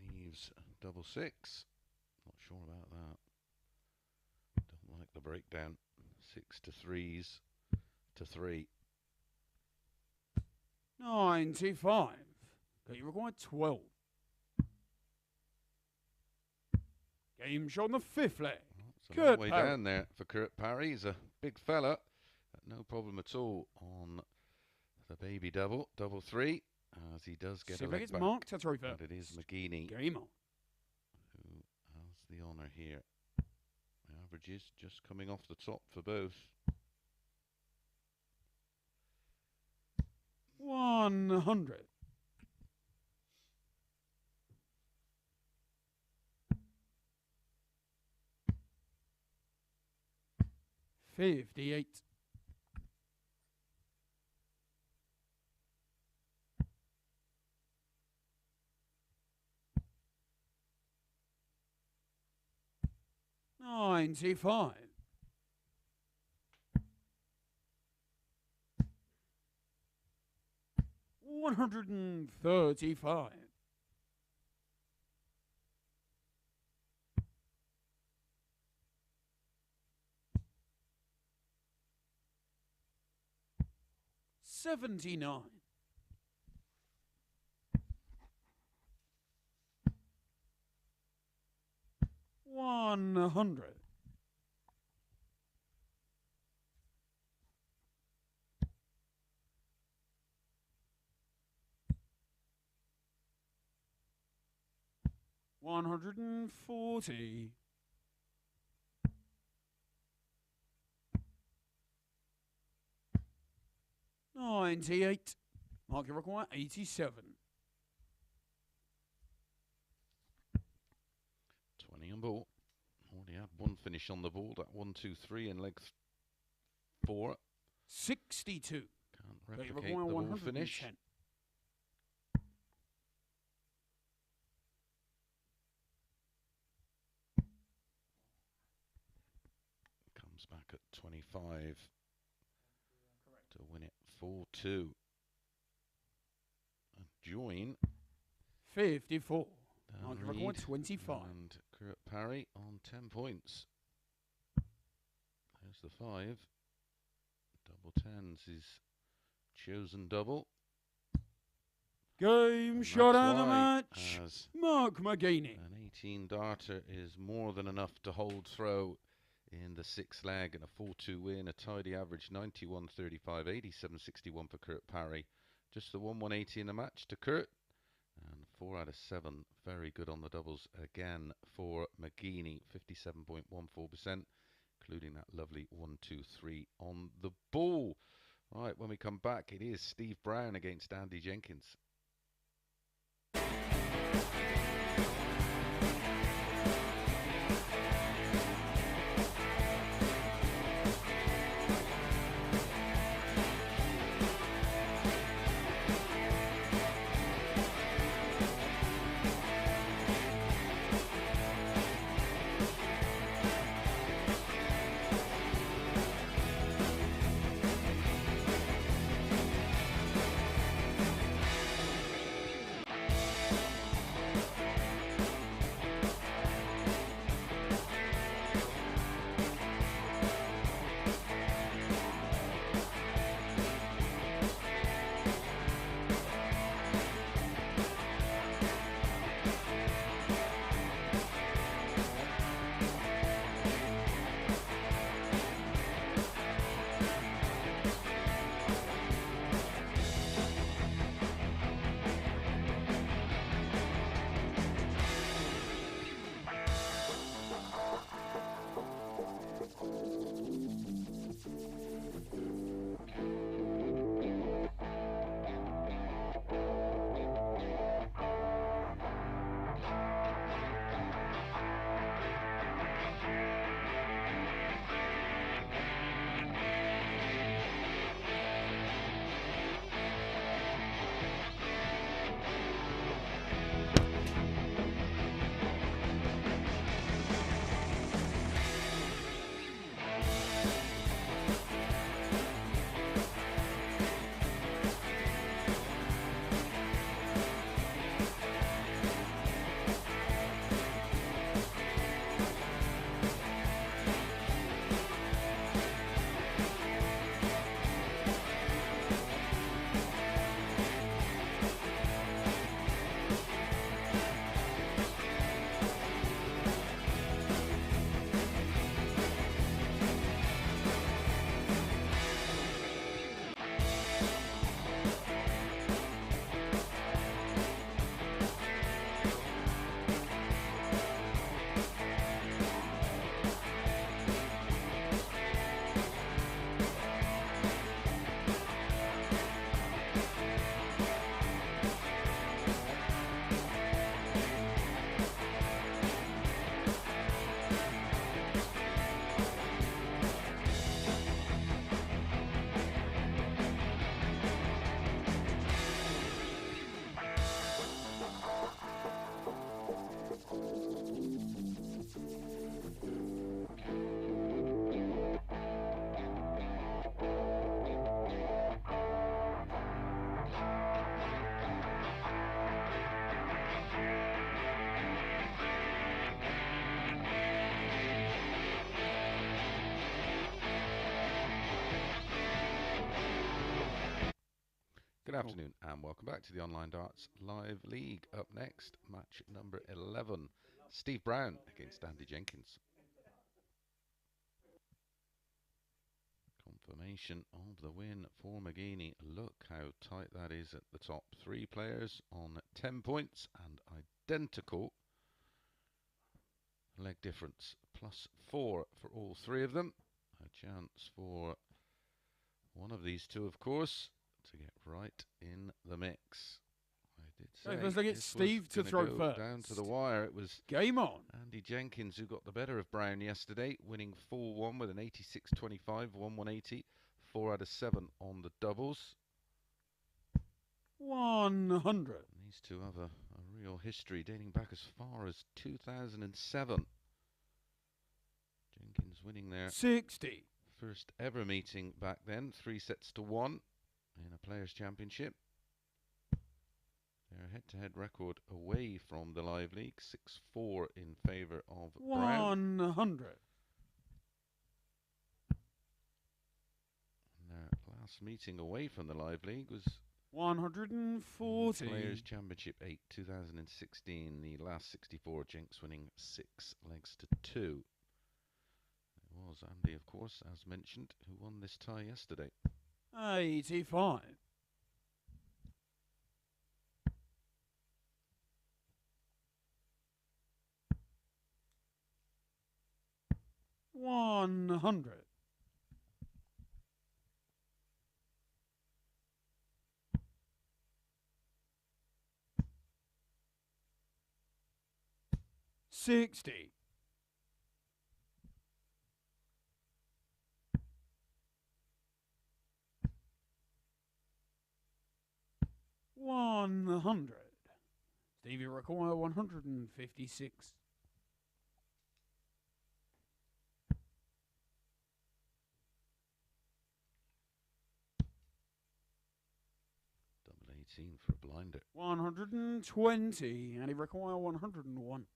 leaves double 6. Not sure about that. Don't like the breakdown. 6 to 3s to 3. 95. Okay, you require 12. Game shot on the fifth leg. It's a long way down there for Kurt Parry. He's a big fella. No problem at all on the baby double, double 3, as he does get a leg it's back. marked to throw first. But it is McGeeney Game on. who has the honour here. The averages just coming off the top for both. 100. 58. 95. 100. 135. 79. 100. 140. 98. Market require 87. 20 on ball. Already had one finish on the ball. That 1, 2, 3 in leg 4. 62. Can't replicate the ball finish. Comes back at 25 to win it 4-2. And join 54. Dan Record Reid 25. and Kurt Parry on 10 points. There's the 5. Double tens is chosen double. Game shot of the match. As Mark McGeeney. an 18 darter is more than enough to hold throw in the 6th leg, and a 4-2 win, a tidy average 91.35, 87.61 for Kurt Parry. Just the 1-180 in the match to Kurt, and 4 out of 7 very good on the doubles again for McGeeney, 57.14%, including that lovely 1-2-3 on the ball. Right, when we come back, it is Steve Brown against Andy Jenkins. Good afternoon and welcome back to the Online Darts Live League. Up next, match number 11, Steve Brown against Andy Jenkins. Confirmation of the win for McGeeney. Look how tight that is at the top. 3 players on 10 points and identical leg difference. +4 for all 3 of them. A chance for one of these two, of course, to get right in the mix. I did say let's look at Steve to throw first. Down to the wire. It was game on. Andy Jenkins who got the better of Brown yesterday, winning 4-1 with an 86-25, 1-180, 4 out of 7 on the doubles. 100. And these two have a real history dating back as far as 2007. Jenkins winning their 60. first ever meeting back then, 3-1 in a Players' Championship. Their head-to-head record away from the Live League, 6-4 in favour of Brown. 100. And their last meeting away from the Live League was 140. Players' Championship 8, 2016. The last 64, Jenks winning 6 legs to 2. It was Andy, of course, as mentioned, who won this tie yesterday. 85. 100. 60. 100. Stevie require 156. 18 for a blinder. 120, and he require 101.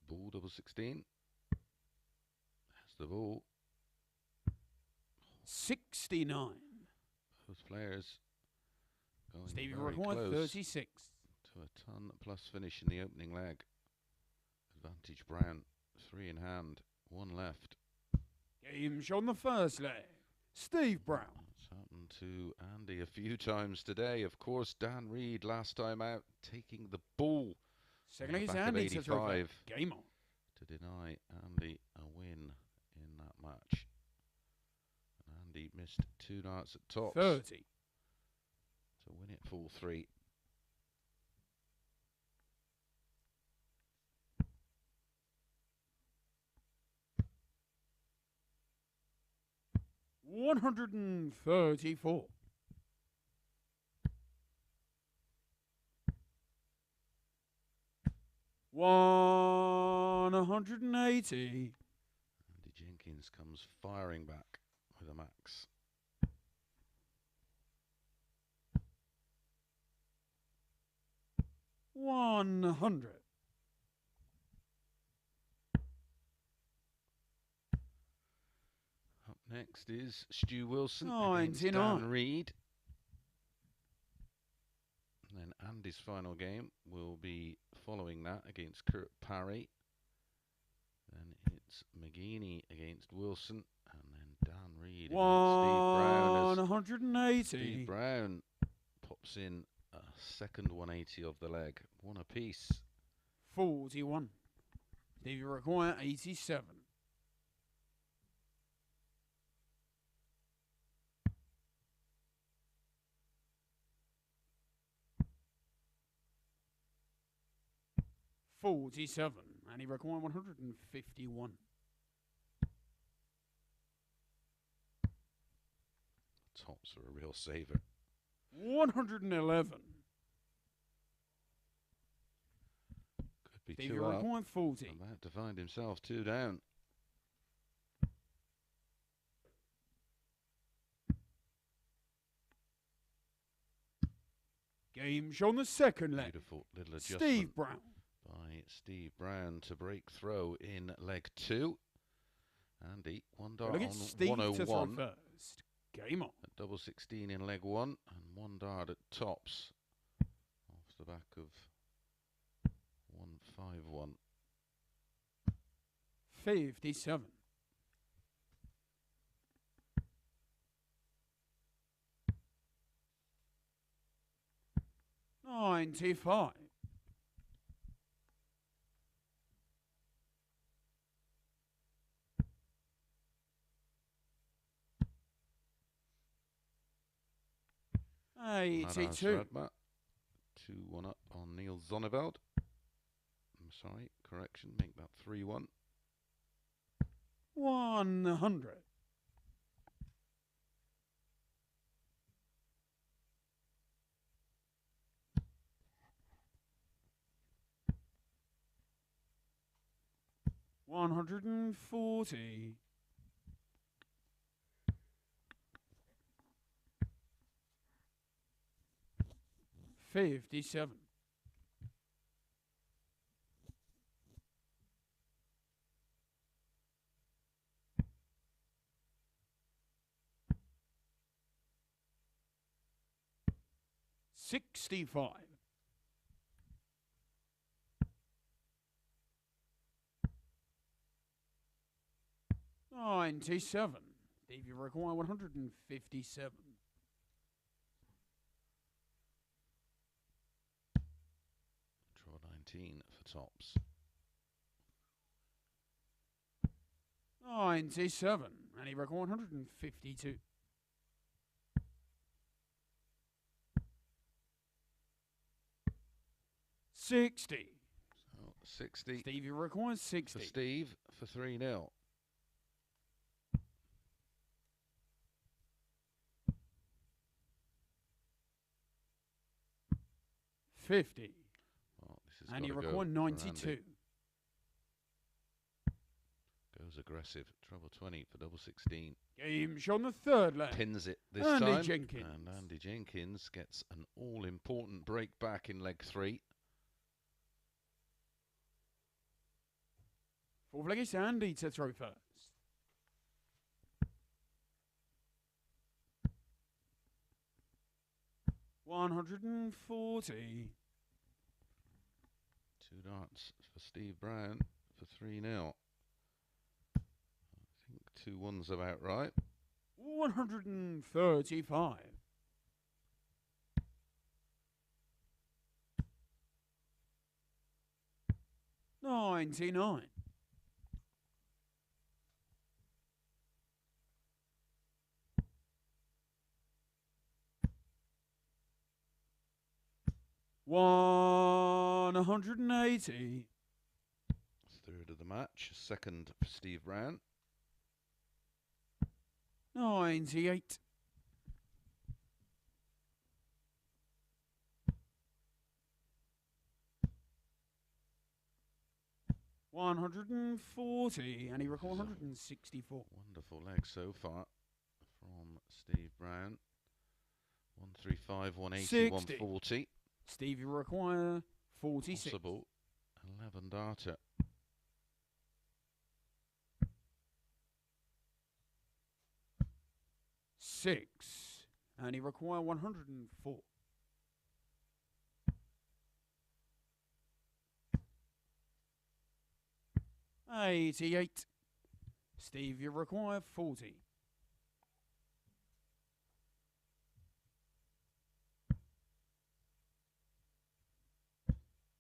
Ball double 16. That's the ball. 69. Both players going Stevie very require close 36. to a ton plus finish in the opening leg. Advantage Brown, 3 in hand, 1 left. Game shown the first leg. Steve Brown. It's happened to Andy a few times today. Of course, Dan Reid last time out taking the ball. Second leg is Andy to throw first. Game on. To deny Andy a win in that match. And Andy missed 2 darts at tops 30. to win it full 3. 134. 180. Andy Jenkins comes firing back with a max. 100. Up next is Stu Wilson against 99. Dan Reid. And then Andy's final game will be following that against Parry. Then it's McGeeney against Wilson, and then Dan Reid against Steve Brown. 180. Steve Brown pops in a second 180 of the leg, 1 apiece. 41. Stevie require 87. 47, and he required 151. Tops are a real saver. 111. Could be Stevie 2 up. required 40. About to find himself 2 down. Game shown the second leg. Beautiful little adjustment Steve Brown. by Steve Brown to break throw in leg 2. Andy, 1 dart Look on at Steve 101. to throw first. Game on. At double 16 in leg 1 and 1 dart at tops. Off the back of 151. 57. 95. 82. 2-1 up on Neil Zonneveld. I'm sorry, correction, make that 3-1. 100. 140. 57. 65. 97. Steve, you require 157. Draw 19 for tops. 97. And he required 152. 60. So 60. Steve, you require 60. For Steve for 3-0. 50. Well, this has And you got to record go 92. Goes aggressive. Treble 20 for double 16. Game shot on the third leg. Pins it this Andy time. Jenkins. And Andy Jenkins gets an all-important break back in leg 3. Fourth leg is Andy to throw first. $140. 2 darts for Steve Brown for 3-0. I think 2 1's about right. 135. 99. 180. Third of the match. Second for Steve Brown. 98. 140. And he recorded 164. Wonderful leg so far from Steve Brown. 135, 180, 60. 140. Steve, you require 46. Possible 11 darter. 6. And he require 104. 88. Steve, you require 40.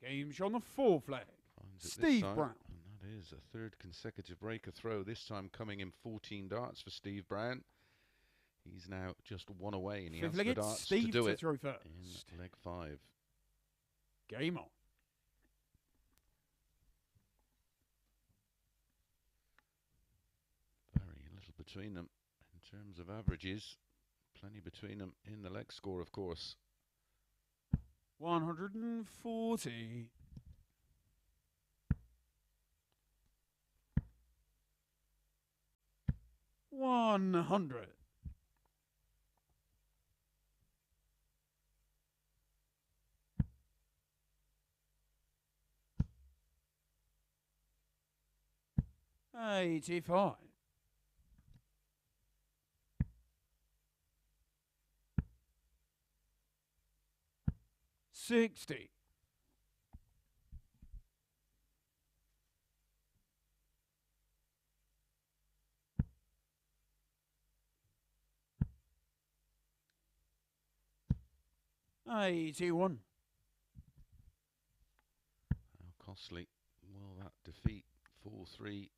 Game shot on the fourth leg. Steve Brown. And that is a third consecutive breaker throw, this time coming in 14 darts for Steve Brown. He's now just 1 away, and he has the darts Steve to do it throw first. in leg 5. Game on. Very little between them in terms of averages. Plenty between them in the leg score, of course. 140. 100. 85. 60. $81. How costly will that defeat 4-3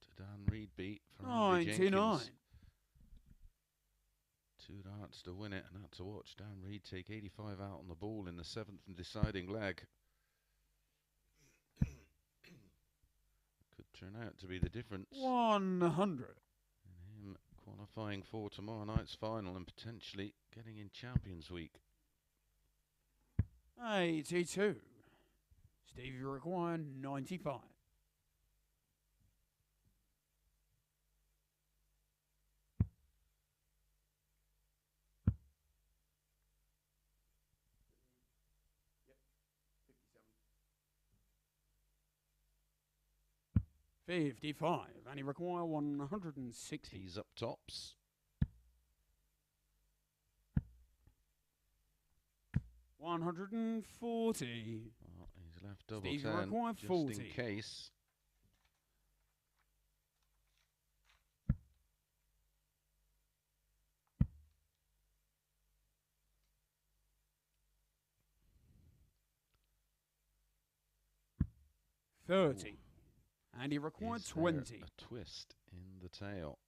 to Dan Reid be for Andy Jenkins? 99. 2 darts to win it, and had to watch Dan Reid take 85 out on the ball in the 7th and deciding leg. Could turn out to be the difference 100. in him qualifying for tomorrow night's final and potentially getting in Champions Week. 82. Steve, you require 95. $55, and you require 160. He's up tops. $140. Oh, he's left double Steve, 10 require just 40. in case. $30. Ooh. And he required Is there 20. a twist in the tail?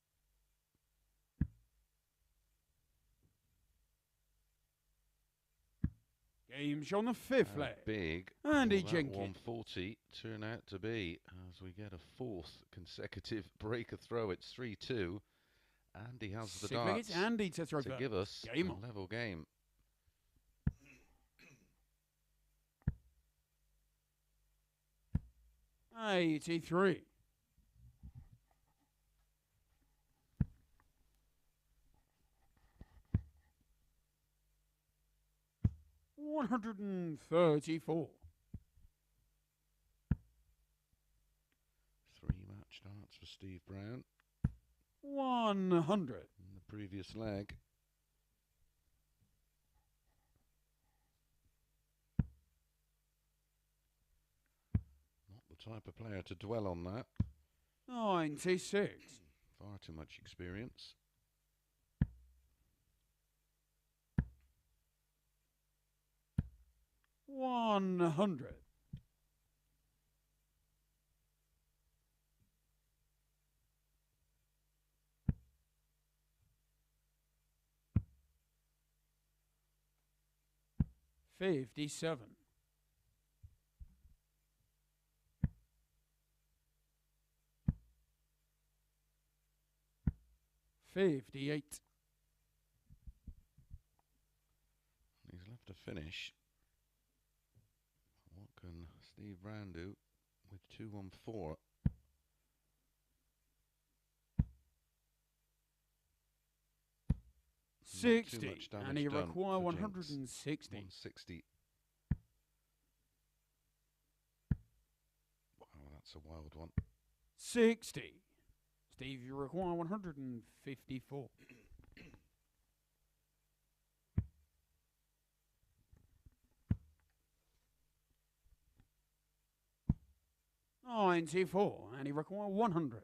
Game show on the 5th leg. Big. Andy Will that Jenkins. 140 turn out to be as we get a 4th consecutive break of throw. It's 3-2. Andy has the darts Andy to throw to give us game a on. level game. $83. $134. 3 match darts for Steve Brown 100. in the previous leg. Not the type of player to dwell on that. 96. Far too much experience. $100. $57. $58. He's left to finish. What can Steve Brown do with 2-1-4? $60. And he require 160. 160. Wow, that's a wild one. 60. Steve, you require 154. $94. And he require 100.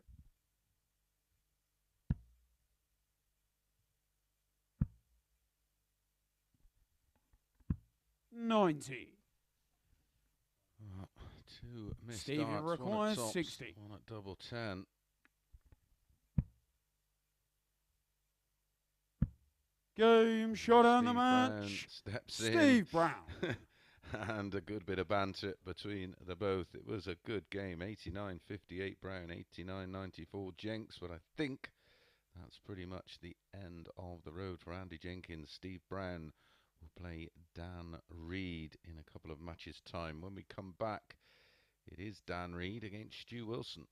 $90. 2 missed Steve, darts, you one require at tops, 60. one at double 10. Game shot on the Steve Brown match. steps Steve Brown. And a good bit of banter between the both. It was a good game. 89-58 Brown, 89-94 Jenks. But I think that's pretty much the end of the road for Andy Jenkins. Steve Brown will play Dan Reid in a couple of matches' time. When we come back, it is Dan Reid against Stu Wilson.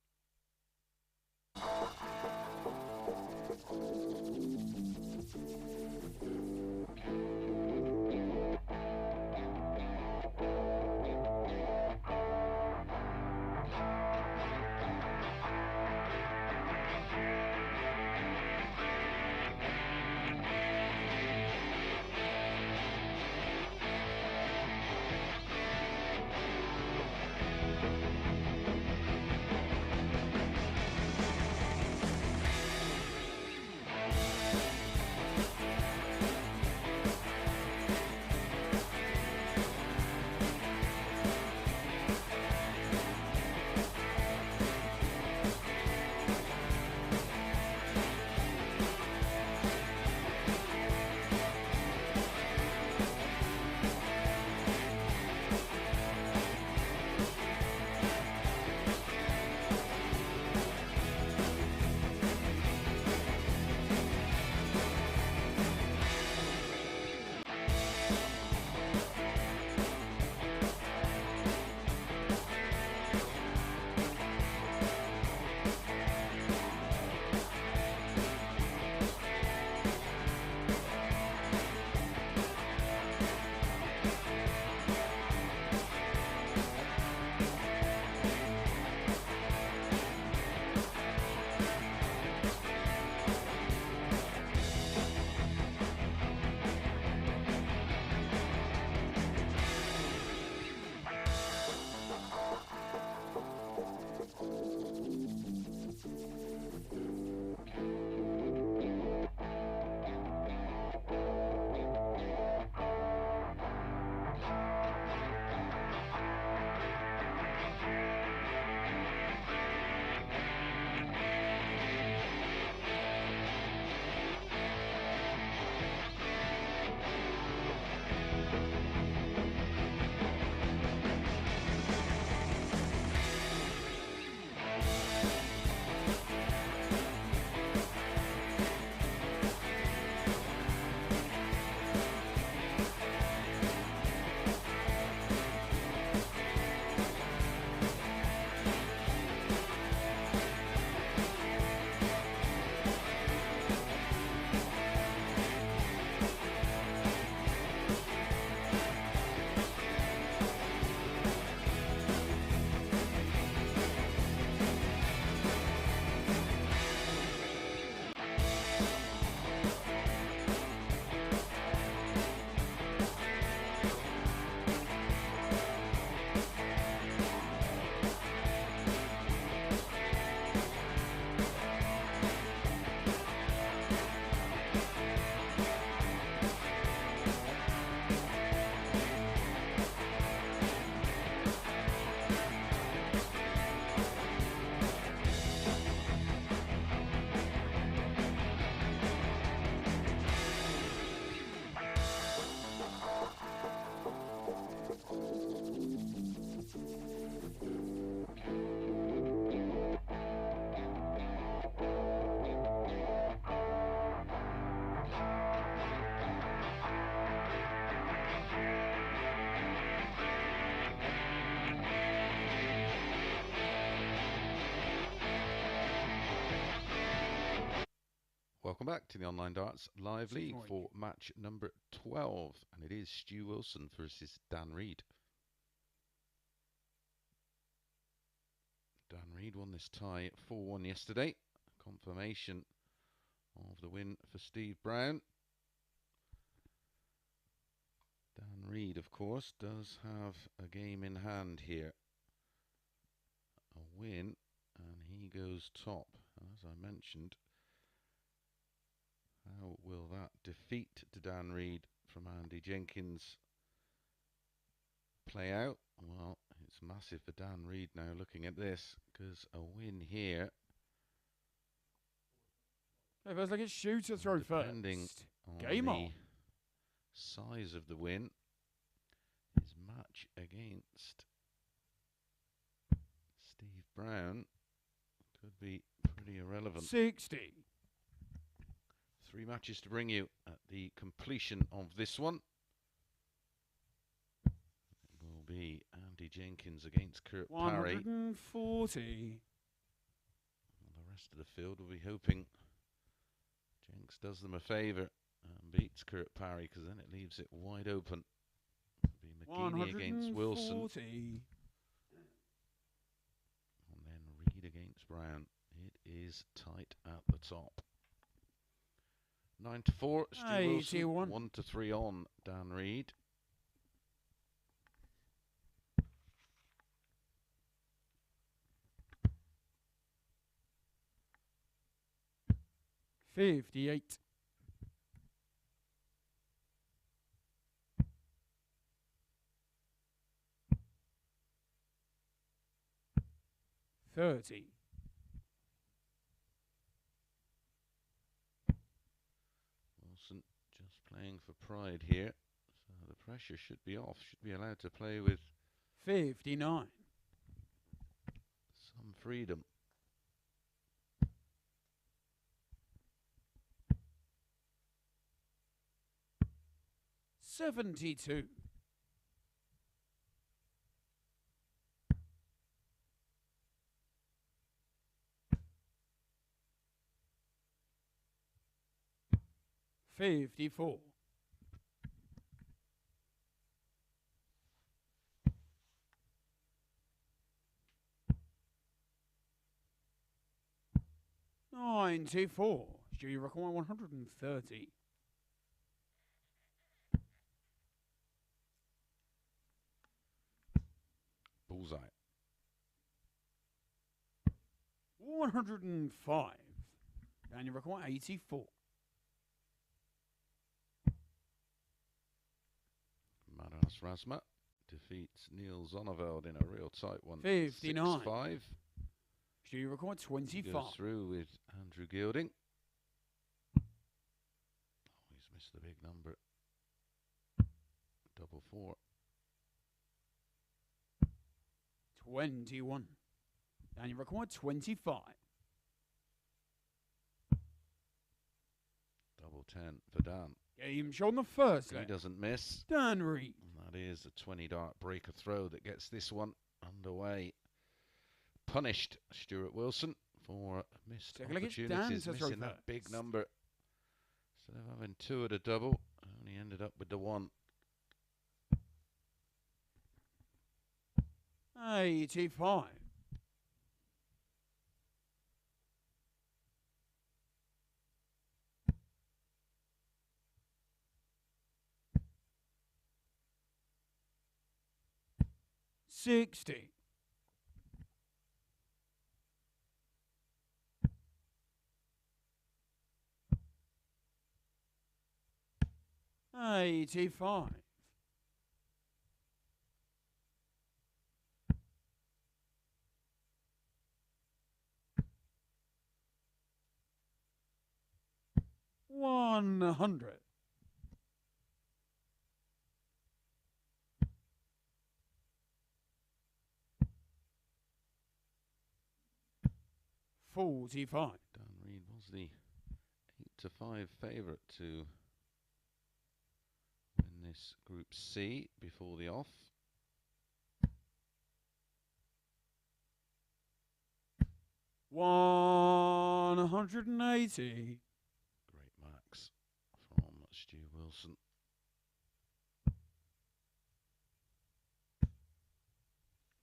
welcome back to the Online Darts Live League Strike. for match number 12. And it is Stu Wilson versus Dan Reid. Dan Reid won this tie 4-1 yesterday. Confirmation of the win for Steve Brown. Dan Reid, of course, does have a game in hand here. A win, and he goes top. As I mentioned, how will that defeat to Dan Reid from Andy Jenkins play out? Well, it's massive for Dan Reid now looking at this, because a win here. It feels like it's shooter throw depending first. on Game the on. size of the win, his match against Steve Brown could be pretty irrelevant. 60. 3 matches to bring you at the completion of this one. It will be Andy Jenkins against Kurt Parry. 140. The rest of the field will be hoping Jenks does them a favour and beats Kurt Parry, because then it leaves it wide open. It'll be McGeeney against Wilson. 140. And then Reid against Brown. It is tight at the top. 9-4, Stu Wilson. 81. 1-3 on Dan Reid. $58. $30. Wilson just playing for pride here, so the pressure should be off. Should be allowed to play with 59. some freedom. $72. $54. $94. Do you require 130? Bullseye. 105. And you require 84. Maras Rasma defeats Neil Zonneveld in a real tight one. 59. 6-5. Do you require 25? Goes through with Andrew Gilding. Oh, he's missed the big number. 4-4. 21. And you require 25. 10 for Dan. Game shot on the first He leg. doesn't miss. Dan Reid. And that is a 20 dart breaker throw that gets this one underway. Punished Stuart Wilson for missed Take a look at Dan opportunities, to throw missing that big first. number. Instead of having 2 at a double, only ended up with the 1. 85. $60. 85. $100. $45. Dan Reid was the 8-5 favourite to win this Group C before the off. $180. Great Wilson.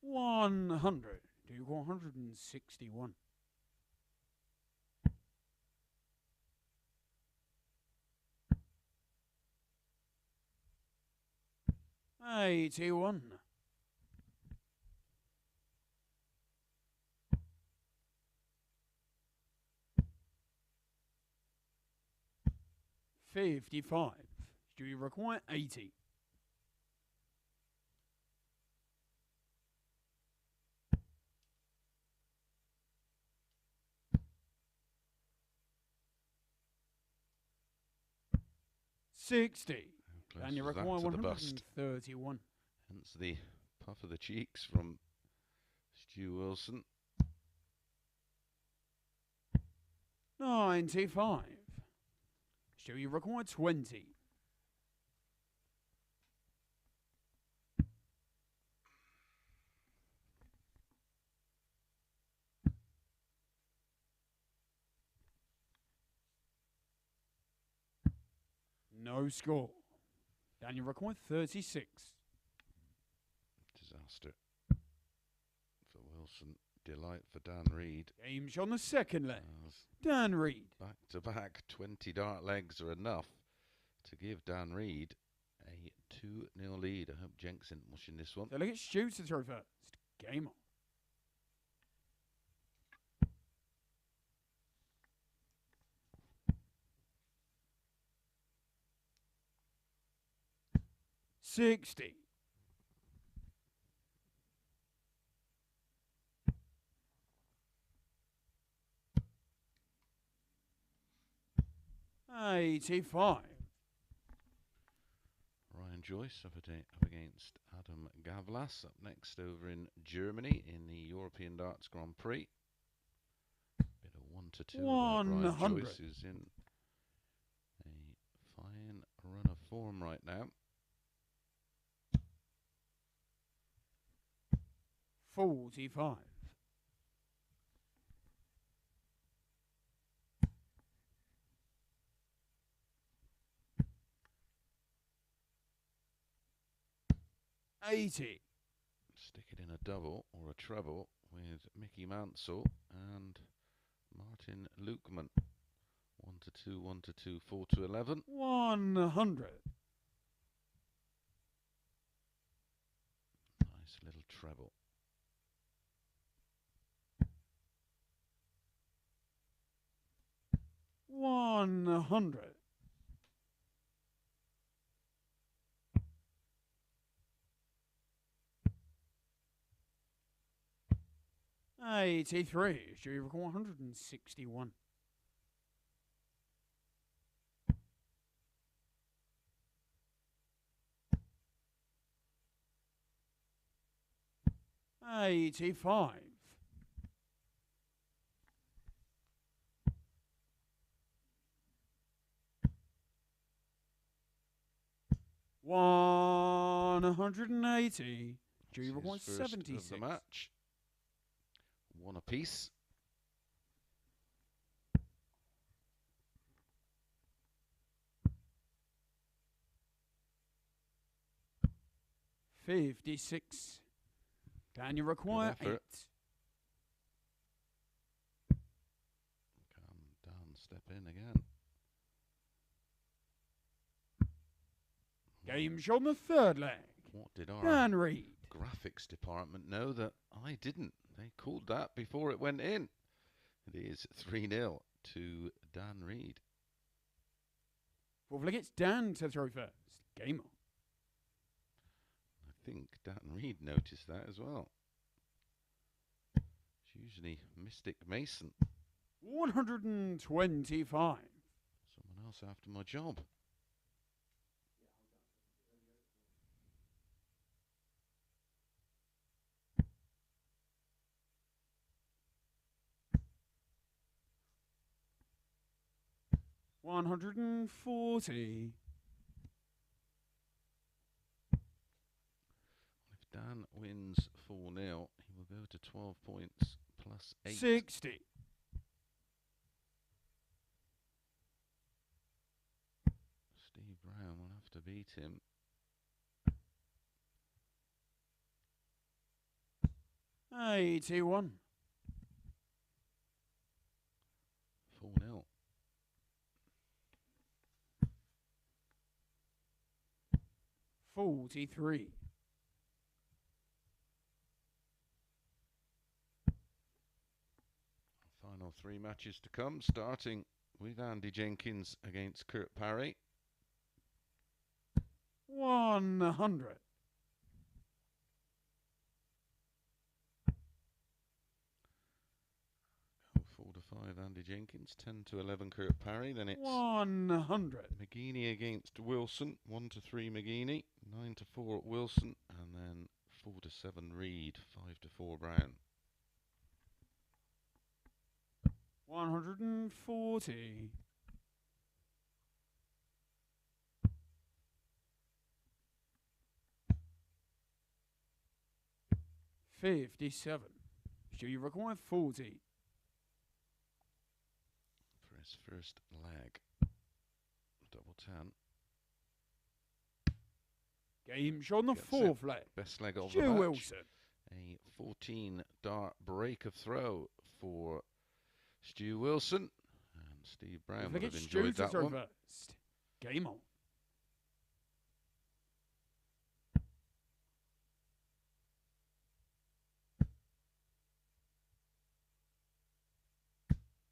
$100 to $161. $81. $55. Do you require 80? $60. And you require 131. Hence the puff of the cheeks from Stu Wilson. 95. Stu, you require 20. No score. Dan, you require 36. Disaster for Wilson. Delight for Dan Reid. Game shot on the second leg. Dan Reid. Back to back 20 dart legs are enough to give Dan Reid a 2-0 lead. I hope Jenks isn't mushing this one. So look at Stu to throw first. Game on. $60. $85. Ryan Joyce up against Adam Gavlas. Up next over in Germany in the European Darts Grand Prix. Bit of 1-2. Ryan Joyce, who's in a fine run of form right now. 45. $80. Stick it in a double or a treble with Mickey Mansell and Martin Lukeman. 1-2, 1-2, 4-11. 100. Nice little treble. $100. $83. Should you record 161? $85. $180. Do you record 76? The match. One apiece. $56. Can you require 8? Come down, step in again. Game shot on the third leg. What did our Dan Reid graphics department know that I didn't? They called that before it went in. It is 3-0 to Dan Reid. Fourth leg, it's Dan to throw first. Game on. I think Dan Reid noticed that as well. It's usually Mystic Mason. 125. Someone else after my job. $140. If Dan wins 4-0, he will go to 12 points plus 8. 60. Steve Brown, beat him. 81. 4-0. 43. Final 3 matches to come, starting with Andy Jenkins against Kurt Parry. 100. 4-5 Andy Jenkins, 10-11 Kurt Parry. Then it's 100. McGeeney against Wilson, 1-3 McGeeney, 9-4 Wilson, and then 4-7 Reid, 5-4 Brown. 140. 57. So you require 40. For his first leg. Double 10. Game shot on the Gets fourth leg. Best leg of the Stu match. Wilson. A 14 dart break of throw for Stu Wilson. And Steve Brown would have enjoyed that one. First. Game on.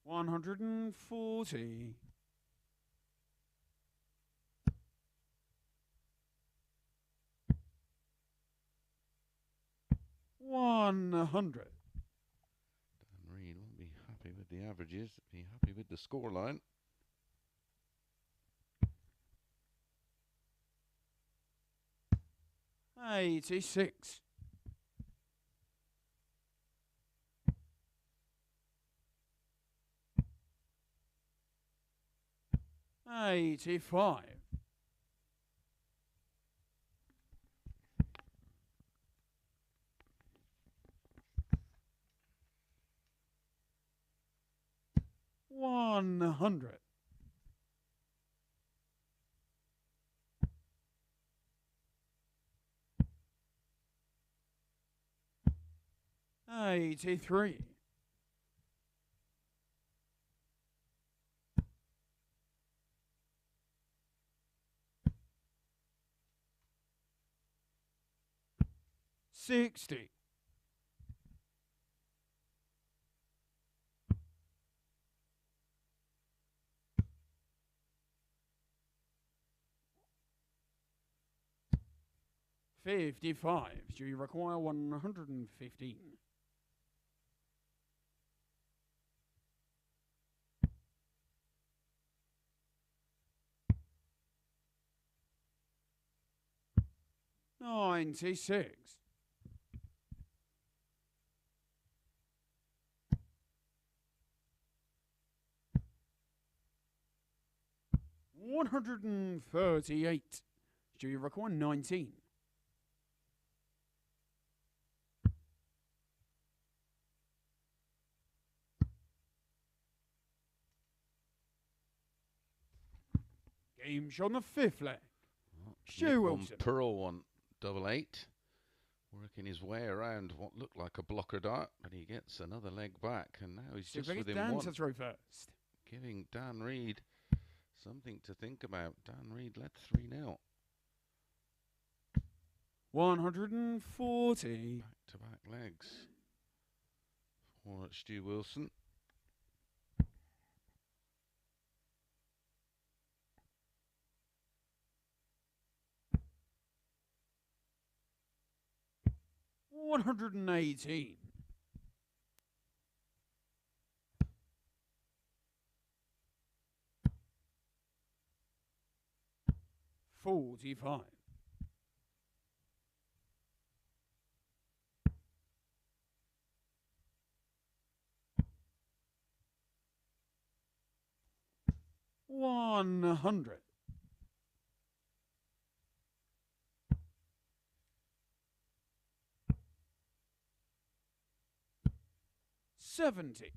$140. 100. Dan Reid won't be happy with the averages, be happy with the scoreline. $86. 85. 100. 83. 60. 55. So you require 115. 96. 138. So you require 19. 'Games on the fifth leg. Stu Wilson. Pearl one, 8-8. Working his way around what looked like a blocker dart, but he gets another leg back, and now he's just within one. To throw first. Giving Dan Reid something to think about. Dan Reid led 3-0. 140. Back-to-back legs for Stu Wilson. $118. 45. 100. 70.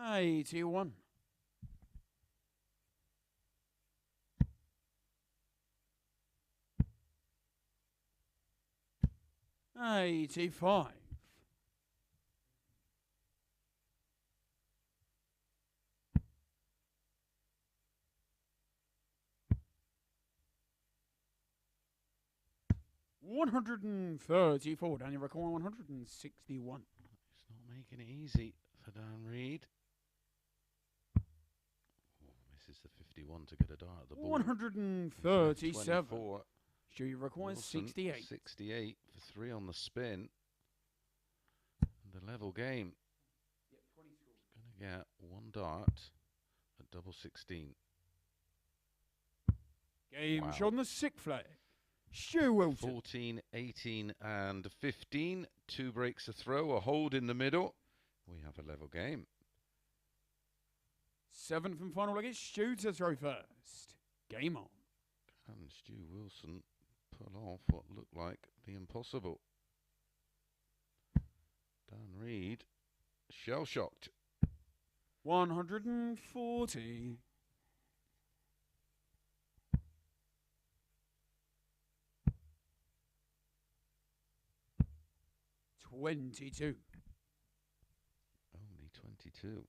81. 85. 134. Daniel record 161. It's not making it easy for Dan Reid. This is the 51 to get a dart at the ball. 137. Stu requires Wilson, 68. 68 for 3 on the spin. And the level game. Going to get 1 dart at double 16. Game shot on the 6th flag. Stu Wilson. 14, 18 and 15. 2 breaks a throw, a hold in the middle. We have a level game. 7th and final leg is Stu to throw first. Game on. And Stu Wilson pull off what looked like the impossible. Dan Reid, shell-shocked. 140. 22. Only 22.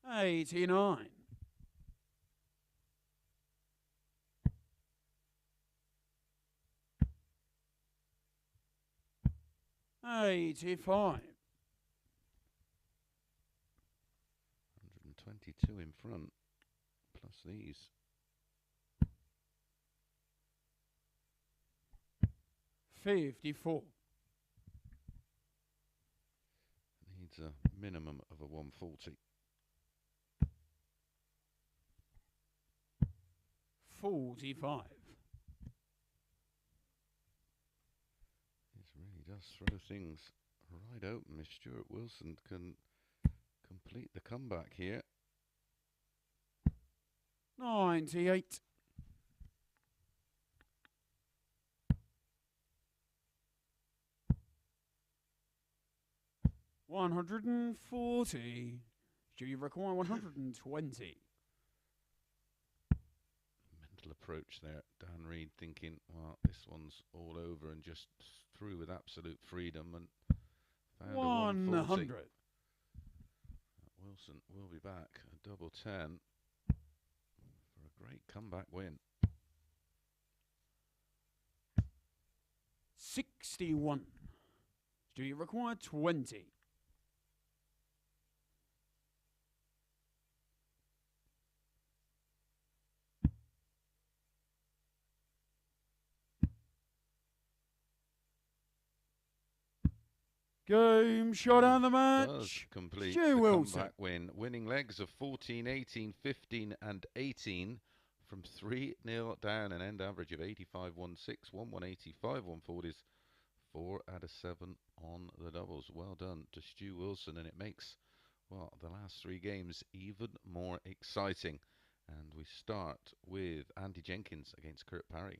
89. 85. 122 in front, plus these. 54. Needs a minimum of a 140. 45. This really does throw things right open if Stuart Wilson can complete the comeback here. 98. 140. Do you require 120? Mental approach there. Dan Reid thinking, well, this one's all over, and just threw with absolute freedom and found a 140. 100. Wilson will be back, a double 10 for a great comeback win. 61. Do you require 20? Game shot on the match. Does complete Stu the Wilson. comeback win. Winning legs of 14, 18, 15 and 18 from 3-0 down, an end average of 85, 1-6, 1-185, 140s, 4 out of 7 on the doubles. Well done to Stu Wilson, and it makes, well, the last 3 games even more exciting. And we start with Andy Jenkins against Kurt Parry.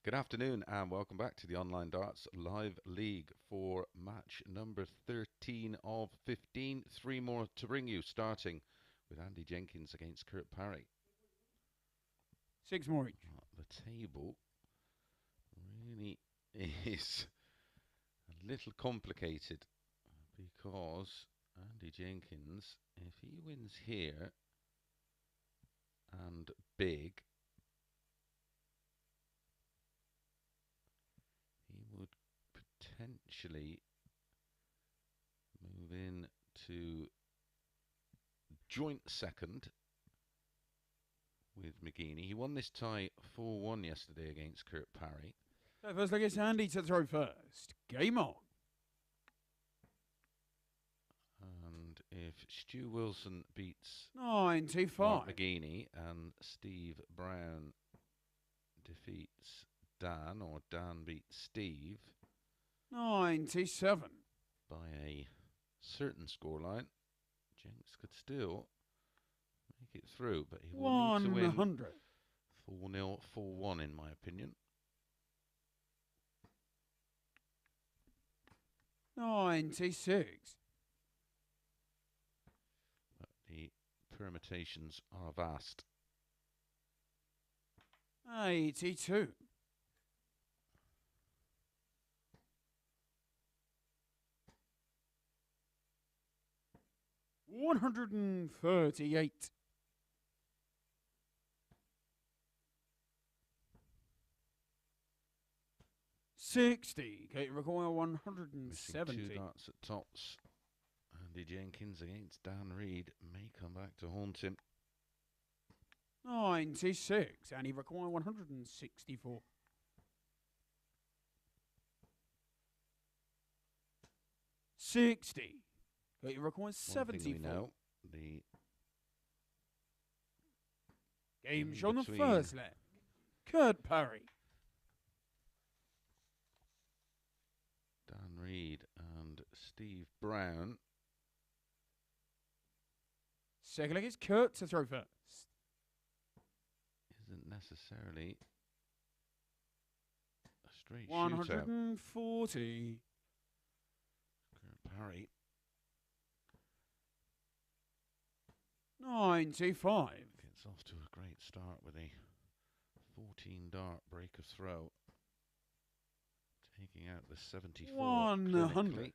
Good afternoon and welcome back to the Online Darts Live League for match number 13 of 15. 3 more to bring you, starting with Andy Jenkins against Kurt Parry. 6 more each. The table really is a little complicated because Andy Jenkins, if he wins here and big, he would potentially move in to joint second with McGeeney. He won this tie 4-1 yesterday against Kurt Parry. So first I guess Andy to throw first. Game on. And if Stu Wilson beats 95. Mark McGeeney and Steve Brown defeats Dan, or Dan beats Steve 97. by a certain scoreline, Jenks could still make it through, but he will need to win 100. 4-0, 4-1 in my opinion. 96. But the permutations are vast. 82. 138. 60. Kate require 170. 2 darts at tops. Andy Jenkins against Dan Reid may come back to haunt him. 96. And he require 164. 60. Kate requires 74. We know, the Game on the first leg. Kurt Parry. Dan Reid and Steve Brown. Second leg is Kurt to throw first. Isn't necessarily a straight 140. Kurt Parry 95. gets off to a great start with a 14 dart break of throw, taking out the 74 100. clinically.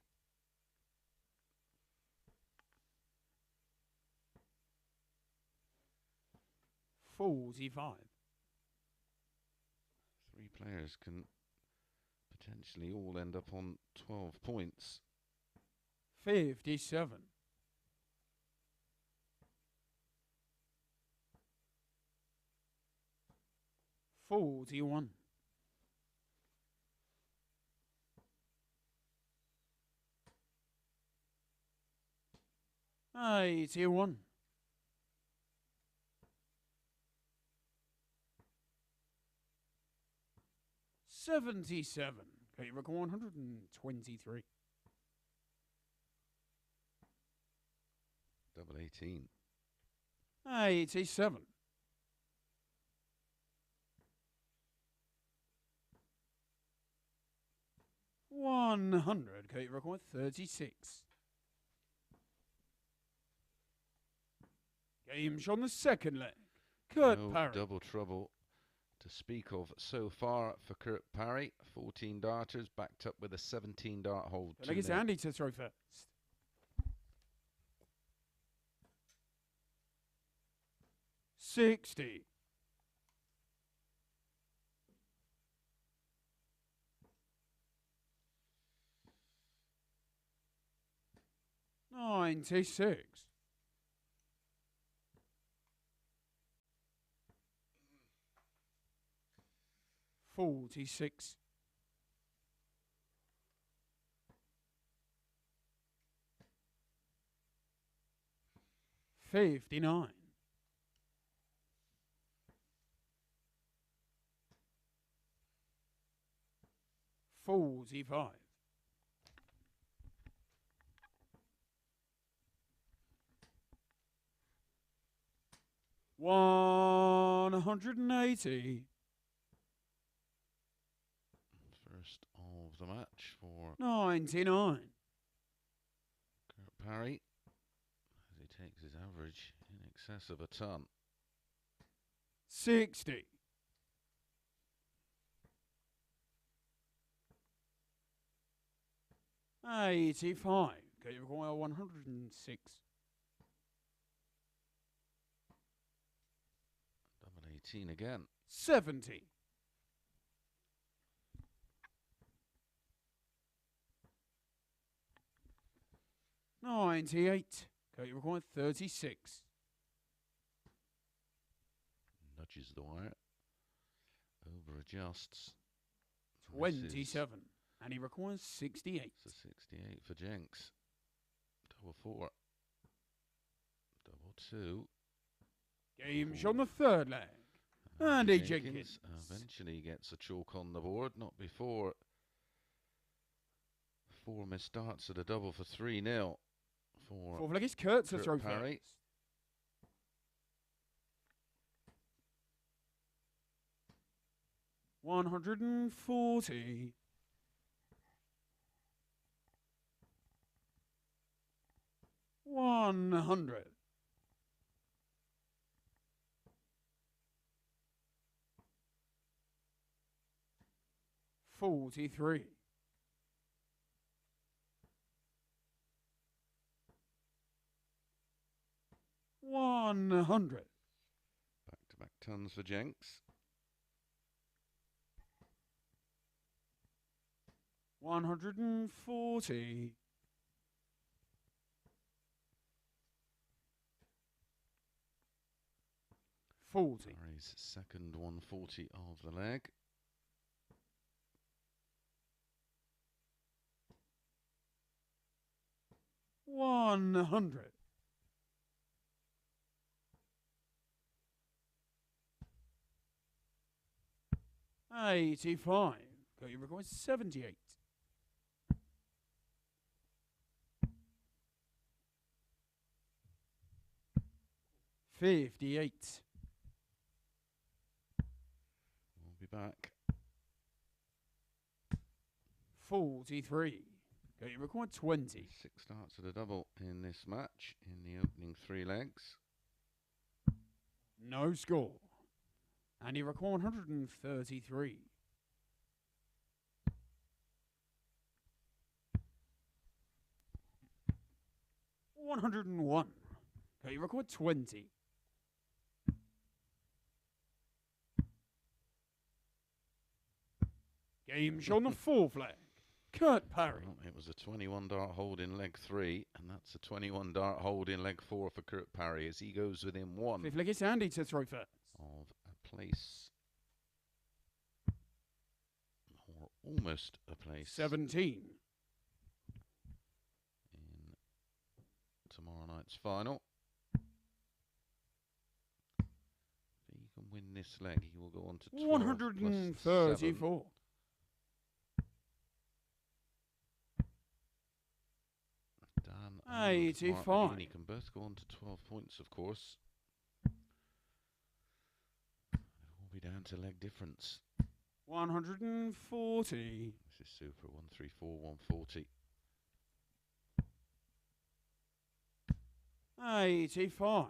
45. 3 players can potentially all end up on 12 points. 57. 41. 81. 77. Okay, you reckon 123. Double 18. 87. 100. Okay, you reckon 36. Games on the second leg. Kurt No Parry. double trouble to speak of so far for Kurt Parry. 14 darters backed up with a 17 dart hold. I guess Andy to throw first. 60. 96. 46. 59. 45. 180. the match for 99. Kurt Parry, as he takes his average in excess of a ton. 60. 85. Okay, you require 106. Double 18 again. 70. 98. Okay, you require 36. Nudges the wire. Over adjusts. 27. And he requires 68. So 68 for Jenks. Double 4. Double 2. Game's on the third leg. Andy Jenkins. Eventually gets a chalk on the board. Not before 4 missed darts at a double for 3-0. Fourth leg is Kurt to throw Parry. first. 140. 100. 43. 100. Back-to-back tons for Jenks. 140. 40. Parry's second 140 of the leg. 100. 85. Go, you require 78. 58. We'll be back. 43. Go, you require 20. 6 starts at a double in this match in the opening 3 legs. No score. And you require 133. 101. Okay, you require 20. 'Game's on the fourth leg. Kurt Parry. Well, it was a 21 dart hold in leg 3, and that's a 21 dart hold in leg 4 for Kurt Parry as he goes within 1 Fifth leg is Andy to throw first. of a place, or almost a place, 17. in tomorrow night's final. If he can win this leg, he will go on to 12 134. 85. He can both go on to 12 points, of course. It will be down to leg difference. 140. This is super. 134, 140. 85.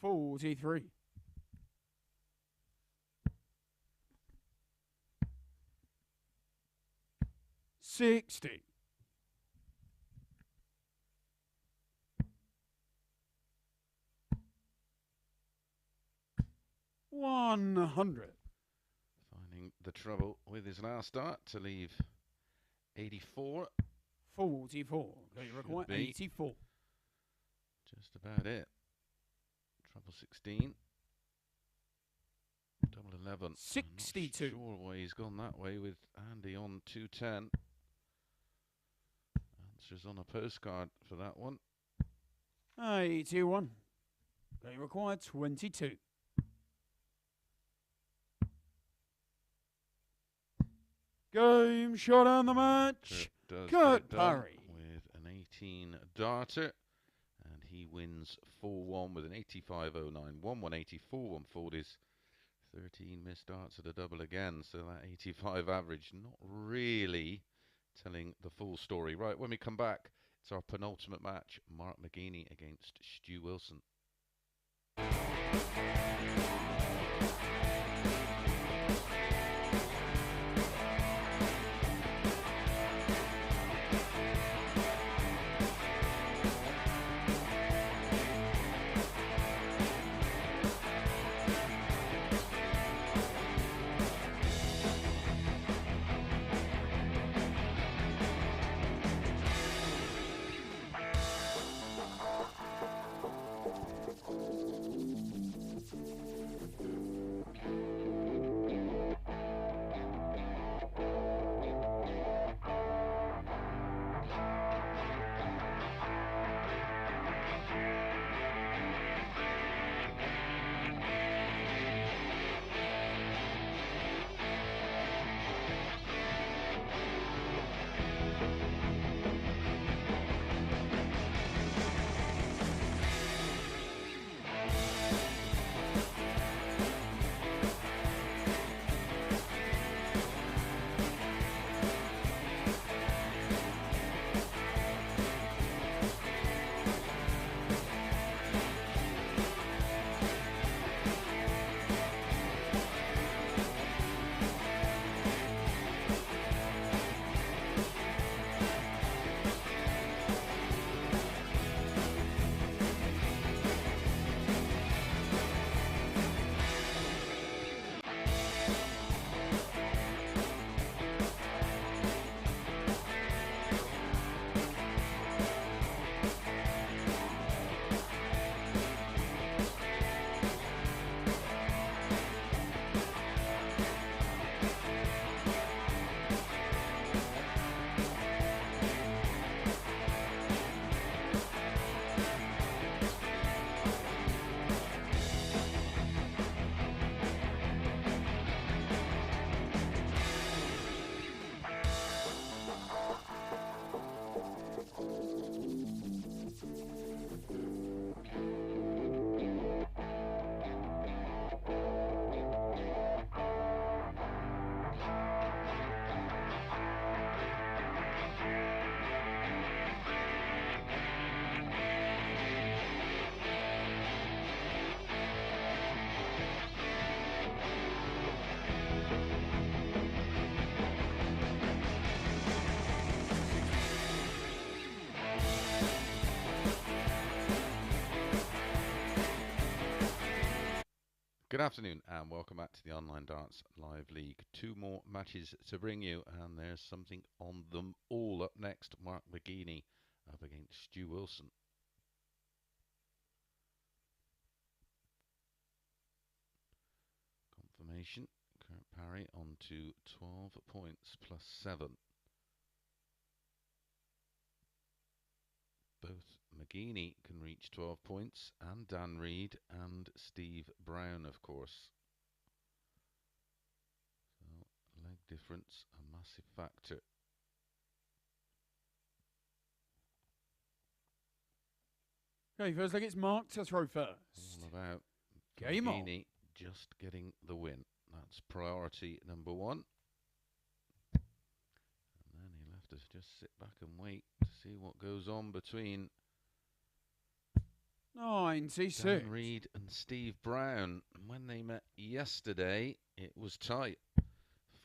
43. 60. 100. Finding the trouble with his last dart to leave 84. 44. Okay, you require be 84. Just about it. Trouble 16. Double 11. 62. I'm not sure why he's gone that way with Andy on 210. Answers on a postcard for that one. 81. They require 22. Game shot on the match. Kurt Parry. With an 18 darter. And he wins 4-1 with an 85.09, 1-180, 4-1 40s, 13 missed darts at a double again. So that 85 average not really telling the full story. Right, when we come back, it's our penultimate match, Mark McGeeney against Stu Wilson. Good afternoon and welcome back to the Online Darts Live League. 2 more matches to bring you, and there's something on them all. Up next, Mark McGeeney up against Stu Wilson. Confirmation, current parry on to 12 points plus 7. Both McGeeney can reach 12 points, and Dan Reid and Steve Brown, of course. So, leg difference, a massive factor. Okay, first leg, it's Mark to throw first. All about Game on. McGeeney just getting the win. That's priority number 1. And then he'll have to just sit back and wait to see what goes on between 96. Dan Reid and Steve Brown. And when they met yesterday, it was tight.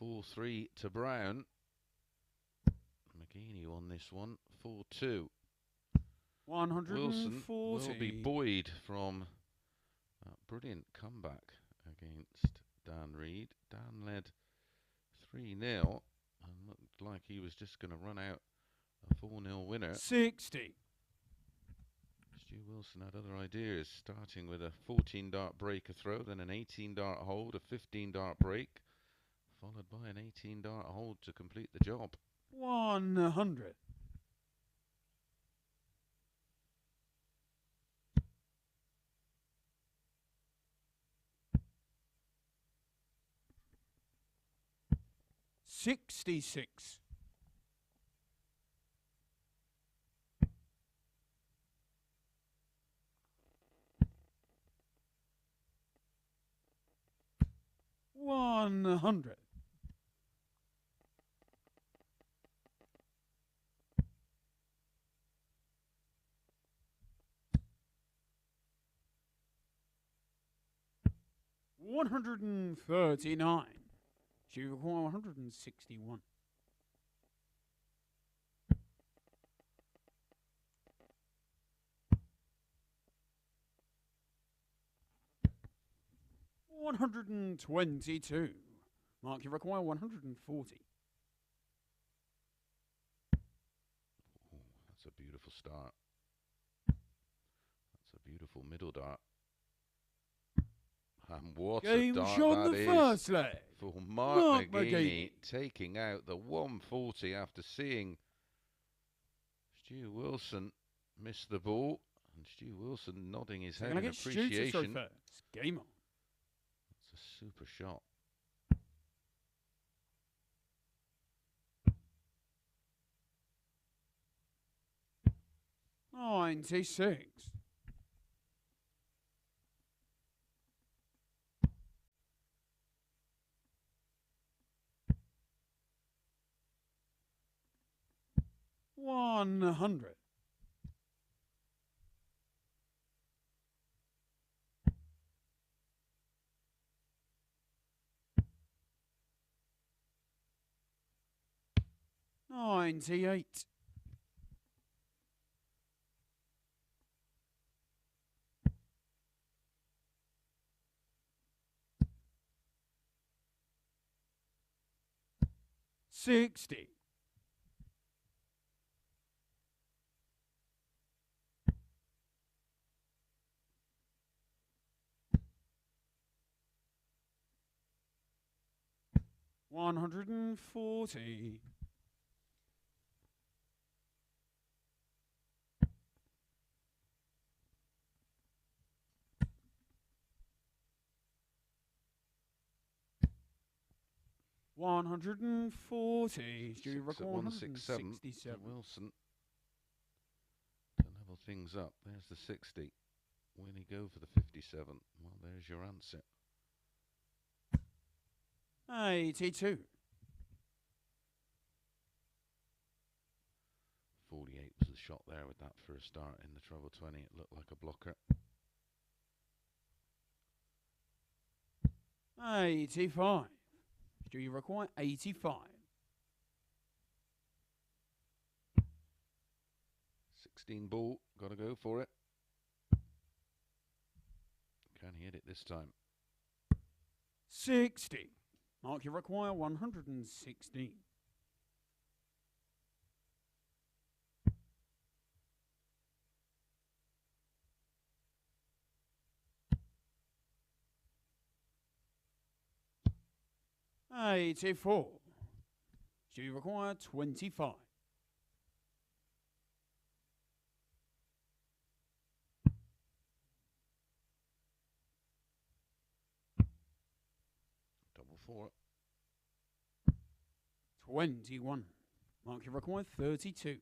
4-3 to Brown. McGeeney won this one 4-2. 140. Wilson will be buoyed from that brilliant comeback against Dan Reid. Dan led 3-0 and looked like he was just going to run out a 4-0 winner. 60. Stu Wilson had other ideas, starting with a 14-dart breaker throw, then an 18-dart hold, a 15-dart break, followed by an 18-dart hold to complete the job. 100. $66. 100. 139. You require 161. 122. Mark, you require 140. Oh, that's a beautiful start. That's a beautiful middle dart. And what a dart on that the is first leg. for Mark McGeeney, taking out the 140 after seeing Stu Wilson miss the ball. And Stu Wilson nodding his head in appreciation. First. Game on. That's a super shot. $96. 100. 98. 60. 140. 140. Do you record 167? Wilson to level things up. There's the 60. Will he go for the 57? Well, there's your answer. 82. 48 was the shot there with that first start in the treble 20. It looked like a blocker. 85. Do you require 85? 16 ball, got to go for it. Can he hit it this time? 60. Mark, you require 116. 84. Do you require 25? 4. 21. Mark, you require 32.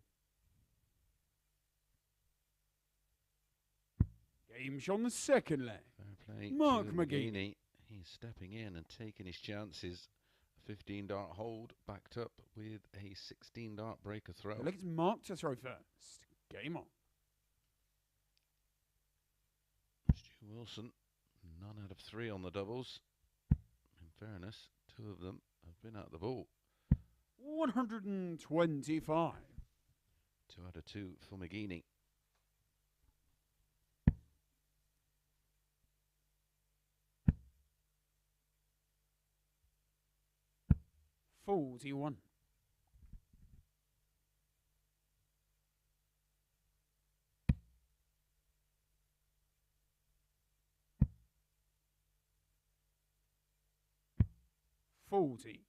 Game's on the second leg. Fair play Mark to McGeeney. He's stepping in and taking his chances. A 15 dart hold backed up with a 16 dart breaker throw. Look, it's Mark to throw first. Game on. Stu Wilson, none out of 3 on the doubles. In fairness, 2 of them have been at the ball. 125. 2 out of 2 for McGeeney. 41. 40.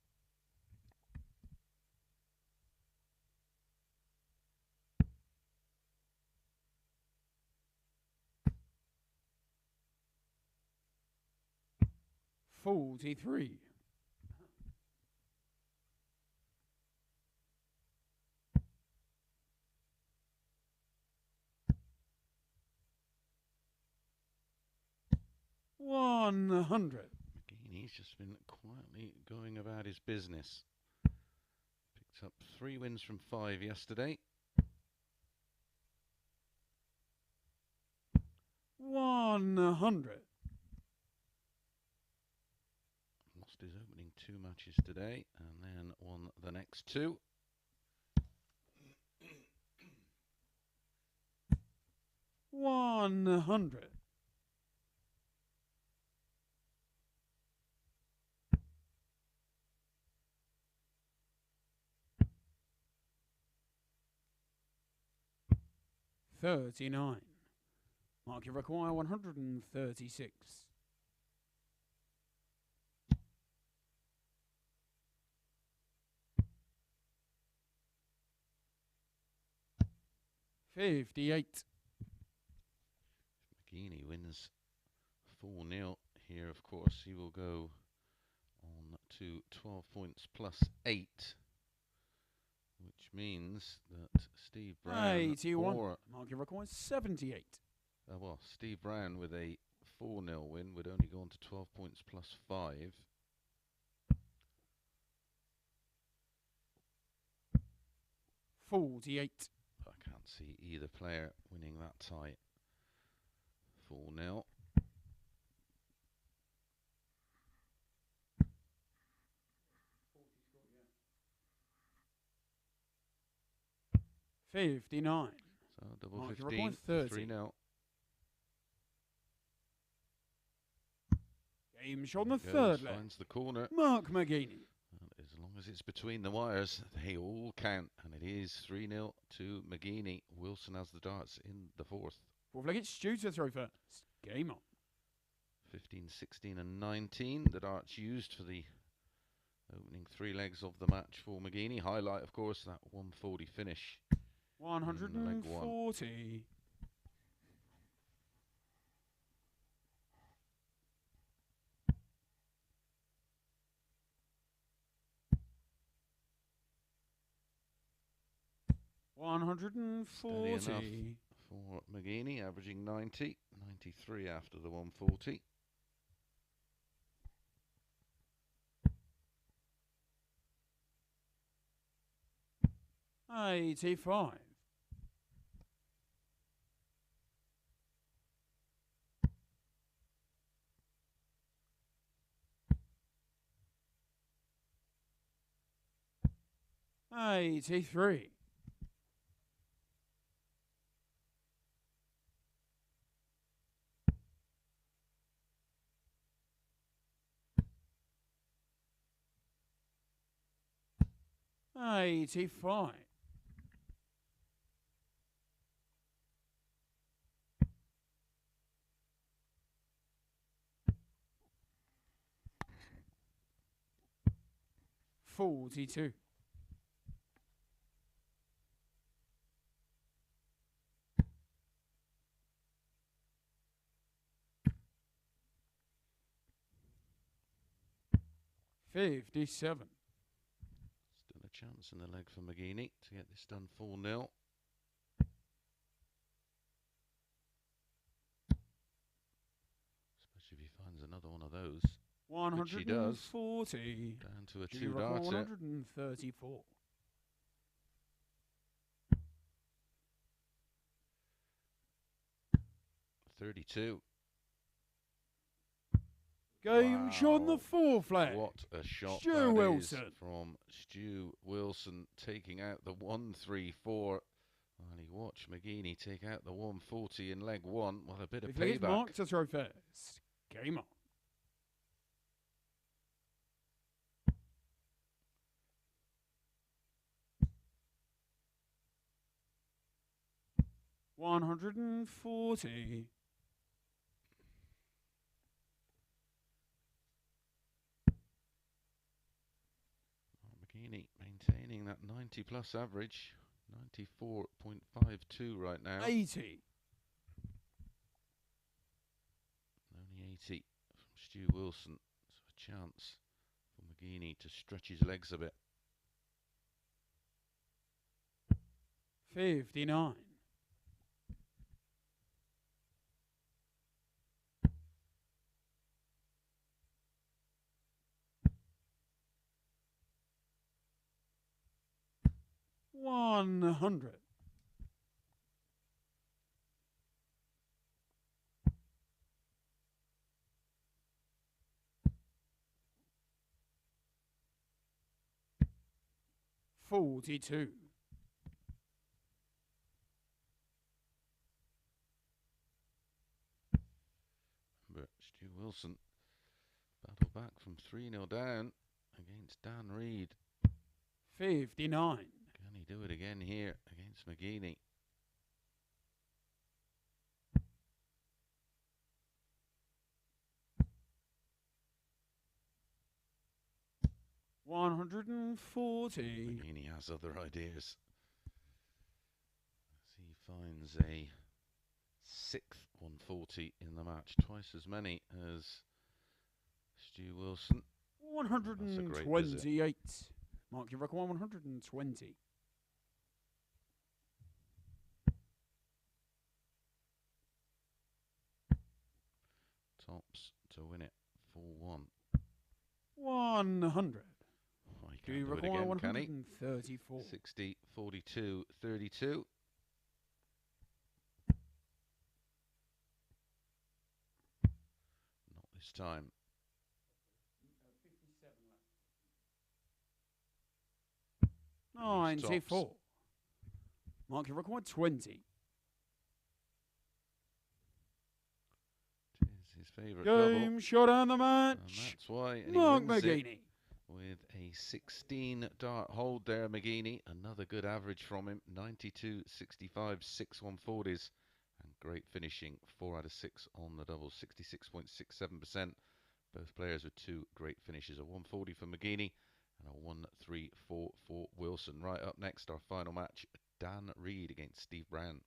43. 100. McGeeney McGeeney's just been quietly going about his business. Picked up 3 wins from 5 yesterday. 100. Lost his opening 2 matches today and then won the next 2. 100. 39. Mark you require 136. 58. McGeeney wins 4-0 here, of course, he will go on to 12 points plus 8, which means that Steve Brown 81. Mark you require 78. Well, Steve Brown with a 4-0 win would only go on to 12 points plus 5. 48. I can't see either player winning that tie. 4-0. 59. So double Mark 15, 30. 3-0. Game shot on the third leg. Finds the corner. Mark McGeeney. And as long as it's between the wires, they all count. And it is 3-0 to McGeeney. Wilson has the darts in the 4th. Fourth leg, it's Stu to throw first. Game on. 15, 16 and 19. The darts used for the opening 3 legs of the match for McGeeney. Highlight, of course, that 140 finish. 140. 140. For McGeeney, averaging 90, 93 after the 140. 85. 83. 85. 42. 57. Still a chance in the leg for McGeeney to get this done 4-0. Especially if he finds another one of those. 140. Which he does. Down to a 2-darter. 134. 32. Game shot on the 4th leg. What a shot Stu that Wilson. is from Stu Wilson, taking out the 134. And he watched McGeeney take out the 140 in leg 1. Well, a bit of payback. Mark to throw first. Game on. 140. McGeeney maintaining that 90 plus average. 94.52 right now. 80. Only 80 from Stu Wilson. So a chance for McGeeney to stretch his legs a bit. 59. 100. $42. But Stu Wilson battled back from 3-0 down against Dan Reid. 59. Can he do it again here against McGeeney? $140. McGeeney has other ideas as he finds a 6th 140 in the match, twice as many as Stu Wilson. 128. Mark your record 120. Tops to win it 4-1. 100. Oh, he Do can't you do it require again, can he? 134? 60, 42, 32. Not this time. 94. Mark your record 20. Tis his favourite double. Game showdown the And match. that's why. And Mark he wins it McGeeney. with a 16 dart hold there, McGeeney. Another good average from him. 92, 65, 6-140s. And great finishing. 4 out of 6 on the doubles. 66.67%. Both players with 2 great finishes. A 140 for McGeeney and a 134 for Wilson. Right up next, our final match. Dan Reid against Steve Brown.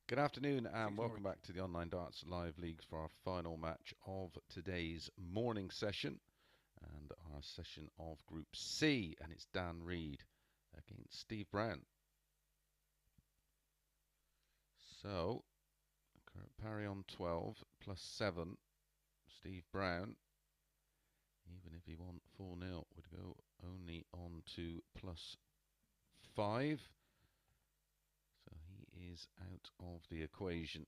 Good afternoon and welcome back to the Online Darts Live League for our final match of today's morning session. and our session of Group C, and it's Dan Reid against Steve Brown. So, Kurt Parry on 12 plus 7. Steve Brown, even if he won 4-0, would go only on to plus 5. So he is out of the equation.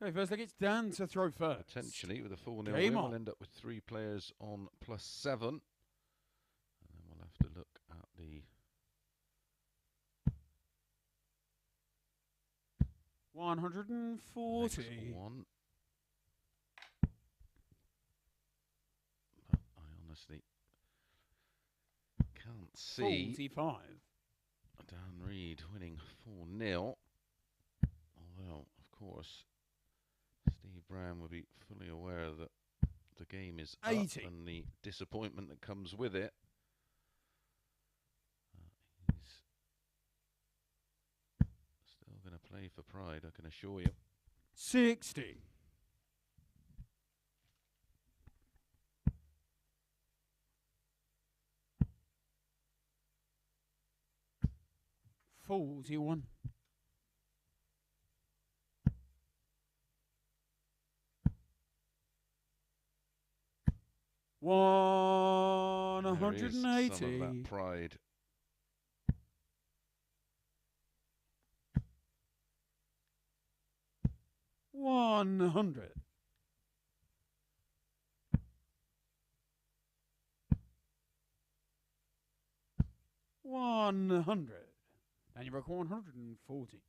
Okay, first leg, it's Dan to throw first. Potentially, with a 4-0 Game win, on. we'll end up with 3 players on plus 7. And then we'll have to look at the 140. next one. But I honestly can't see 45. Dan Reid winning 4-0. Although, of course, Steve Brown will be fully aware that the game is 80. up and the disappointment that comes with it. He's still going to play for pride, I can assure you. 60. $41. 180. Some of that pride. $100. 100. And you record 140.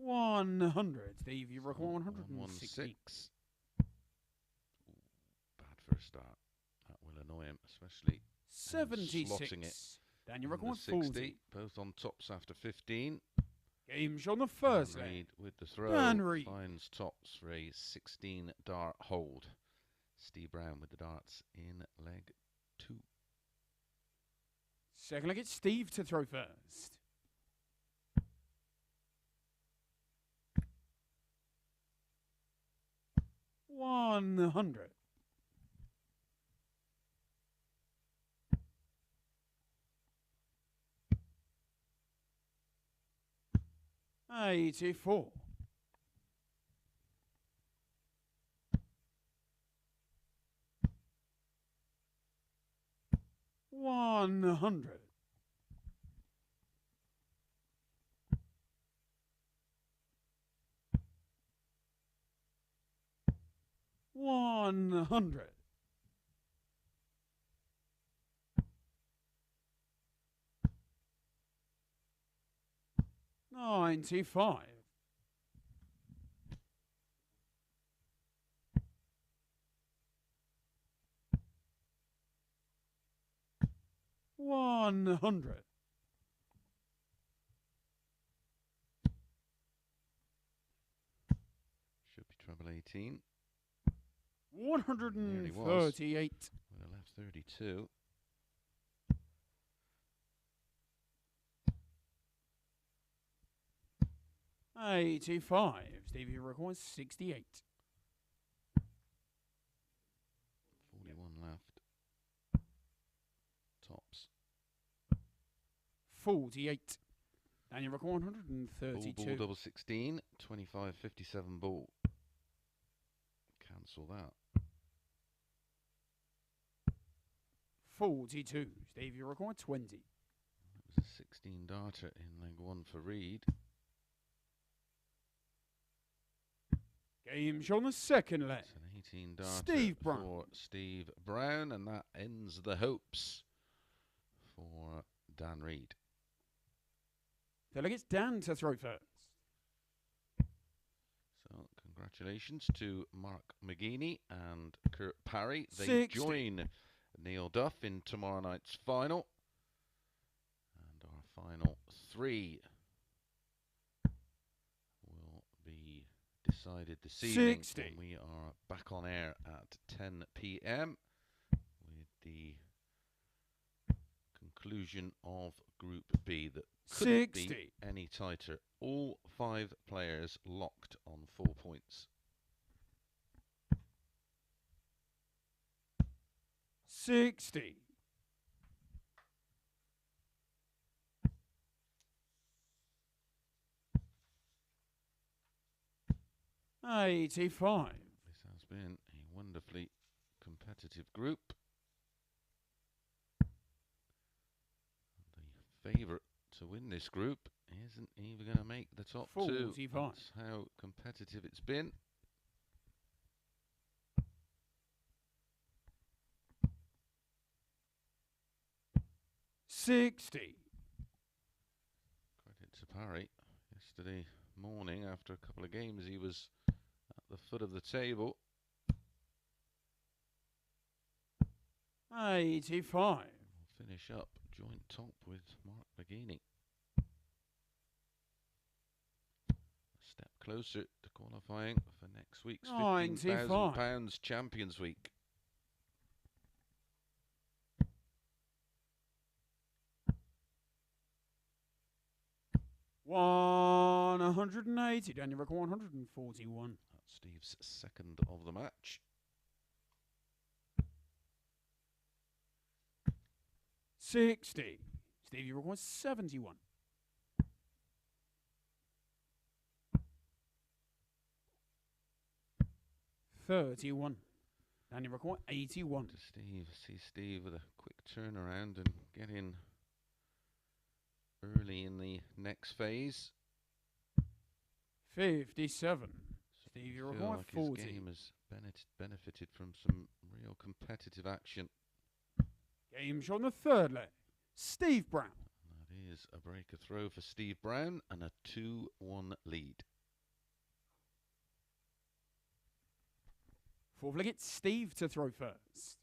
$100. Steve, you record 160. Bad first start. That will annoy him, especially 76. slotting it. Dan, you in record the 60. 40. Both on tops after 15. Game shot on the first Dan leg. Reid with the throw Dan Reid. finds tops for a 16 dart hold. Steve Brown with the darts in leg 2. Second leg, it's Steve to throw first. $100. 84. 100. 100. 95. 100. 18. 138. Would have left 32. $85. Stevie records 68. 41 left. Tops. 48. And you record Ball 132. double 16. 25.57 ball. Cancel that. 42. Stevie record 20. That was a 16 darter in leg 1 for Reid. Game show on the second leg. It's an 18 darter Steve Brown. for Steve Brown, and that ends the hopes for Dan Reid. Then it's Dan to throw first. So congratulations to Mark McGeeney and Kurt Parry. They 60. join Neil Duff in tomorrow night's final. And our final 3 will be decided this evening 60. when we are back on air at 10 p.m. with the conclusion of Group B that couldn't 60. be any tighter. All 5 players locked on 4 points. 60. 85. This has been a wonderfully competitive group. The favourite to win this group isn't even going to make the top 2. 45. That's how competitive it's been. $60. Credit to Parry. Yesterday morning, after a couple of games, he was at the foot of the table. 85. We'll finish up joint top with Mark McGeeney. A step closer to qualifying for next week's £15,000 Champions Week. $180. Daniel Ricker, 141. That's Steve's second of the match. 60. Steve, you require 71. 31. And you require 81. To Steve. See Steve with a quick turnaround and get in early in the next phase. 57. Steve, you require like 40. His game has benefited from some real competitive action. Game shot on the third leg. Steve Brown. That is a breaker throw for Steve Brown and a 2-1 lead. Fourth leg, it's Steve to throw first.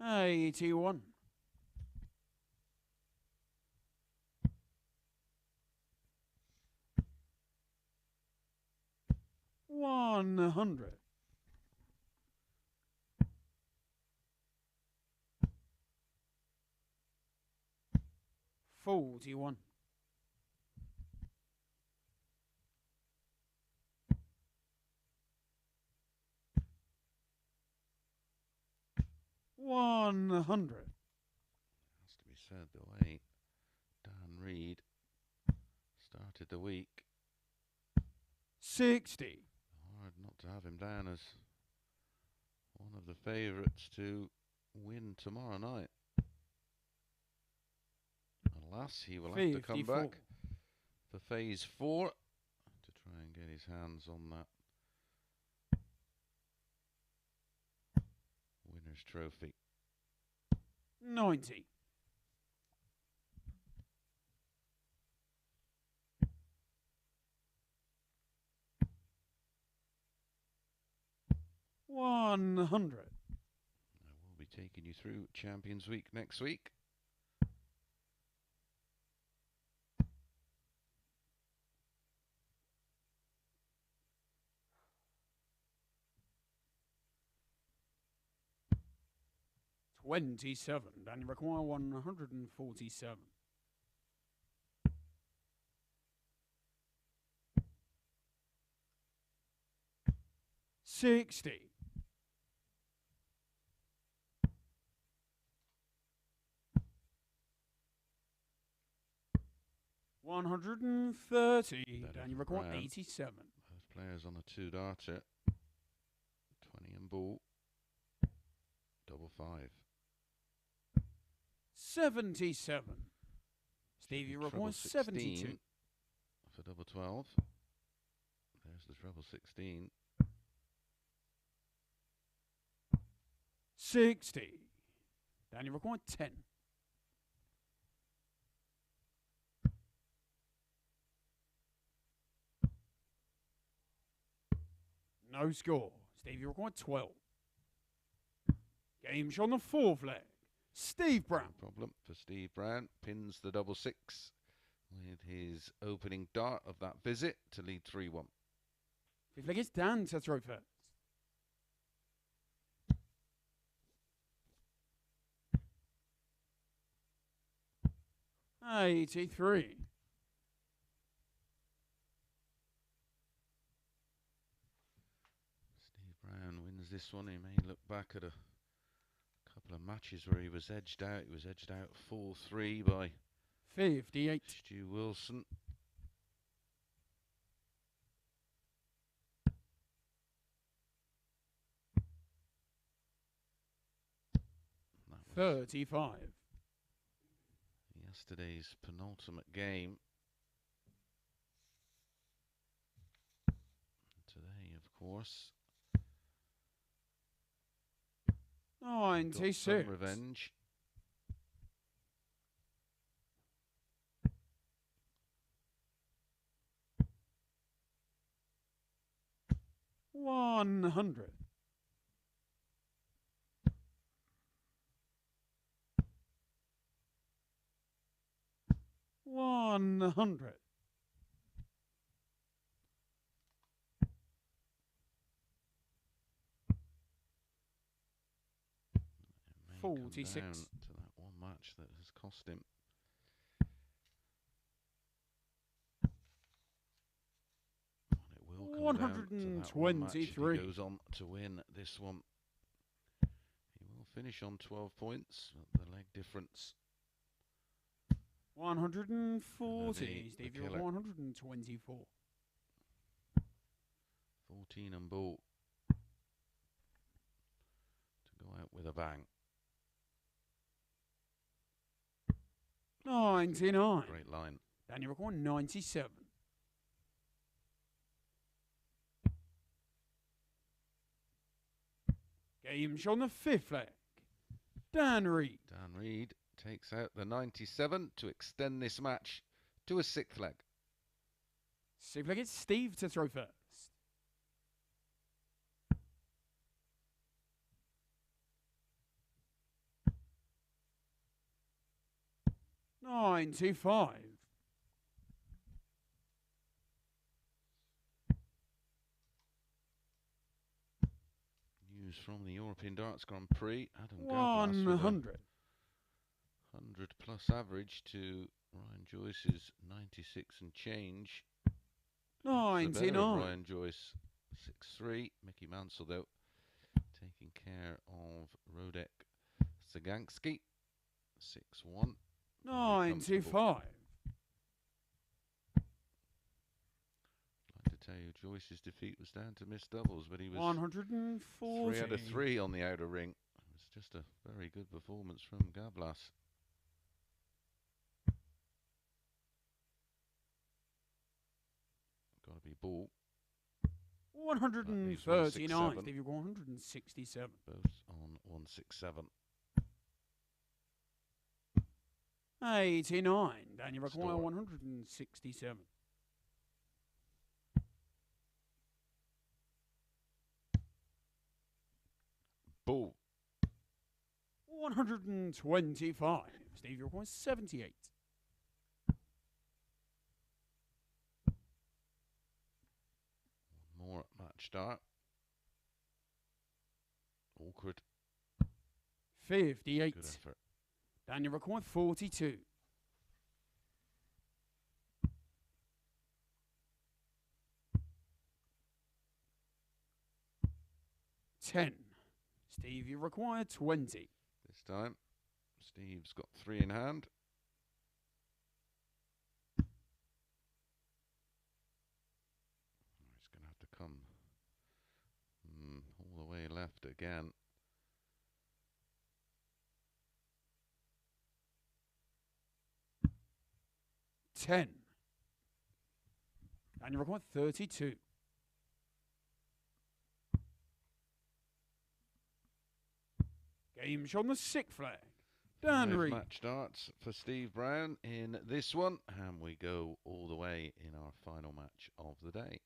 $81. $100. 41. 100. Has to be said, the way Dan Reid started the week. 60. Hard not to have him down as one of the favourites to win tomorrow night. Alas, he will have to come back for phase 4 to try and get his hands on that winner's trophy. 90. 100. I will be taking you through Champions Week next week. $27. And you require 147. $60. 130. And you require 87. Those players on a 2-darter. 20 and ball. Double 5. 77. Steve, you require 72. For double 12. There's the treble 16. 60. Dan, you require 10. No score. Steve, you require 12. Game shot on the fourth leg. Steve Brown. No problem for Steve Brown. Pins the double 6 with his opening dart of that visit to lead 3-1. Fifth leg is Dan to throw first. 83. Steve Brown wins this one. He may look back at a couple of matches where he was edged out. He was edged out 4-3 by 58. Stu Wilson. That was 35. yesterday's penultimate game. Today, of course, got 96. some revenge. 100. 100. 46. Down to that one match that has cost him. And it will come down to that one match if he goes on to win this one. He will finish on 12 points. The leg difference. 140. Steve, you're 124. 14 and ball. To go out with a bang. 99. Great line. Daniel Record 97. Game on the fifth leg. Dan Reid. Dan Reid takes out the 97 to extend this match to a sixth leg. Sixth leg, it's Steve to throw first. 95. News from the European Darts Grand Prix. Adam Gavlas 100. 100 plus average to Ryan Joyce's 96 and change. 99. Ryan Joyce 6-3. Mickey Mansell though taking care of Rodek Sagansky 6-1. 95. I'd like to tell you Joyce's defeat was down to missed doubles, but he was 140. 3 out of 3 on the outer ring. It was just a very good performance from Gavlas. Got to be ball. 139. Steve, you're 167. Both on 167. 89. Dan, you require 167. Ball. 125. Steve, you require 78. One more match start. Awkward. 58. Good effort. Daniel required 42. 10. Steve, you require 20. This time, Steve's got 3 in hand. He's going to have to come all the way left again. 10. And you require 32. Game on the sixth flag. Dan Reid. Match starts for Steve Brown in this one, and we go all the way in our final match of the day.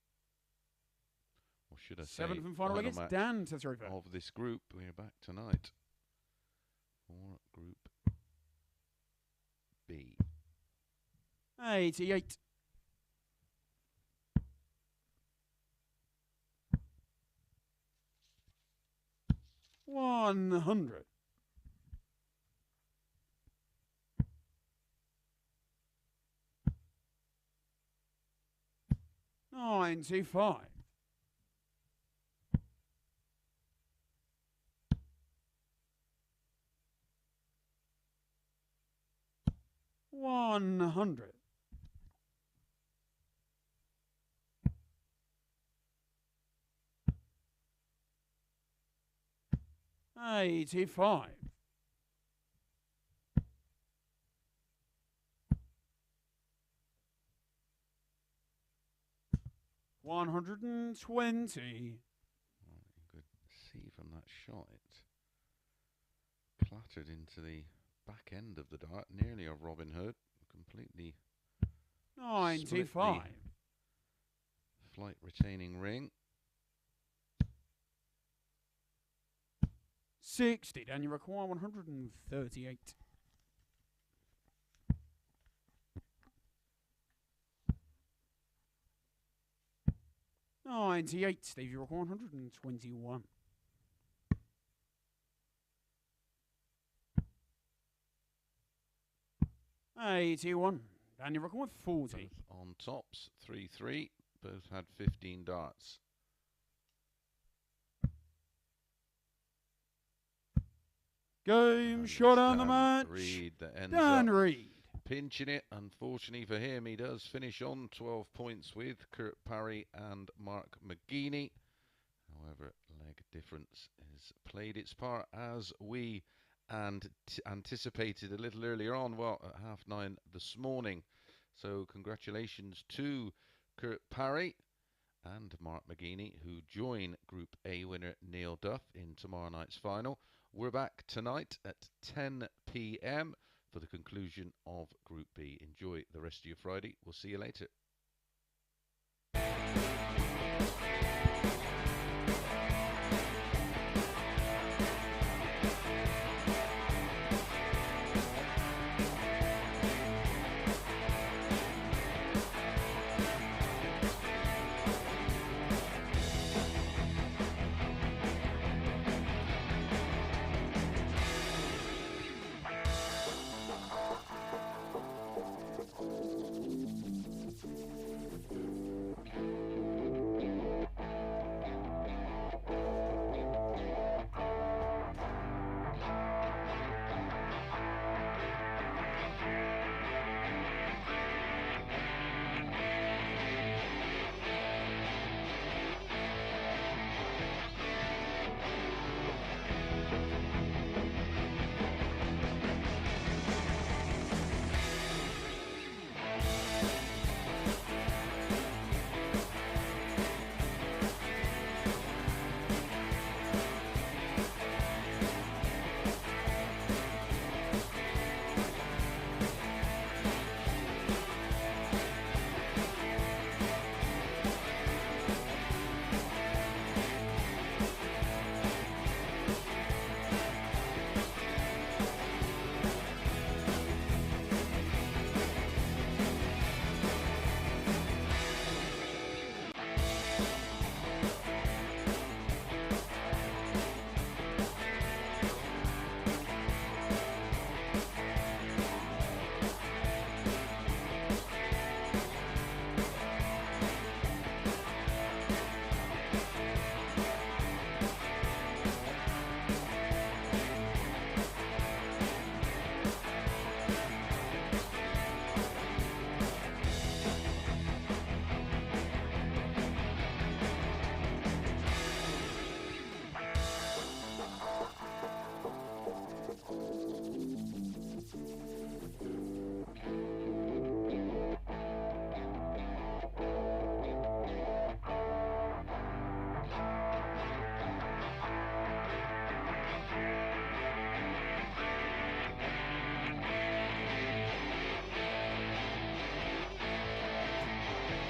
Or should I say, seventh and final leg, it's match Dan to throw first. of this group. We are back tonight for Group B. 88. 100. 95. 100. 85. 120. Well, you could see from that shot it clattered into the back end of the dart, nearly a Robin Hood, completely split the 95. flight retaining ring. 60. Then you require 138. 98. Steve, you require 121. 81. And you require 40. Both on tops, 3-3. Both had 15 darts. Game, And showdown it's the match. Reid that ends Dan up Reid. pinching it. Unfortunately for him, he does finish on 12 points with Kurt Parry and Mark McGeeney. However, leg difference has played its part as we anticipated a little earlier on, well, at 9:30 this morning. So congratulations to Kurt Parry and Mark McGeeney, who join Group A winner Neil Duff in tomorrow night's final. We're back tonight at 10 p.m. for the conclusion of Group B. Enjoy the rest of your Friday. We'll see you later.